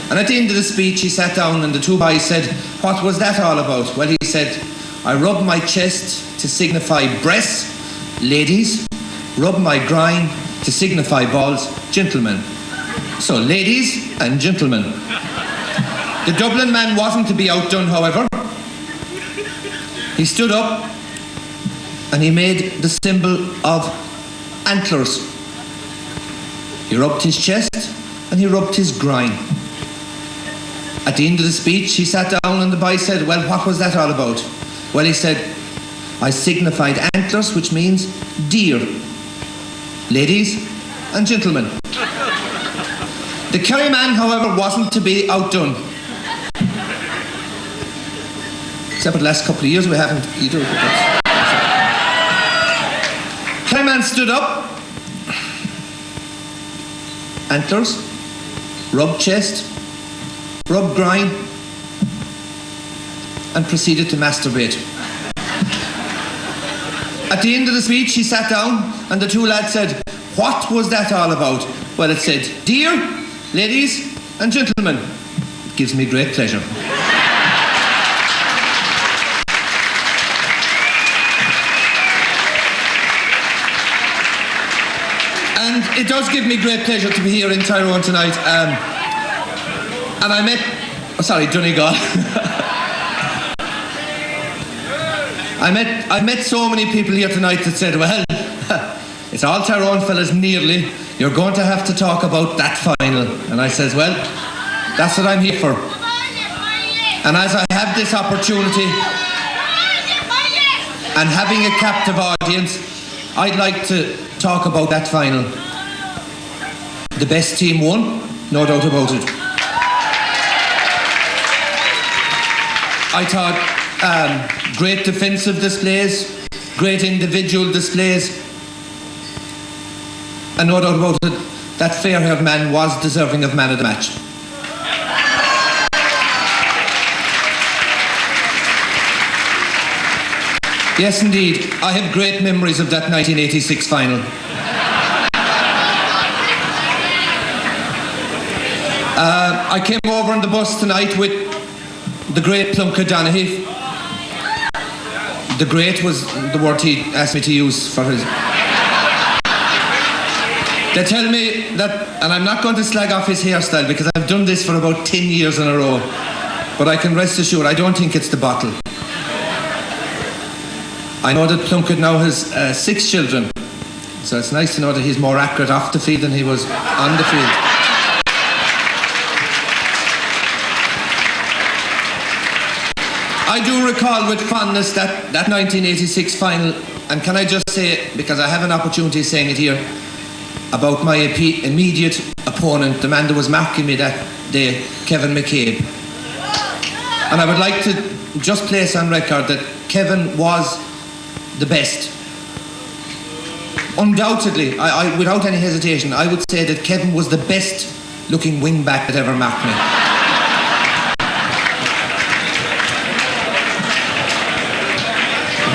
Speaker 18: And at the end of the speech he sat down and the two boys said, "What was that all about?" Well, he said, "I rub my chest to signify breasts, ladies, rub my groin to signify balls, gentlemen." So, ladies and gentlemen. The Dublin man wasn't to be outdone, however. He stood up, and he made the symbol of antlers. He rubbed his chest and he rubbed his groin. At the end of the speech, he sat down and the boy said, well, what was that all about? Well, he said, I signified antlers, which means deer. Ladies and gentlemen. The Kerry man, however, wasn't to be outdone. Except for the last couple of years we haven't either. Kerry man stood up, antlers, rubbed chest, rubbed groin, and proceeded to masturbate. At the end of the speech, he sat down and the two lads said, what was that all about? Well, it said, dear, ladies and gentlemen. It gives me great pleasure. And it does give me great pleasure to be here in Tyrone tonight. And I met, Donegal. I met so many people here tonight that said, well, it's all Tyrone fellas nearly. You're going to have to talk about that final. And I says, well, that's what I'm here for. And as I have this opportunity and having a captive audience, I'd like to talk about that final. The best team won, no doubt about it. I thought great defensive displays, great individual displays, and no doubt about it, that fair-haired man was deserving of man of the match. Yes, indeed, I have great memories of that 1986 final. I came over on the bus tonight with the great Plunket Donaghy. The great was the word he asked me to use for his... They tell me that, and I'm not going to slag off his hairstyle because I've done this for about 10 years in a row, but I can rest assured I don't think it's the bottle. I know that Plunket now has 6 children, so it's nice to know that he's more accurate off the field than he was on the field. I do recall with fondness that 1986 final, and can I just say, because I have an opportunity of saying it here, about my immediate opponent, the man that was marking me that day, Kevin McCabe. And I would like to just place on record that Kevin was the best. Undoubtedly, I without any hesitation, I would say that Kevin was the best looking wing back that ever marked me.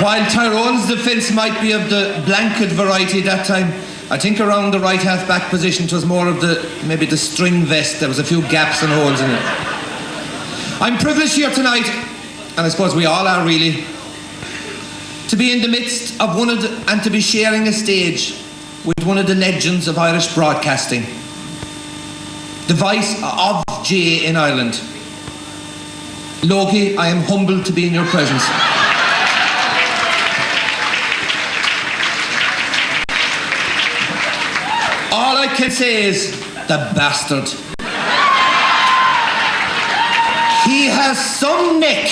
Speaker 18: While Tyrone's defence might be of the blanket variety that time, I think around the right half back position it was more of maybe the string vest. There was a few gaps and holes in it. I'm privileged here tonight, and I suppose we all are really, to be in the midst of and to be sharing a stage with one of the legends of Irish broadcasting, the voice of GA in Ireland. Logie, I am humbled to be in your presence. All I can say is, the bastard. He has some neck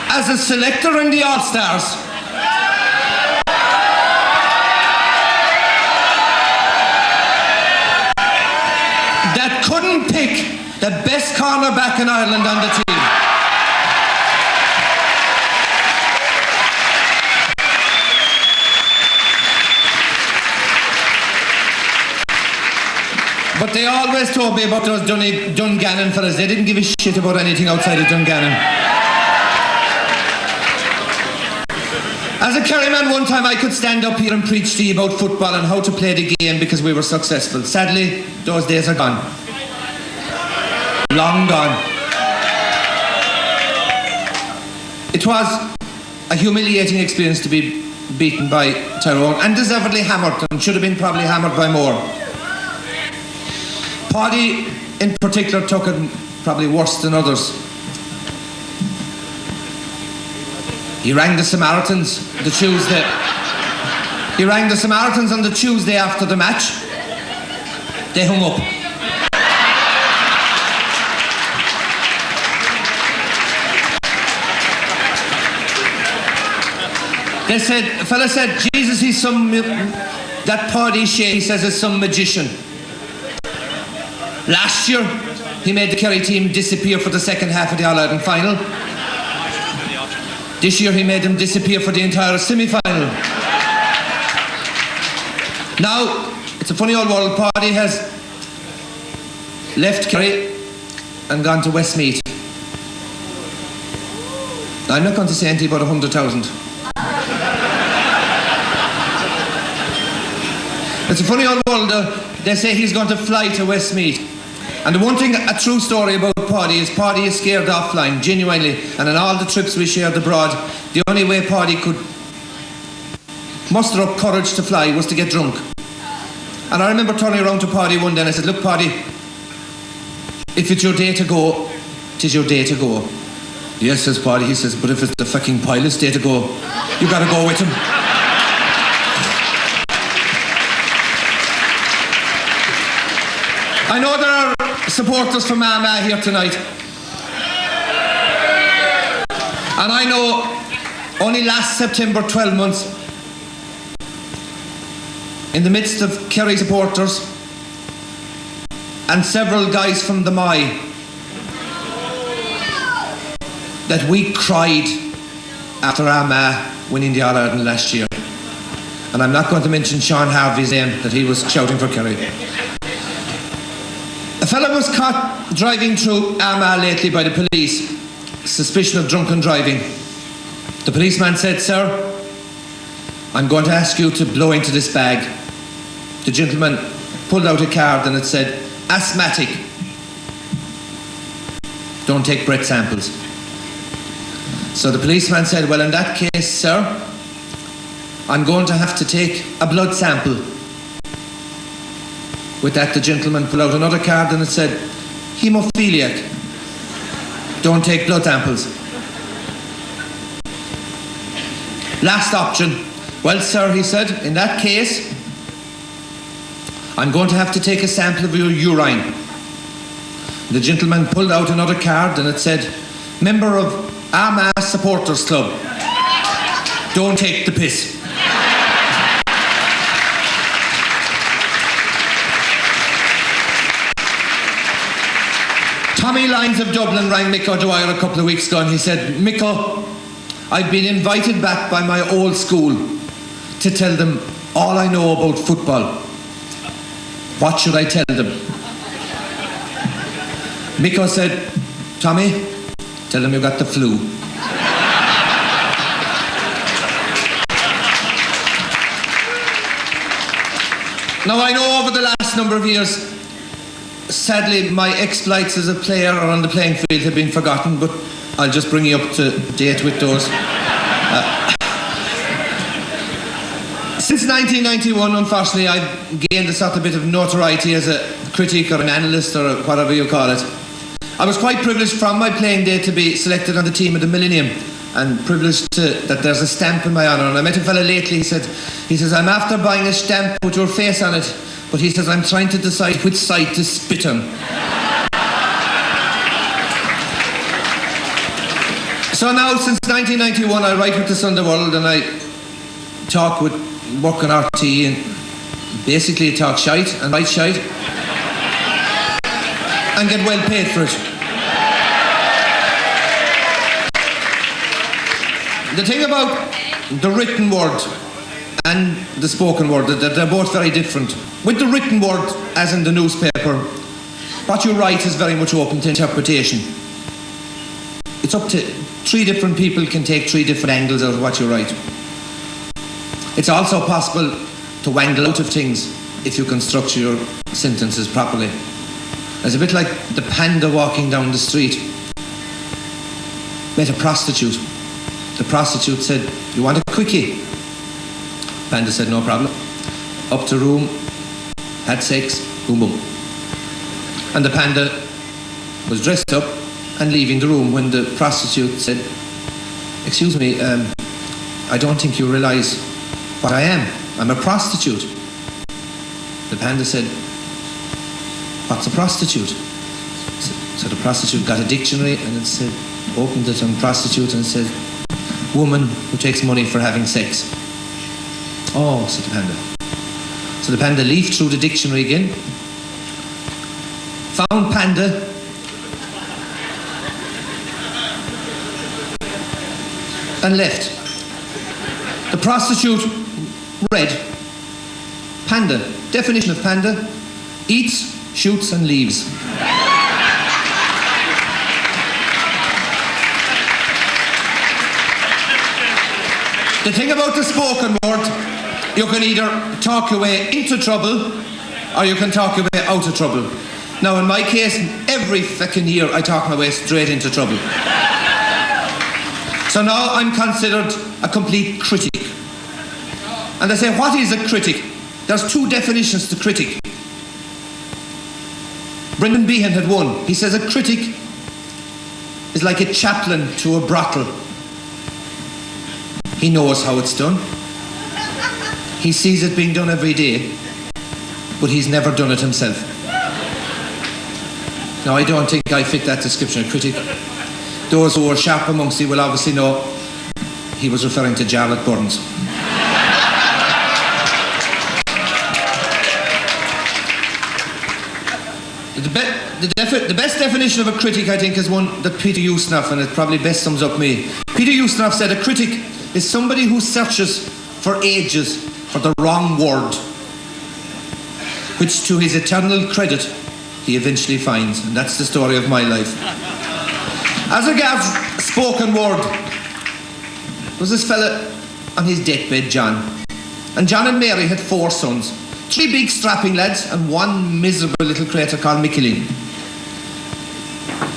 Speaker 18: as a selector in the All-Stars. That couldn't pick the best cornerback in Ireland on the team. But they always told me about those Dungannon fellas. They didn't give a shit about anything outside of Dungannon. As a Kerry man, one time I could stand up here and preach to you about football and how to play the game because we were successful. Sadly, those days are gone. Long gone. It was a humiliating experience to be beaten by Tyrone, and deservedly hammered, and should have been probably hammered by more. Paddy in particular took it probably worse than others. He rang the Samaritans the Tuesday. He rang the Samaritans on the Tuesday after the match. They hung up. They said, a fella said, Jesus, he's some, that Paddy Shea, he says, is some magician. Last year, he made the Kerry team disappear for the second half of the All-Ireland final. This year, he made them disappear for the entire semi-final. Now, it's a funny old world. Paddy has left Kerry and gone to Westmeath. I'm not going to say anything about 100,000. It's a funny old world. They say he's going to fly to Westmeath. And the one thing, a true story about Paddy is scared off flying, genuinely. And on all the trips we shared abroad, the only way Paddy could muster up courage to fly was to get drunk. And I remember turning around to Paddy one day and I said, look, Paddy, if it's your day to go, 'tis your day to go. Yes, says Paddy. He says, but if it's the fucking pilot's day to go, you gotta go with him. I know there are supporters from Armagh here tonight. And I know only last September, 12 months, in the midst of Kerry supporters and several guys from the Mai, that we cried after Armagh winning the All-Ireland last year. And I'm not going to mention Sean Harvey's name, that he was shouting for Kerry. A fella was caught driving through Armagh lately by the police, suspicion of drunken driving. The policeman said, sir, I'm going to ask you to blow into this bag. The gentleman pulled out a card and it said, asthmatic. Don't take breath samples. So the policeman said, well, in that case, sir, I'm going to have to take a blood sample. With that, the gentleman pulled out another card and it said, haemophiliac. Don't take blood samples. Last option. Well, sir, he said, in that case, I'm going to have to take a sample of your urine. The gentleman pulled out another card and it said, member of Armagh Supporters Club. Don't take the piss. Tommy Lyons of Dublin rang Mick O'Dwyer a couple of weeks ago and he said, Mick, I've been invited back by my old school to tell them all I know about football. What should I tell them? Mick said, Tommy, tell them you got the flu. Now I know over the last number of years, sadly my exploits as a player or on the playing field have been forgotten, but I'll just bring you up to date with those. Since 1991, unfortunately, I've gained a sort of bit of notoriety as a critic or an analyst or whatever you call it. I was quite privileged from my playing day to be selected on the team of the Millennium, and privileged that there's a stamp in my honour. And I met a fella lately, he says, I'm after buying a stamp with your face on it, but he says, I'm trying to decide which side to spit on. So now, since 1991, I write with the Sunday World and I talk with work on RT and basically talk shite and write shite and get well paid for it. The thing about the written word and the spoken word, that they're both very different. With the written word, as in the newspaper, what you write is very much open to interpretation. It's up to 3 different people can take 3 different angles out of what you write. It's also possible to wangle out of things if you can structure your sentences properly. It's a bit like the panda walking down the street. Met a prostitute. The prostitute said, you want a quickie? Panda said, no problem. Up to room, had sex, boom boom. And the panda was dressed up and leaving the room when the prostitute said, excuse me, I don't think you realise what I am. I'm a prostitute. The panda said, what's a prostitute? So the prostitute got a dictionary and it said, opened it on prostitute and it said, woman who takes money for having sex. Oh, said the panda. So the panda leafed through the dictionary again, found panda, and left. The prostitute read, panda, definition of panda, eats, shoots and leaves. The thing about the spoken word, you can either talk your way into trouble or you can talk your way out of trouble. Now in my case, every fucking year I talk my way straight into trouble. So now I'm considered a complete critic. And they say, what is a critic? There's two definitions to critic. Brendan Behan had one. He says a critic is like a chaplain to a brothel. He knows how it's done. He sees it being done every day, but he's never done it himself. Now, I don't think I fit that description of critic. Those who are sharp amongst you will obviously know he was referring to Jarlath Burns. The best definition of a critic, I think, is one that Peter Ustinov, and it probably best sums up me. Peter Ustinov said a critic is somebody who searches for ages for the wrong word, which to his eternal credit he eventually finds. And that's the story of my life. As regards spoken word, there was this fella on his deathbed, John. And John and Mary had 4 sons. 3 big strapping lads and 1 miserable little creature called Michelin.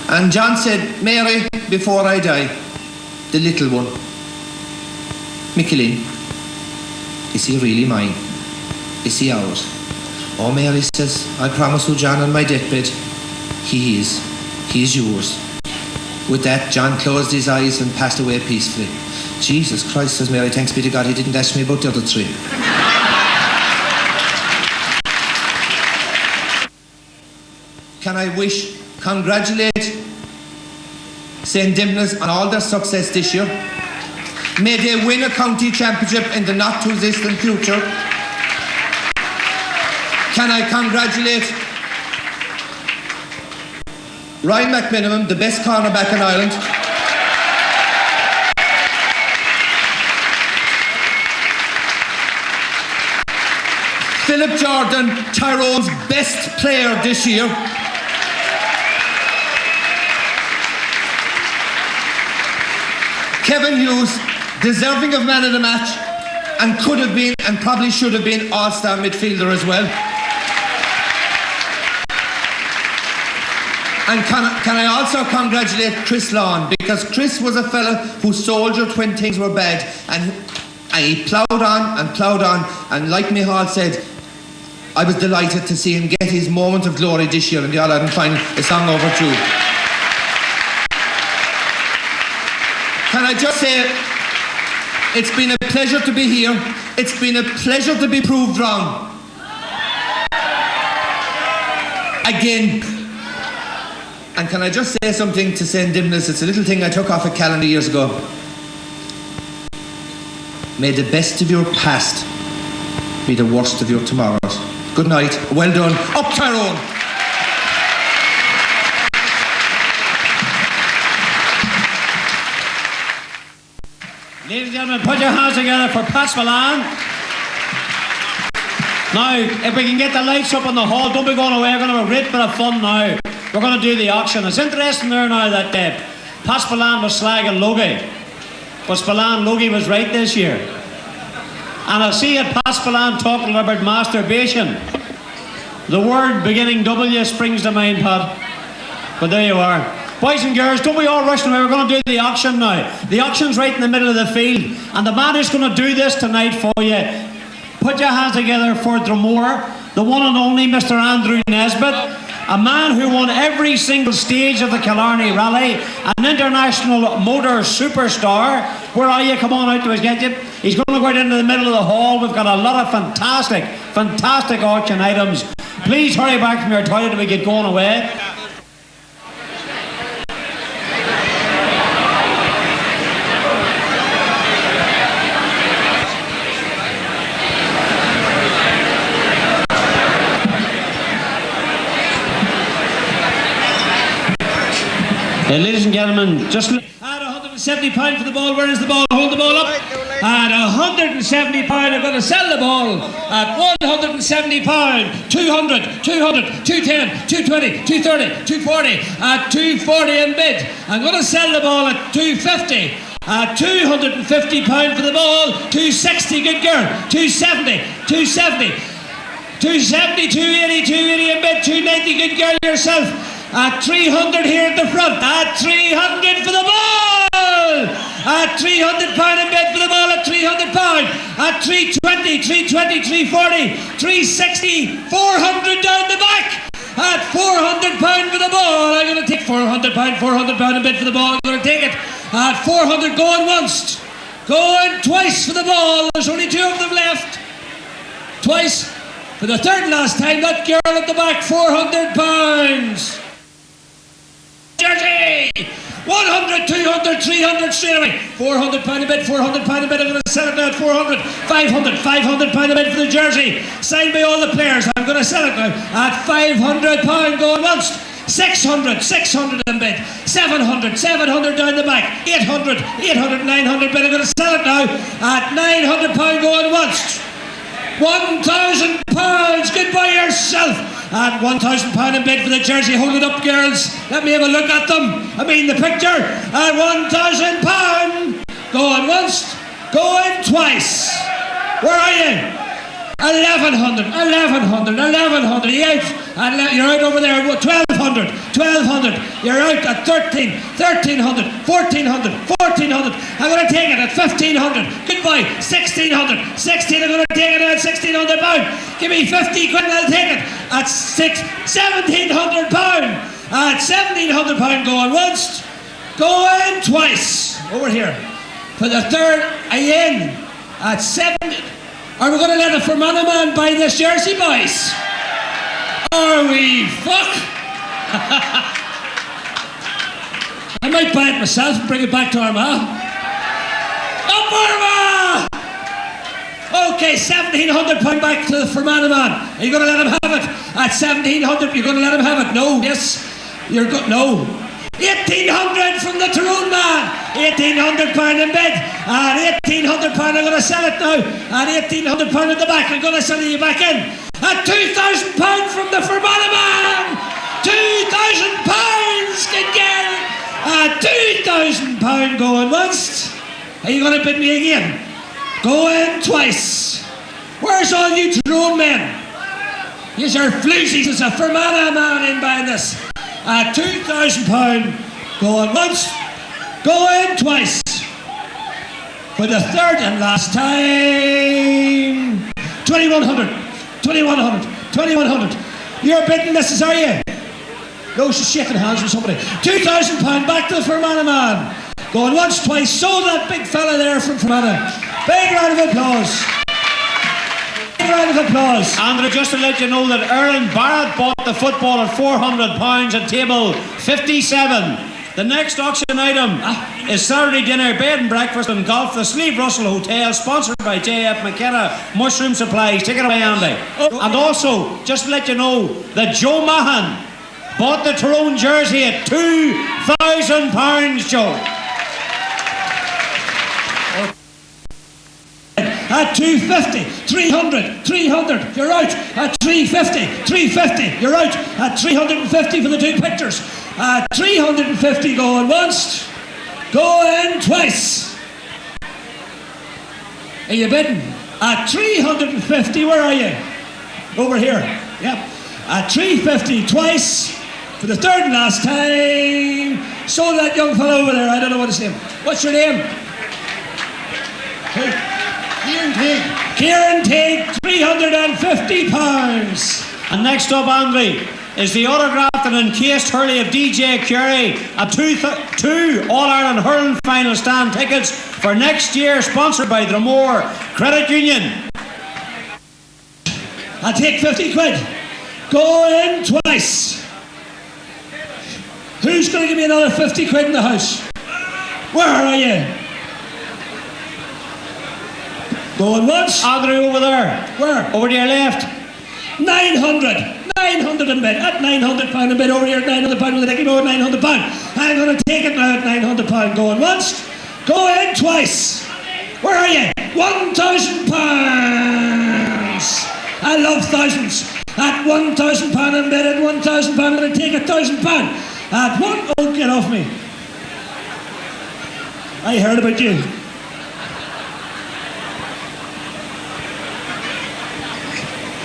Speaker 18: And John said, Mary, before I die, the little one, Michelin, is he really mine? Is he ours? Oh, Mary says, I promise you, John, on my deathbed, he is. He is yours. With that, John closed his eyes and passed away peacefully. Jesus Christ, says Mary, thanks be to God, he didn't ask me about the other 3. Can I congratulate St. Dympna's on all their success this year. May they win a county championship in the not too distant future. Can I congratulate Ryan McMinimum, the best cornerback in Ireland. Philip Jordan, Tyrone's best player this year. Kevin Hughes, deserving of man of the match, and could have been and probably should have been all-star midfielder as well. And can I also congratulate Chris Lawn, because Chris was a fella who soldiered when things were bad, and he ploughed on, and like Micheál said, I was delighted to see him get his moment of glory this year in the All-Ireland final, a song over 2. Can I just say, it's been a pleasure to be here. It's been a pleasure to be proved wrong. Again. And can I just say something to St. Dympna's? It's a little thing I took off a calendar years ago. May the best of your past be the worst of your tomorrows. Good night. Well done. Up Tyrone!
Speaker 8: Ladies and gentlemen, put your hands together for Pat Spillane. Now, if we can get the lights up in the hall, don't be going away. We're going to have a great bit of fun now. We're going to do the auction. It's interesting there now that Pat Spillane was slagging Logie, but Logie was right this year. And I see it, Pat Spillane talking about masturbation. The word beginning W springs to mind, Pat. But there you are. Boys and girls, don't we all rush away. We're going to do the auction now. The auction's right in the middle of the field, and the man who's going to do this tonight for you, put your hands together for Dromore, the one and only Mr. Andrew Nesbitt. a man who won every single stage of the Killarney Rally, an international motor superstar. Where are you? Come on out to us, get you. He's going to go out into the middle of the hall. We've got a lot of fantastic auction items. Please hurry back from your toilet and we get going away. Ladies and gentlemen, just at £170 for the ball. Where is the ball? Hold the ball up. At £170, I'm going to sell the ball at £170. 200, 200, 210, 220, 230, 240. At 240 in bid. I'm going to sell the ball at 250. At £250 for the ball. 260, good girl. 270, 270, 270, 280, 280 in bid. 290, good girl yourself. At 300 here at the front. At 300 for the ball. At £300 in bid for the ball. At £300. At 320, 320, 340, 360, 400 down the back. At £400 for the ball. I'm going to take £400 in bid for the ball. I'm going to take it. At 400, going once, going twice for the ball. There's only two of them left. Twice for the third and last time. That girl at the back, £400. Jersey! 100, 200, 300 straight away. £400 a bid, £400 a bid. I'm going to sell it now at 400. 500, £500 a bid for the jersey. Signed by all the players. I'm going to sell it now at £500 going once. 600, 600 in bid. 700, 700 down the back. 800, 800, 900 bid. I'm going to sell it now at £900 going once. £1,000. Goodbye yourself. At £1,000 in bid for the jersey. Hold it up, girls. Let me have a look at them. I mean the picture. At £1,000. Going once. Going twice. Where are you? 1,100. 1,100. 1,100. You're out over there. 1,200. 1,200. You're out at 13. 1,300. 1,400. 1,400. I'm going to take it at 1,500. Goodbye. 1,600. 16. I'm going to take it at £1,600. Give me 50 quid and I'll take it at £1,700. At £1,700 going once. Going twice. Over here. For the third again at 70. Are we going to let a Fermanagh man buy this jersey, boys? Are we? Fuck! I might buy it myself and bring it back to Armagh. Up Armagh! Okay, £1,700 back to the Fermanagh man. Are you going to let him have it? At 1,700, you're going to let him have it? No, yes. You're good. No. 1,800 from the Tyrone man. £1,800 in bid. At £1,800, I'm going to sell it now. At £1,800 at the back, I'm going to sell you back in. At £2,000 from the Fermanagh man. £2,000, good girl. At £2,000 going once. Are you going to bid me again? Going twice. Where's all you Tyrone men? Yous are floozies. There's a Fermanagh man in buying this. At £2,000 going once, going twice. For the third and last time, 2,100, 2,100, 2,100. You're bidding this, are you? No, she's shaking hands with somebody. £2,000 back to the Fermanagh man. Going once, twice. Sold that big fella there from Fermanagh. Big round of applause. Round of applause. And just to let you know that Erin Barrett bought the football at £400 at table 57. The next auction item is Saturday dinner, bed and breakfast and golf, the Sleeve Russell Hotel, sponsored by J.F. McKenna Mushroom Supplies. Take it away, Andy. And also, just to let you know that Joe Mahan bought the Tyrone jersey at £2,000, Joe. At 250, 300, 300, you're out. At 350, 350, you're out. At 350 for the two pictures. At 350 going once, going twice. Are you bidding? At 350, where are you? Over here, yep. At 350 twice, for the third and last time. Sold that young fellow over there, I don't know what his name. What's your name? Kieran Teague. Kieran Teague, £350. And next up, Andre, is the autographed and encased hurley of DJ Curry, a two All-Ireland hurling final stand tickets for next year, sponsored by Dromore Credit Union.
Speaker 19: I'll take 50 quid. Go in twice. Who's going to give me another 50 quid in the house? Where are you? Going once.
Speaker 8: Andre, over there.
Speaker 19: Where?
Speaker 8: Over to your left.
Speaker 19: 900. 900 in bid. At £900 in bid. Over here at £900 with a ticket over £900. I'm going to take it now at £900. Going once. Go in twice. Where are you? £1,000. I love thousands. At £1,000 in bid. At £1,000 I'm going to take £1,000. At one. Oh, get off me. I heard about you.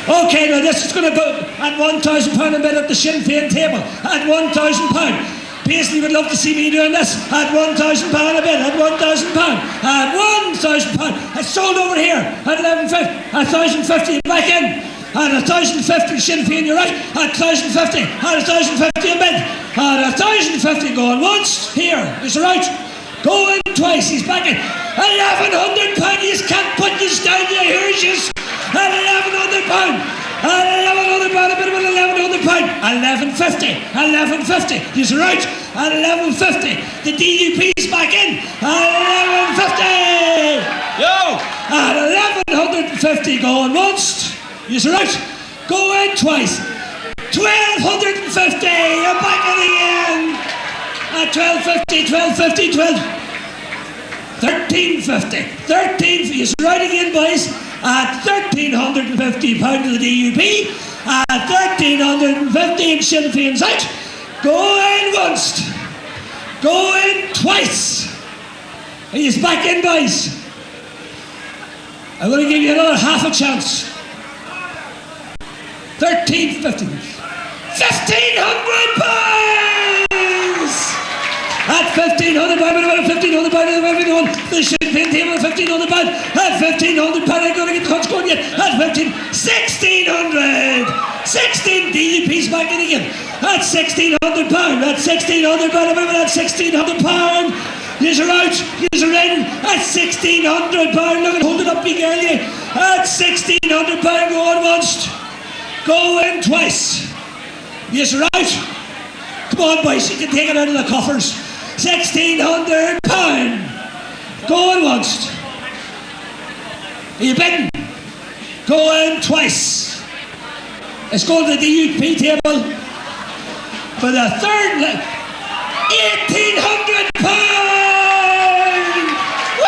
Speaker 19: Okay, now this is going to go at £1,000 a bit at the Sinn Féin table. At £1,000. Paisley would love to see me doing this. At £1,000 a bit. At £1,000. At £1,000. It's sold over here. At 1,050 back in. At 1,050 Sinn Féin, you're right. At 1,050. At 1,050 a bit. At 1,050 going once. Here, is it right? Go in twice. He's back in. £1,100. You can't put this down. You hear you? At £1,100. At £1,100, a bit of £1,100. 1150. 1150. He's right. At 1150. The DUP's back in. At 1150. Yo. At 1150 going once. He's right. Go in twice. 1,250. You're back in again. At 1250. 1250. 1350. 1350. He's right again, boys. At £1,350 to the DUP, at £1,350 in Sinn Féin's out. Go in once, go in twice. He's back in, boys. I'm going to give you another half a chance. £1,350. £1,500. At £1,500, £1,500, the Sinn Féin table at £1,500. At £1,500, I'm going to get the cuts going yet. At £1,600. 16 DUP's back in again. At £1,600. At £1,600, at £1,600. You're out. You're in. At £1,600. Look at hold it up, big early. At £1,600, go on once. Go in twice. You're out. Come on, boys, you can take it out of the coffers. £1,600. Going once. Are you betting? Going twice. It's going to the DUP table for the third leg. £1,800. Woo!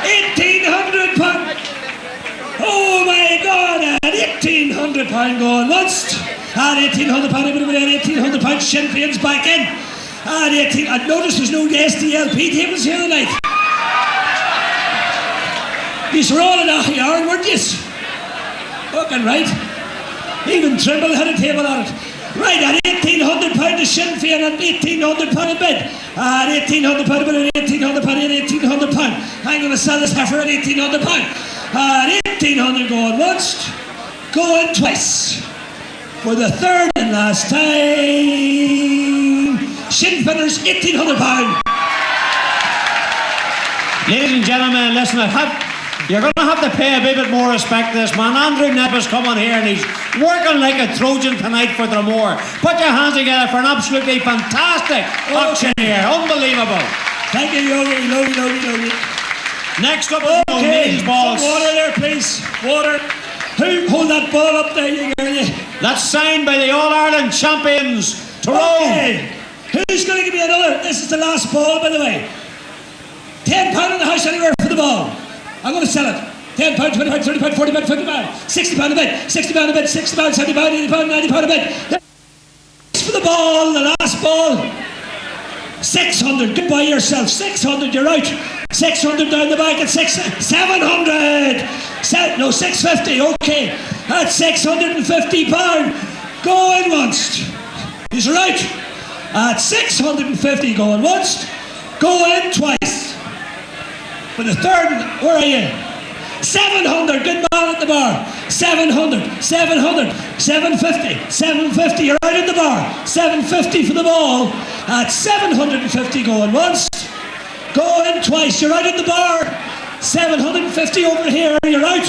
Speaker 19: £1,800. Oh my God! At £1,800 going once. At £1,800, £1,800, Sinn Féin's back in. At 18, I noticed there's no SDLP tables here tonight. These were all in a yard, weren't you? Fucking right. Even Trimble had a table on it. Right, at £1,800 to Sinn Féin, at £1,800 a bid. At £1,800 a bid, at £1,800. I'm going to sell this heifer at £1,800. At £1,800 going once, going twice. For the third and last time, Sinn Féiners, £1,800.
Speaker 8: Ladies and gentlemen, listen, you're going to have to pay a bit more respect to this man. Andrew Knipp has come on here and he's working like a Trojan tonight for Dromore. Put your hands together for an absolutely fantastic auction here. Unbelievable.
Speaker 19: Thank you, Yogi. Logie.
Speaker 8: Next up is these balls.
Speaker 19: Some water there, please. Water. Who hold that ball up there, you girl?
Speaker 8: That's signed by the All-Ireland champions, Tyrone.
Speaker 19: Okay. Who's going to give me another? This is the last ball, by the way. £10 in the house anywhere for the ball. I'm going to sell it. £10, £20, £30, £40, £50, £60 a bit, £60 a bit, £60, £70, £80, £90 a bit. For the ball, the last ball. 600. Goodbye yourself. 600. You're out. 600 down the back at 700. No, 650. Okay. At £650. Going once. He's right. At 650 going once. Going twice. For the third, where are you? 700. Good man at the bar. 700, 700, 750, 750, you're out at the bar. 750 for the ball. At 750 going once, going twice, you're out at the bar. 750 over here, you're out.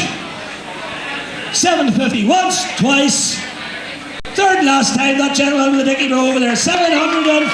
Speaker 19: 750 once, twice. Third last time, that gentleman with the dicky bro over there, £750.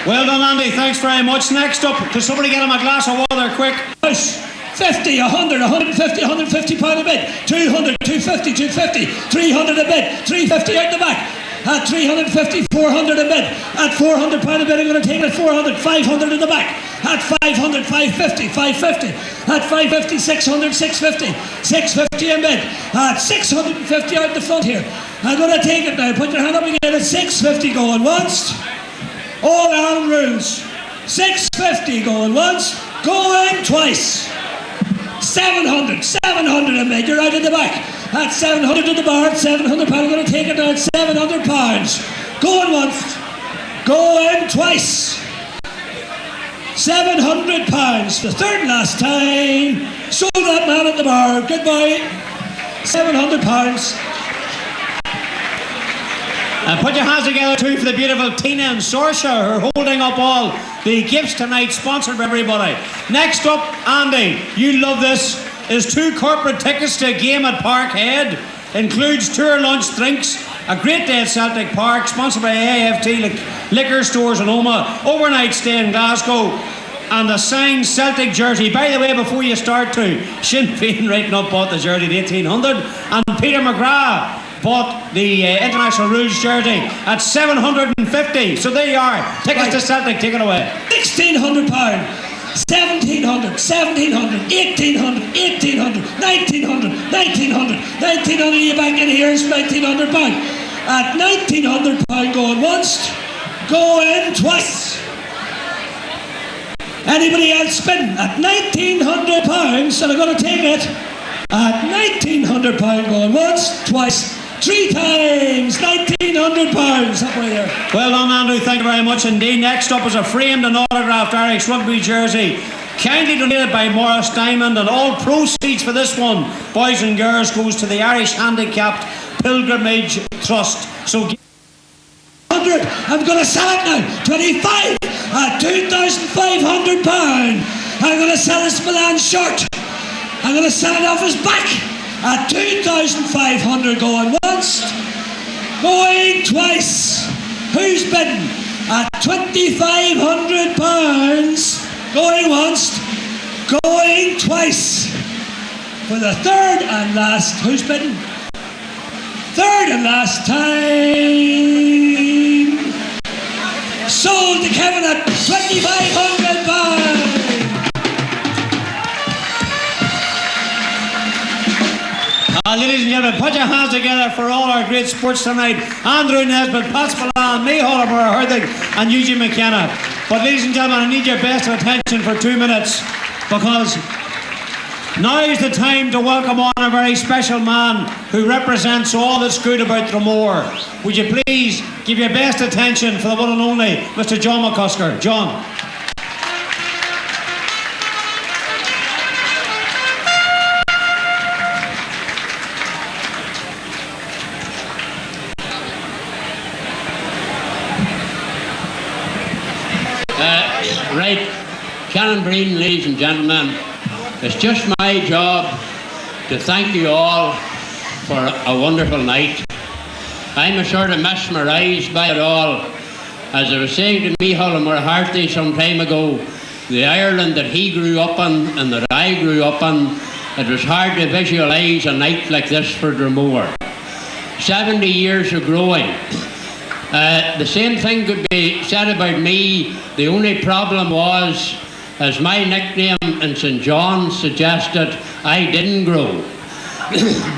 Speaker 8: Well done, Andy. Thanks very much. Next up, could somebody get him a glass of water quick?
Speaker 19: 50, 100, 150, 150 pound a bid. 200, 250, 250, 300 a bid. 350 out the back. At 350, 400 a bid. At 400 pound a bid, I'm going to take it at 400, 500 in the back. At 500, 550, 550. At 550, 600, 650, 650 a bid. At 650 out the front here. I'm going to take it now. Put your hand up again at 650 going once. All round rules. 650 going once, going twice. 700, 700 a bid. You're out at the back. At 700 to the bar, at 700 pounds. I'm going to take it now at 700 pounds. Going once, going twice. 700 pounds. The third last time. Sold that man at the bar. Goodbye. 700 pounds.
Speaker 8: And put your hands together too for the beautiful Tina and Saoirse, who are holding up all the gifts tonight, sponsored by everybody. Next up, Andy, you love this, is 2 corporate tickets to a game at Parkhead. Includes tour lunch, drinks, a great day at Celtic Park, sponsored by AFT Liquor Stores in Oma, overnight stay in Glasgow, and a signed Celtic jersey. By the way, before you start to, Sinn Féin right up bought the jersey at 1800, and Peter McGrath bought the International Rules jersey at 750. So there you are. Tickets to Celtic, take it away.
Speaker 19: £1,600, 1,700, 1,700, 1,800, 1,800, 1,900, 1,900, 1,900. You back in here, it's £1,900. At £1,900 going once, going twice. Anybody else spin at £1,900? So they're going to take it at £1,900 going once, twice. 3 times, £1,900 up right there.
Speaker 8: Well done, Andrew, thank you very much indeed. Next up is a framed and autographed Irish rugby jersey, kindly donated by Morris Diamond, and all proceeds for this one, boys and girls, goes to the Irish Handicapped Pilgrimage Trust. So
Speaker 19: 100, I'm going to sell it now. 25 at £2,500. I'm going to sell this Milan shirt. I'm going to sell it off his back at 2,500 going once, going twice. Who's bidding? At £2,500 going once, going twice. For the third and last, who's bidding? Third and last time. Sold to Kevin at £2,500.
Speaker 8: Ladies and gentlemen, put your hands together for all our great sports tonight. Andrew Nesbitt, Pat Spillane, Micheál O'Byrne-Hurdig and Eugene McKenna. But ladies and gentlemen, I need your best attention for 2 minutes, because now is the time to welcome on a very special man who represents all that's good about Dromore. Would you please give your best attention for the one and only Mr. John McCusker. John.
Speaker 20: Right, Canon Breen, ladies and gentlemen, it's just my job to thank you all for a wonderful night. I'm a sort of mesmerised by it all. As I was saying to Micheál O'Byrne-Hurdig some time ago, the Ireland that he grew up in and that I grew up in, it was hard to visualise a night like this for Dromore. 70 years of growing. The same thing could be said about me. The only problem was, as my nickname in St John's suggested, I didn't grow.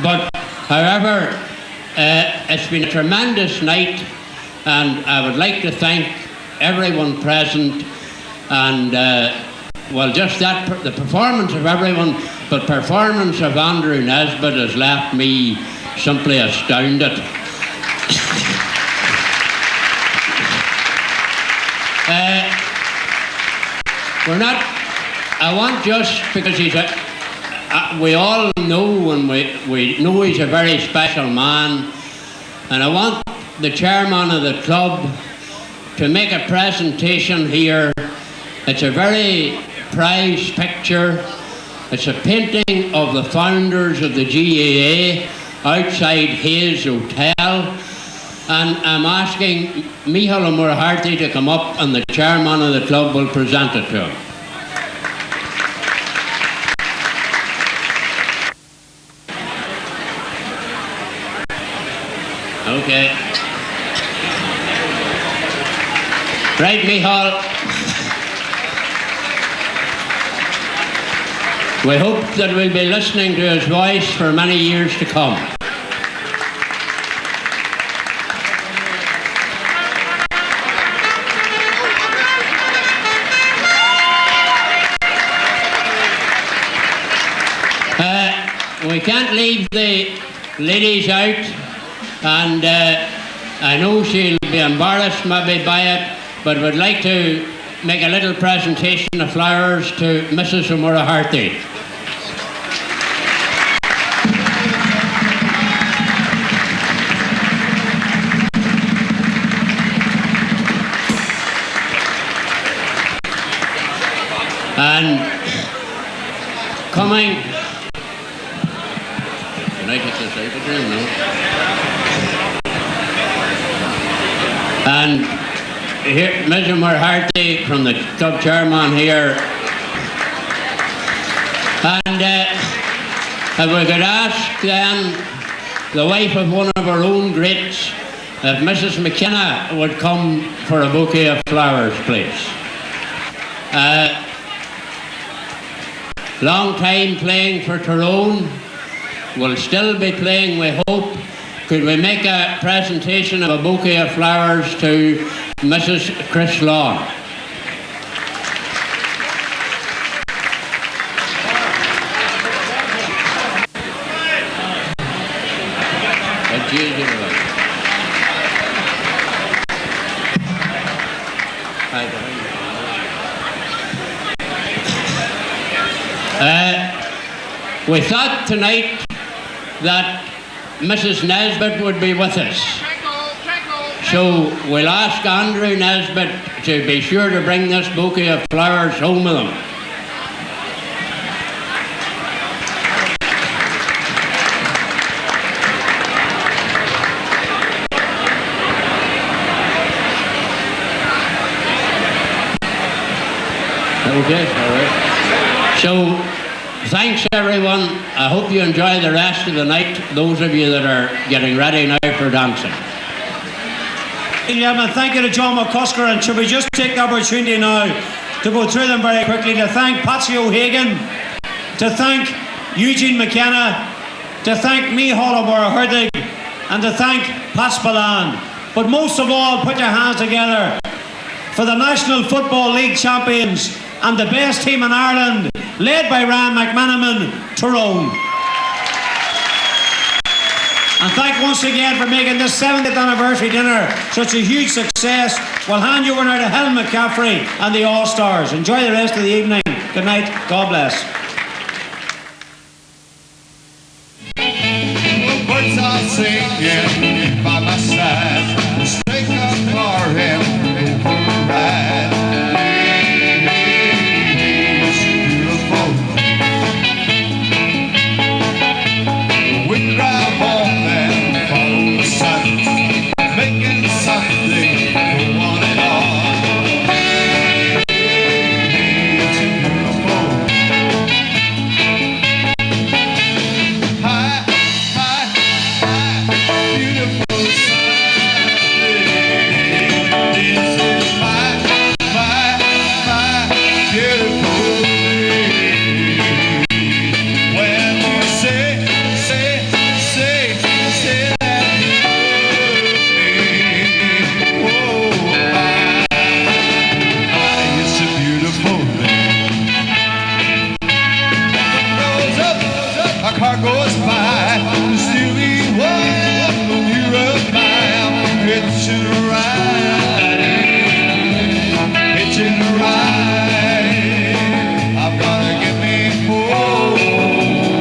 Speaker 20: But however, it's been a tremendous night, and I would like to thank everyone present, and well, just that, the performance of everyone, but performance of Andrew Nesbitt has left me simply astounded. We're not, I want just, because he's a we all know, and we know he's a very special man, and I want the chairman of the club to make a presentation here. It's a very prized picture. It's a painting of the founders of the GAA outside Hayes Hotel, and I'm asking Michael O'Murharty to come up, and the chairman of the club will present it to him. Okay. Right, Michael. We hope that we'll be listening to his voice for many years to come. We can't leave the ladies out, and I know she'll be embarrassed maybe by it, but would like to make a little presentation of flowers to Mrs. O'Murharty. And coming, can I get this out again? No. And here, Mr. O'Murharty from the club chairman here. And if we could ask then the wife of one of our own greats, if Mrs. McKenna would come for a bouquet of flowers, please. Long time playing for Tyrone, will still be playing, we hope. Could we make a presentation of a bouquet of flowers to Mrs. Chris Lawn? What do you do about it? We thought tonight that Mrs. Nesbitt would be with us. So we'll ask Andrew Nesbitt to be sure to bring this bouquet of flowers home with him. Okay, all right. So, thanks everyone. I hope you enjoy the rest of the night, those of you that are getting ready now for dancing.
Speaker 21: Gentlemen, thank you to John McCusker, and should we just take the opportunity now to go through them very quickly, to thank Patsy O'Hagan, to thank Eugene McKenna, to thank Micheál O'Murharty, and to thank Pat Spillane. But most of all, put your hands together for the National Football League champions and the best team in Ireland, led by Ryan McManaman, Tyrone. And thank once again for making this 70th anniversary dinner such a huge success. We'll hand you over now to Helen McCaffrey and the All-Stars. Enjoy the rest of the evening. Good night. God bless.
Speaker 22: Birds are singing by my side. Strike up for him. Ride. I've gotta get me home.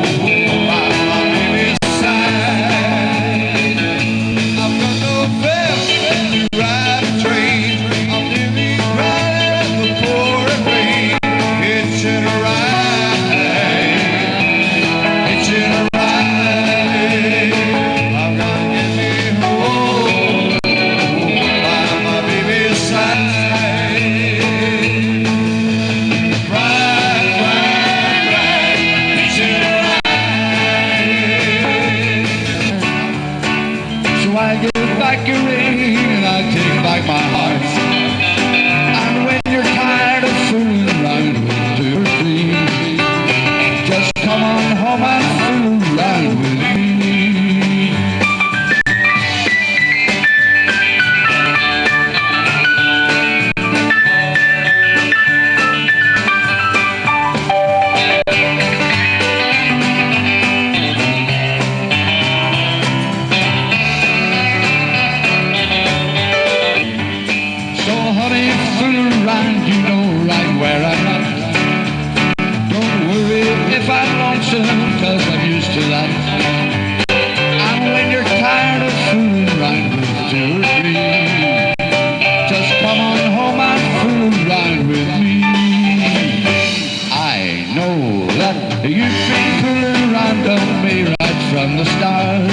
Speaker 22: You've been fooling around on me right from the start.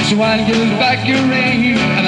Speaker 22: So I'll give back your ring